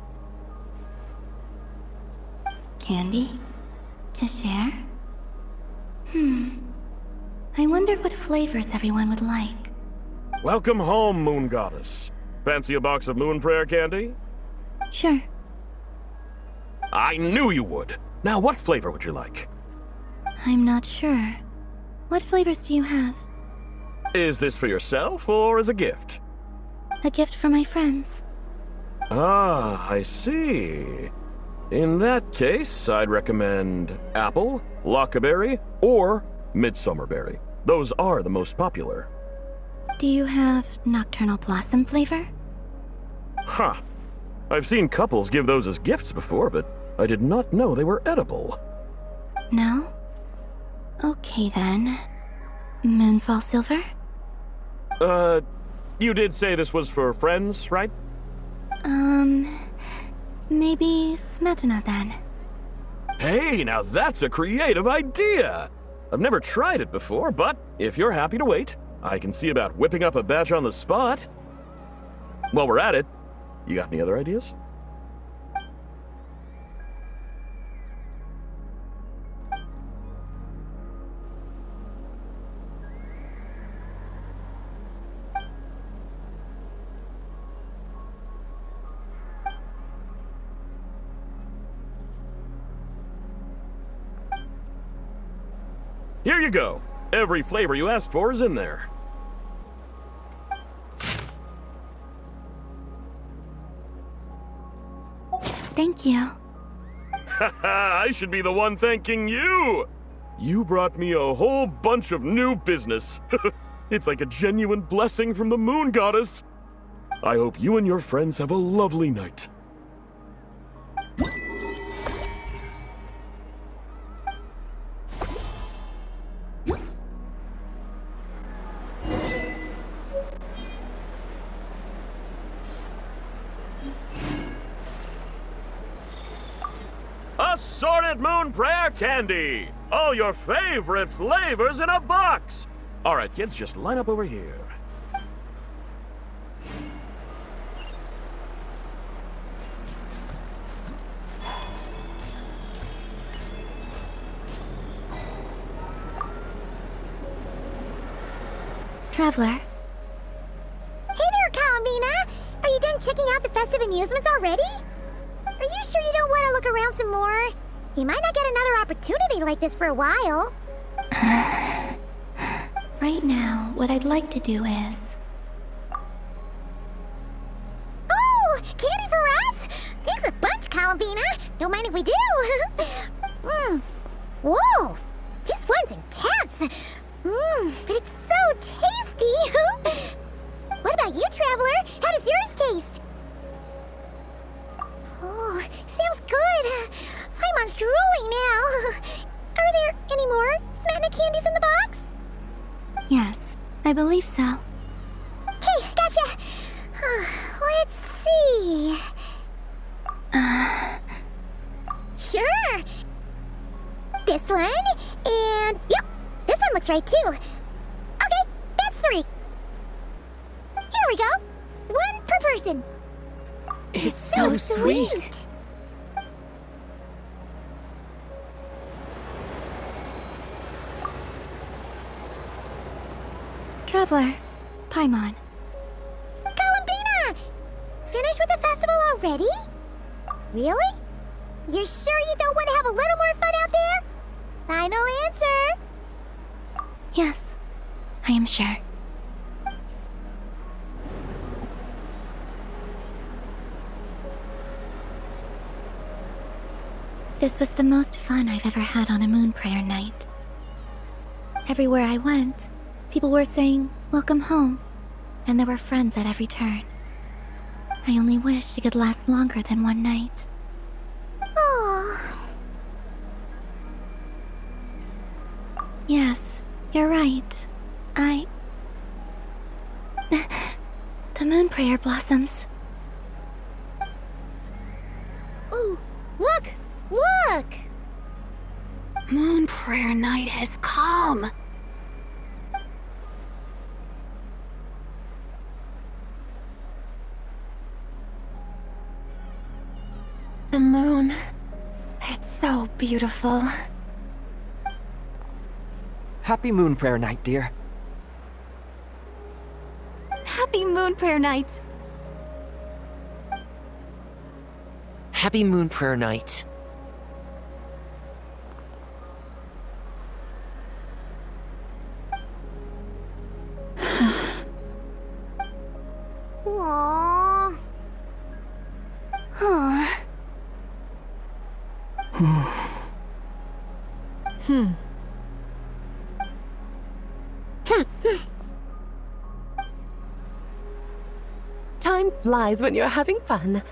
Candy? To share? I wonder what flavors everyone would like. Welcome home, Moon Goddess. Fancy a box of moon prayer candy? Sure. I knew you would. Now, what flavor would you like? I'm not sure. What flavors do you have? Is this for yourself or as a gift? A gift for my friends. Ah, I see. In that case, I'd recommend apple, lockaberry, or midsummerberry. Those are the most popular. Do you have nocturnal blossom flavor? Huh. I've seen couples give those as gifts before, but I did not know they were edible. No? Okay then. Moonfall silver? You did say this was for friends, right? Maybe smetana then. Hey, now that's a creative idea! I've never tried it before, but if you're happy to wait, I can see about whipping up a batch on the spot. While we're at it, you got any other ideas? Here you go. Every flavor you asked for is in there. Thank you. Haha, I should be the one thanking you! You brought me a whole bunch of new business. It's like a genuine blessing from the Moon Goddess. I hope you and your friends have a lovely night. Assorted Moon Prayer Candy! All your favorite flavors in a box! Alright, kids, just line up over here. Traveler. Hey there, Columbina! Are you done checking out the festive amusements already? Are you sure you don't want to look around some more? You might not get another opportunity like this for a while. Right now, what I'd like to do is... Oh! Candy for us? Thanks a bunch, Columbina. Don't mind if we do. Whoa! This one's intense. But it's so tasty. What about you, Traveler? How does yours taste? Oh, sounds good. Paimon's drooling now. Are there any more Smetana candies in the box? Yes, I believe so. Okay, gotcha. Let's see. Sure. This one, and yep, this one looks right too. Okay, that's 3. Here we go. 1 per person. It's so sweet. Traveler, Paimon. Columbina! Finished with the festival already? Really? You're sure you don't want to have a little more fun out there? Final answer. Yes, I am sure. This was the most fun I've ever had on a moon prayer night. Everywhere I went, people were saying, "Welcome home," and there were friends at every turn. I only wish it could last longer than one night. Oh. Yes, you're right. moon prayer blossoms. Ooh, look! Look! Moon prayer night has come. The moon. It's so beautiful. Happy Moon Prayer Night, dear. Happy Moon Prayer Night. Happy Moon Prayer Night. Aww. Huh. Time flies when you're having fun.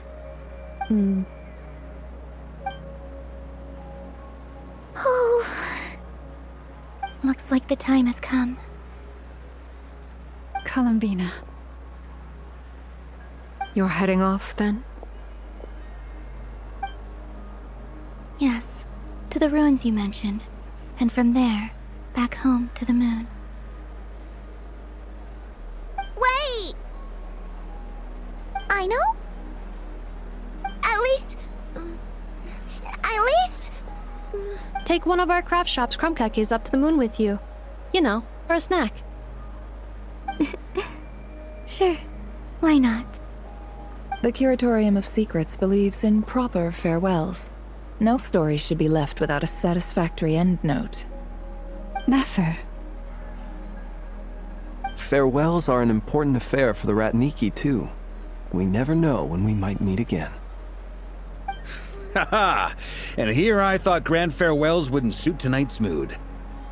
Oh. Looks like the time has come. Columbina. You're heading off, then? Yes, to the ruins you mentioned. And from there, back home to the moon. Wait! I know? At least... Take one of our craft shop's crumb cookies up to the moon with you. You know, for a snack. Sure, why not? The Curatorium of Secrets believes in proper farewells. No story should be left without a satisfactory endnote. Never. Farewells are an important affair for the Ratniki, too. We never know when we might meet again. Haha! And here I thought grand farewells wouldn't suit tonight's mood.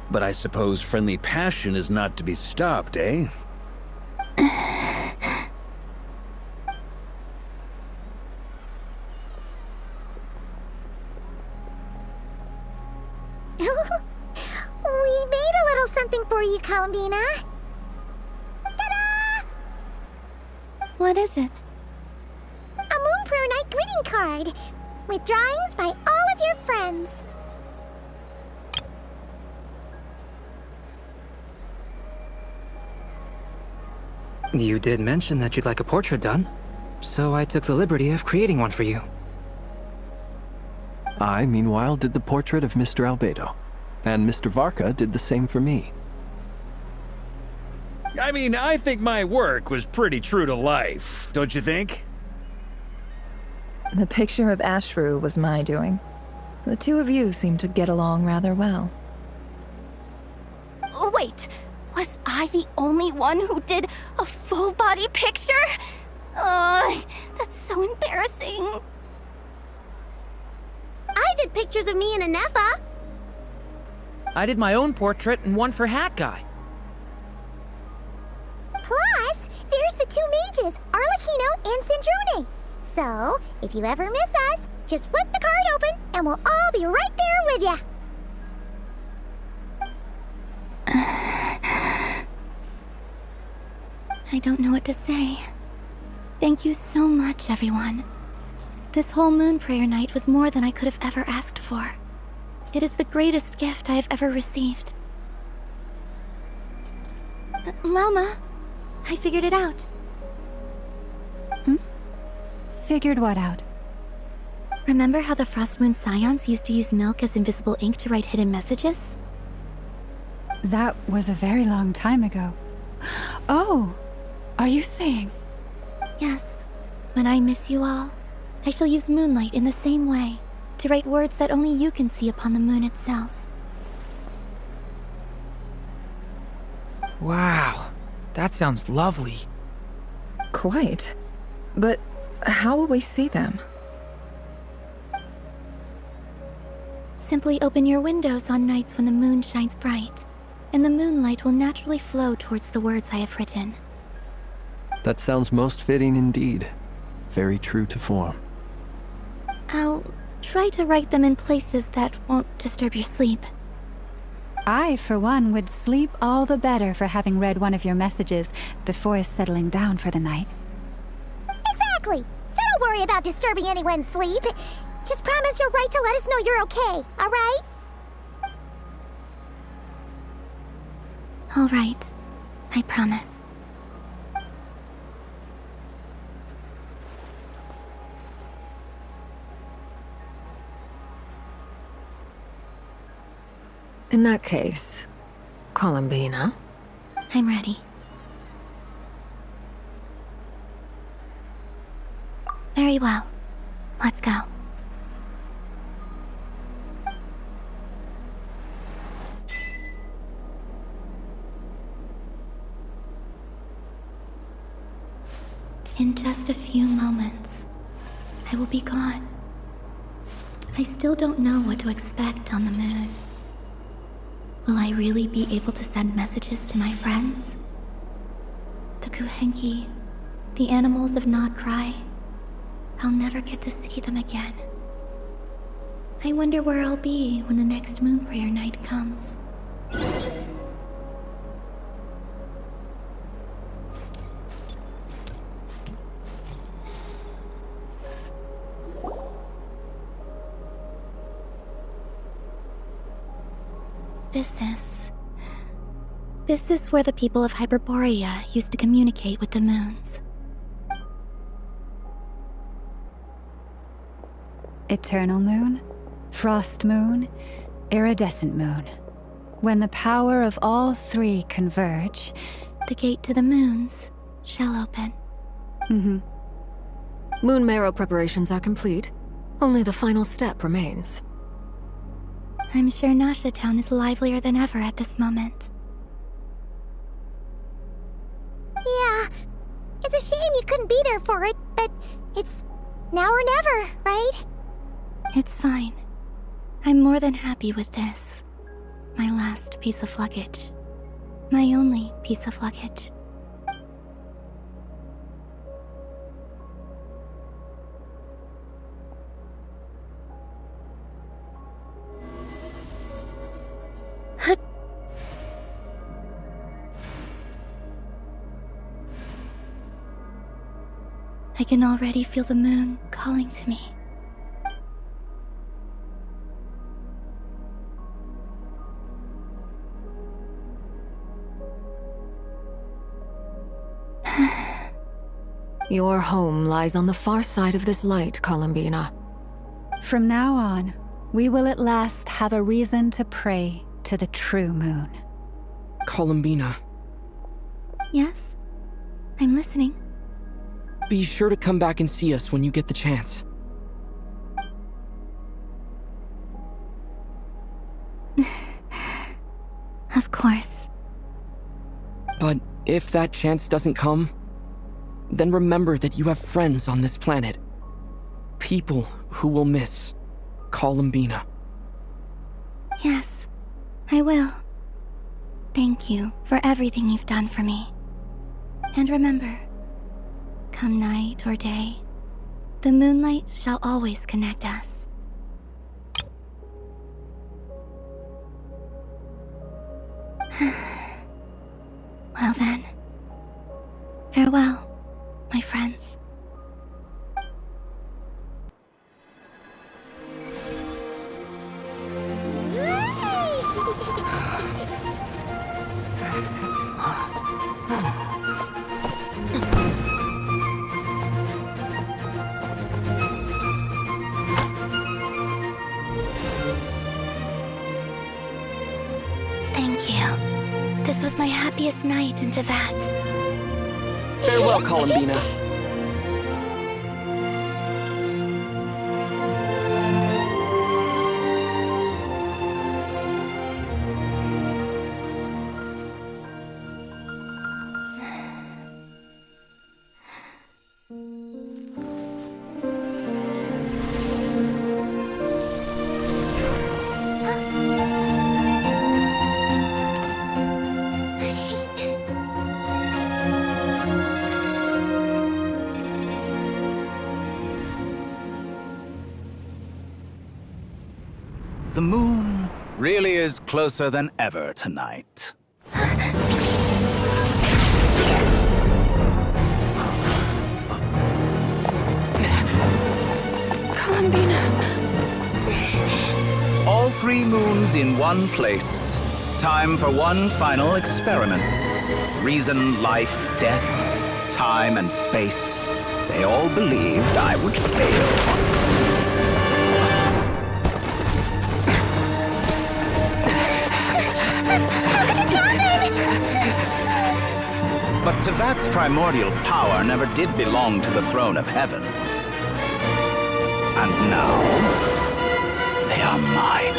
But I suppose friendly passion is not to be stopped, eh? We made a little something for you, Columbina. Ta-da! What is it? A Moon Prayer Night greeting card with drawings by all of your friends. You did mention that you'd like a portrait done, so I took the liberty of creating one for you. I, meanwhile, did the portrait of Mr. Albedo, and Mr. Varka did the same for me. I mean, I think my work was pretty true to life, don't you think? The picture of Ashru was my doing. The two of you seem to get along rather well. Wait, was I the only one who did a full-body picture? That's so embarrassing. I did pictures of me and Anefa. I did my own portrait and one for Hat Guy. Plus, there's the two mages, Arlecchino and Sandrone. So, if you ever miss us, just flip the card open and we'll all be right there with ya. I don't know what to say. Thank you so much, everyone. This whole Moon Prayer Night was more than I could have ever asked for. It is the greatest gift I have ever received. Lauma, I figured it out. Figured what out? Remember how the Frost Moon Scions used to use milk as invisible ink to write hidden messages? That was a very long time ago. Oh, are you saying? Yes. When I miss you all, I shall use Moonlight in the same way, to write words that only you can see upon the moon itself. Wow, that sounds lovely. Quite. But how will we see them? Simply open your windows on nights when the moon shines bright, and the moonlight will naturally flow towards the words I have written. That sounds most fitting indeed. Very true to form. I'll try to write them in places that won't disturb your sleep. I, for one, would sleep all the better for having read one of your messages before settling down for the night. Exactly. So don't worry about disturbing anyone's sleep. Just promise you'll write to let us know you're okay, alright? All right. I promise. In that case, Columbina. I'm ready. Very well. Let's go. In just a few moments, I will be gone. I still don't know what to expect on the moon. Will I really be able to send messages to my friends? The Kuhenki, the animals of Not Cry. I'll never get to see them again. I wonder where I'll be when the next moon prayer night comes. This is where the people of Hyperborea used to communicate with the moons. Eternal moon, frost moon, iridescent moon. When the power of all three converge, the gate to the moons shall open. Moon marrow preparations are complete. Only the final step remains. I'm sure Nasha Town is livelier than ever at this moment. Yeah, it's a shame you couldn't be there for it, but it's now or never, right? It's fine. I'm more than happy with this. My last piece of luggage. My only piece of luggage. I can already feel the moon calling to me. Your home lies on the far side of this light, Columbina. From now on, we will at last have a reason to pray to the true moon. Columbina. Yes? I'm listening. Be sure to come back and see us when you get the chance. Of course. But if that chance doesn't come, then remember that you have friends on this planet. People who will miss Columbina. Yes, I will. Thank you for everything you've done for me. And remember, come night or day, the moonlight shall always connect us. Well then, farewell, my friends. Thank you. This was my happiest night in Tevat. Farewell, Columbina. The moon really is closer than ever tonight. 3 moons in one place. Time for one final experiment. Reason, life, death, time, and space. They all believed I would fail. But Tevat's primordial power never did belong to the throne of heaven. And now, they are mine.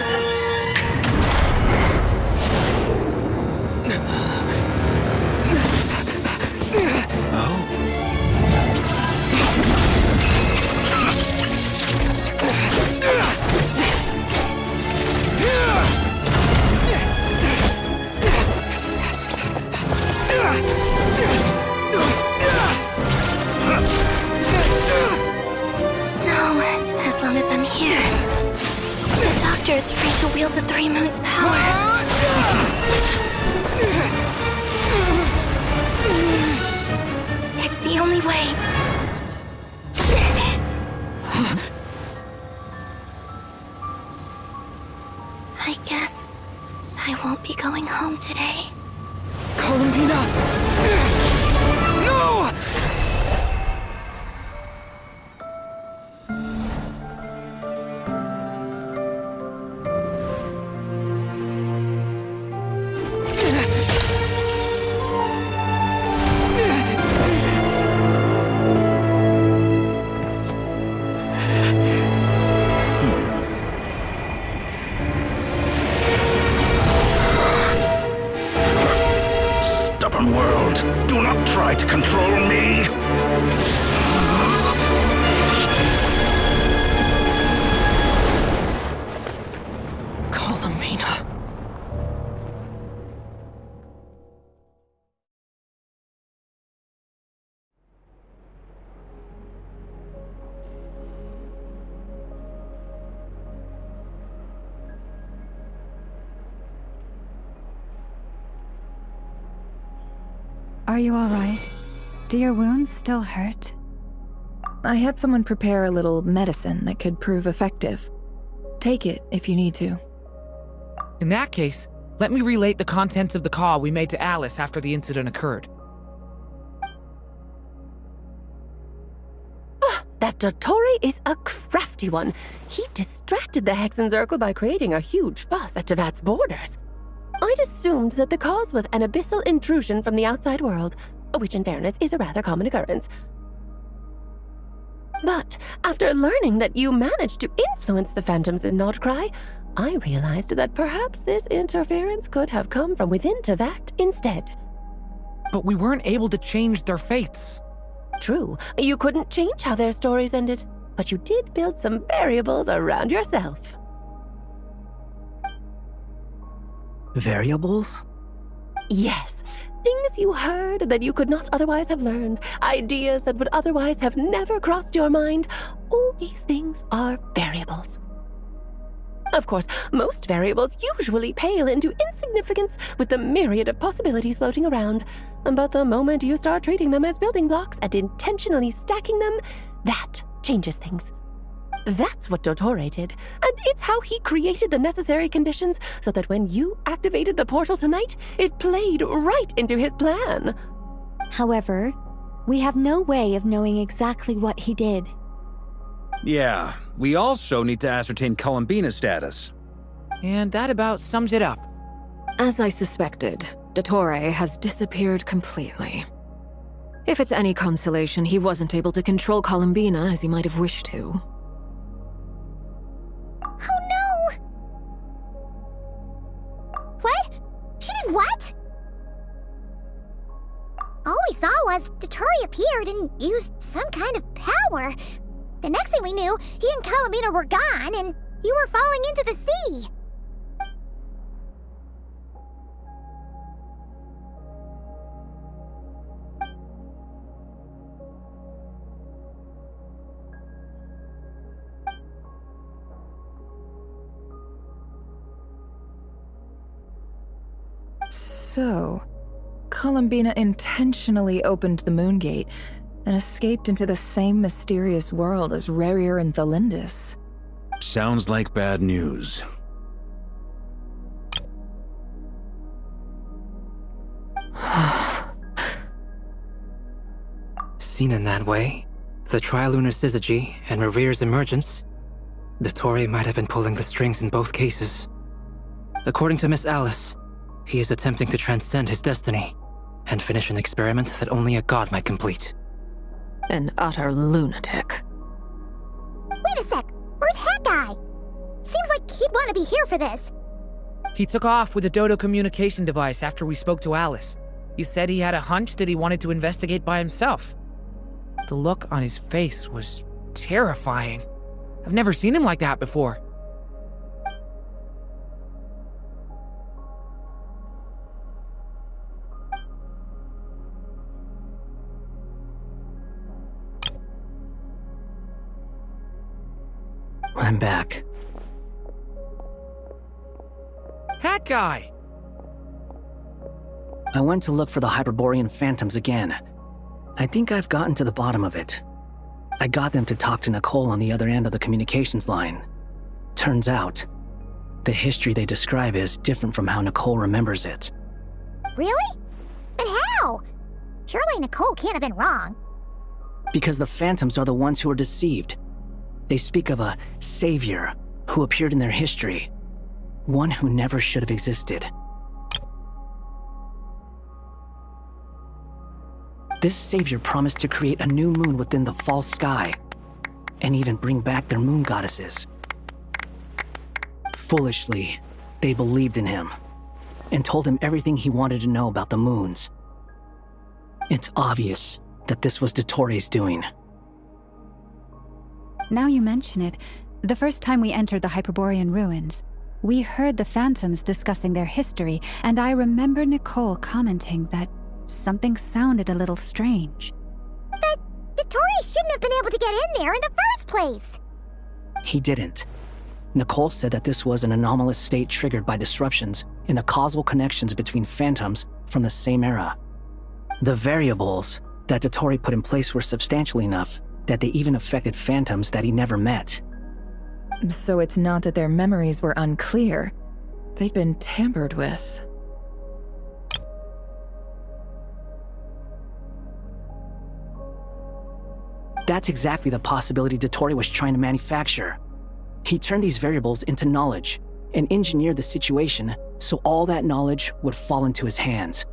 No, as long as I'm here. The Doctor is free to wield the 3 moons' power. It's the only way. I guess I won't be going home today. Columbina! No! Stubborn world, do not try to control me! Columbina. Are you all right? Do your wounds still hurt? I had someone prepare a little medicine that could prove effective. Take it if you need to. In that case, let me relate the contents of the call we made to Alice after the incident occurred. That Dottore is a crafty one. He distracted the Hexen Circle by creating a huge fuss at Tevat's borders. I'd assumed that the cause was an abyssal intrusion from the outside world, which in fairness is a rather common occurrence. But after learning that you managed to influence the phantoms in Nodcry, I realized that perhaps this interference could have come from within Tevat instead. But we weren't able to change their fates. True, you couldn't change how their stories ended, but you did build some variables around yourself. Variables? Yes, things you heard that you could not otherwise have learned, ideas that would otherwise have never crossed your mind. All these things are variables. Of course, most variables usually pale into insignificance with the myriad of possibilities floating around. But the moment you start treating them as building blocks and intentionally stacking them, that changes things. That's what Dottore did, and it's how he created the necessary conditions so that when you activated the portal tonight, it played right into his plan. However, we have no way of knowing exactly what he did. Yeah, we also need to ascertain Columbina's status. And that about sums it up. As I suspected, Dottore has disappeared completely. If it's any consolation, he wasn't able to control Columbina as he might have wished to. Oh no! What? She did what? All we saw was Dottore appeared and used some kind of power. The next thing we knew, he and Columbina were gone, and you were falling into the sea. So, Columbina intentionally opened the Moon Gate and escaped into the same mysterious world as Rarier and Thalindus. Sounds like bad news. seen in that way, the trilunar syzygy and Revere's emergence, Dottore might have been pulling the strings in both cases. According to Miss Alice, he is attempting to transcend his destiny and finish an experiment that only a god might complete. An utter lunatic. Wait a sec, where's that guy? Seems like he'd want to be here for this. He took off with a Dodo communication device after we spoke to Alice. He said he had a hunch that he wanted to investigate by himself. The look on his face was terrifying. I've never seen him like that before. I'm back. Hat guy! I went to look for the Hyperborean phantoms again. I think I've gotten to the bottom of it. I got them to talk to Nicole on the other end of the communications line. Turns out, the history they describe is different from how Nicole remembers it. Really? But how? Surely Nicole can't have been wrong. Because the phantoms are the ones who are deceived. They speak of a savior who appeared in their history. One who never should have existed. This savior promised to create a new moon within the false sky, and even bring back their moon goddesses. Foolishly, they believed in him, and told him everything he wanted to know about the moons. It's obvious that this was Dottore's doing. Now you mention it, the first time we entered the Hyperborean ruins, we heard the phantoms discussing their history, and I remember Nicole commenting that something sounded a little strange. But Dottore shouldn't have been able to get in there in the first place. He didn't. Nicole said that this was an anomalous state triggered by disruptions in the causal connections between phantoms from the same era. The variables that Dottore put in place were substantial enough that they even affected phantoms that he never met. So it's not that their memories were unclear. They'd been tampered with. That's exactly the possibility Dottore was trying to manufacture. He turned these variables into knowledge and engineered the situation so all that knowledge would fall into his hands.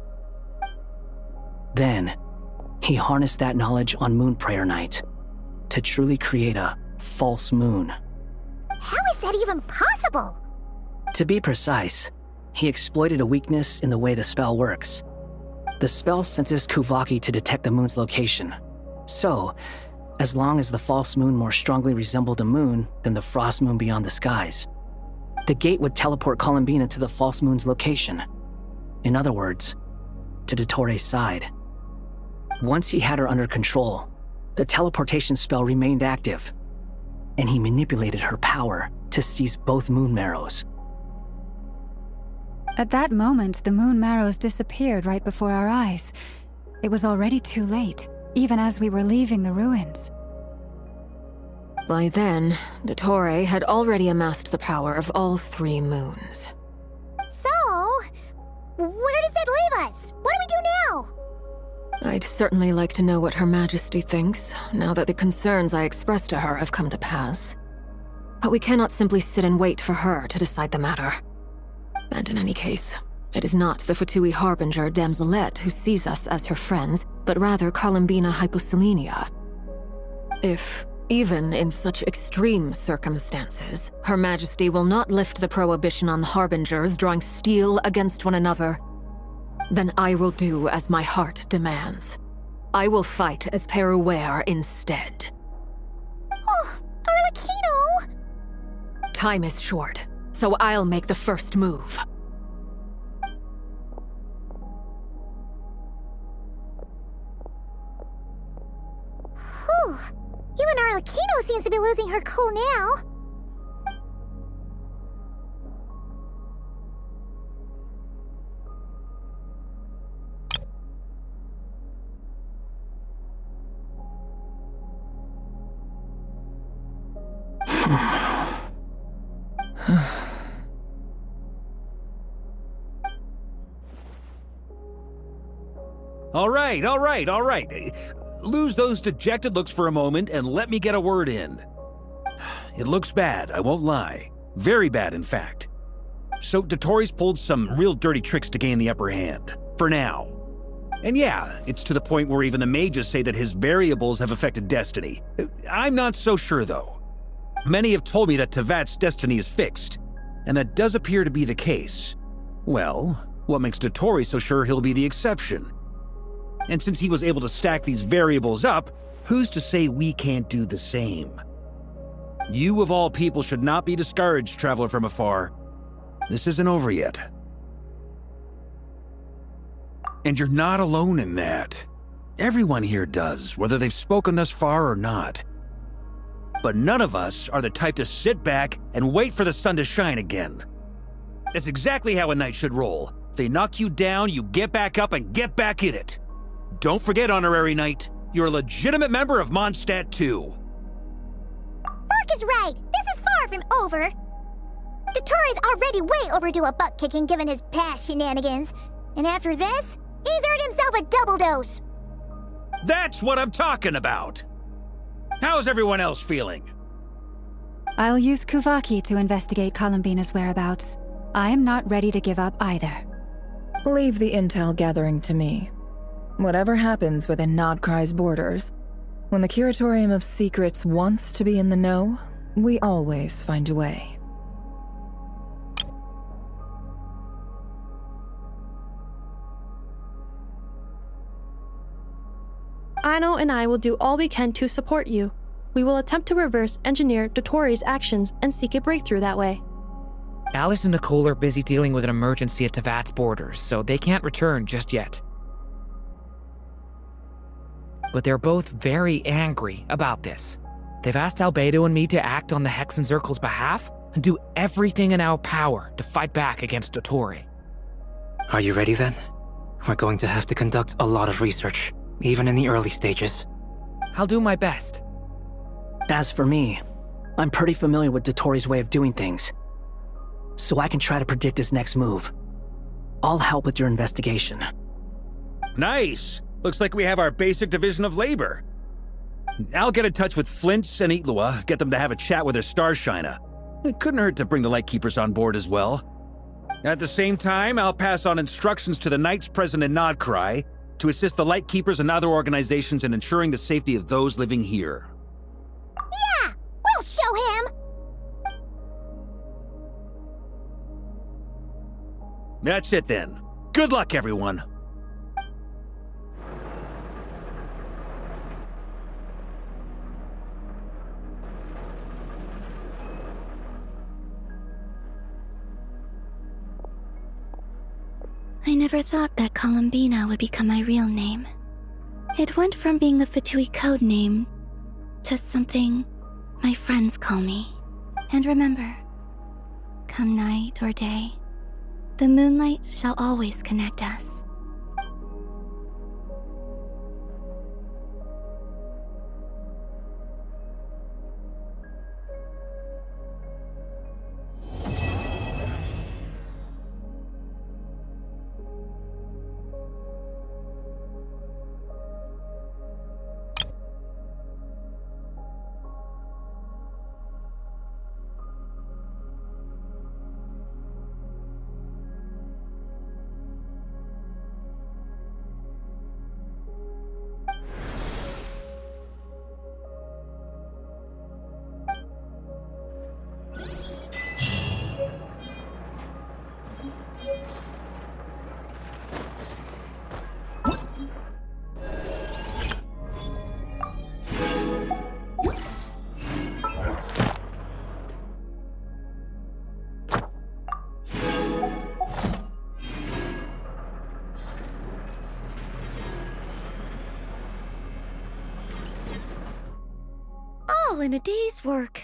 Then, he harnessed that knowledge on Moon Prayer Night to truly create a false moon. How is that even possible? To be precise, he exploited a weakness in the way the spell works. The spell senses Kuvaki to detect the moon's location. So, as long as the false moon more strongly resembled a moon than the frost moon beyond the skies, the gate would teleport Columbina to the false moon's location. In other words, to Dottore's side. Once he had her under control, the teleportation spell remained active, and he manipulated her power to seize both moon marrows. At that moment, the moon marrows disappeared right before our eyes. It was already too late, even as we were leaving the ruins. By then, Dottore had already amassed the power of all 3 moons. So, where does that leave us? What do we do now? I'd certainly like to know what Her Majesty thinks, now that the concerns I expressed to her have come to pass. But we cannot simply sit and wait for her to decide the matter. And in any case, it is not the Fatui Harbinger Damselette who sees us as her friends, but rather Columbina Hyposelenia. If, even in such extreme circumstances, Her Majesty will not lift the prohibition on Harbingers drawing steel against one another, then I will do as my heart demands. I will fight as Peruware instead. Oh, Arlecchino! Time is short, so I'll make the first move. Whew. Even Arlecchino seems to be losing her cool now. All right. lose those dejected looks for a moment and let me get a word in. It looks bad, I won't lie. Very bad, in fact. So Dotori's pulled some real dirty tricks to gain the upper hand. For now. And yeah, it's to the point where even the mages say that his variables have affected destiny. I'm not so sure, though. Many have told me that Tevat's destiny is fixed, and that does appear to be the case. Well, what makes Dotori so sure he'll be the exception? And since he was able to stack these variables up, who's to say we can't do the same? You of all people should not be discouraged, traveler from afar. This isn't over yet. And you're not alone in that. Everyone here does, whether they've spoken thus far or not. But none of us are the type to sit back and wait for the sun to shine again. That's exactly how a knight should roll. If they knock you down, you get back up and get back in it. Don't forget, Honorary Knight, you're a legitimate member of Mondstadt too. Mark is right. This is far from over. Dotori's already way overdue a butt kicking given his past shenanigans. And after this, he's earned himself a double dose. That's what I'm talking about. How's everyone else feeling? I'll use Kuvaki to investigate Columbina's whereabouts. I am not ready to give up either. Leave the intel gathering to me. Whatever happens within Nodcry's borders, when the Curatorium of Secrets wants to be in the know, we always find a way. Aino and I will do all we can to support you. We will attempt to reverse engineer Dotori's actions and seek a breakthrough that way. Alice and Nicole are busy dealing with an emergency at Tevat's borders, so they can't return just yet. But they're both very angry about this. They've asked Albedo and me to act on the Hexen Circle's behalf and do everything in our power to fight back against Dotori. Are you ready then? We're going to have to conduct a lot of research, even in the early stages. I'll do my best. As for me, I'm pretty familiar with Dotori's way of doing things, so I can try to predict his next move. I'll help with your investigation. Nice! Looks like we have our basic division of labor. I'll get in touch with Flint's and Itlua, get them to have a chat with their Starshiner. It couldn't hurt to bring the Lightkeepers on board as well. At the same time, I'll pass on instructions to the Knights present in Nodcry to assist the Lightkeepers and other organizations in ensuring the safety of those living here. Yeah! We'll show him! That's it then. Good luck, everyone. I never thought that Columbina would become my real name. It went from being a Fatui code name to something my friends call me. And remember, come night or day, the moonlight shall always connect us. All in a day's work.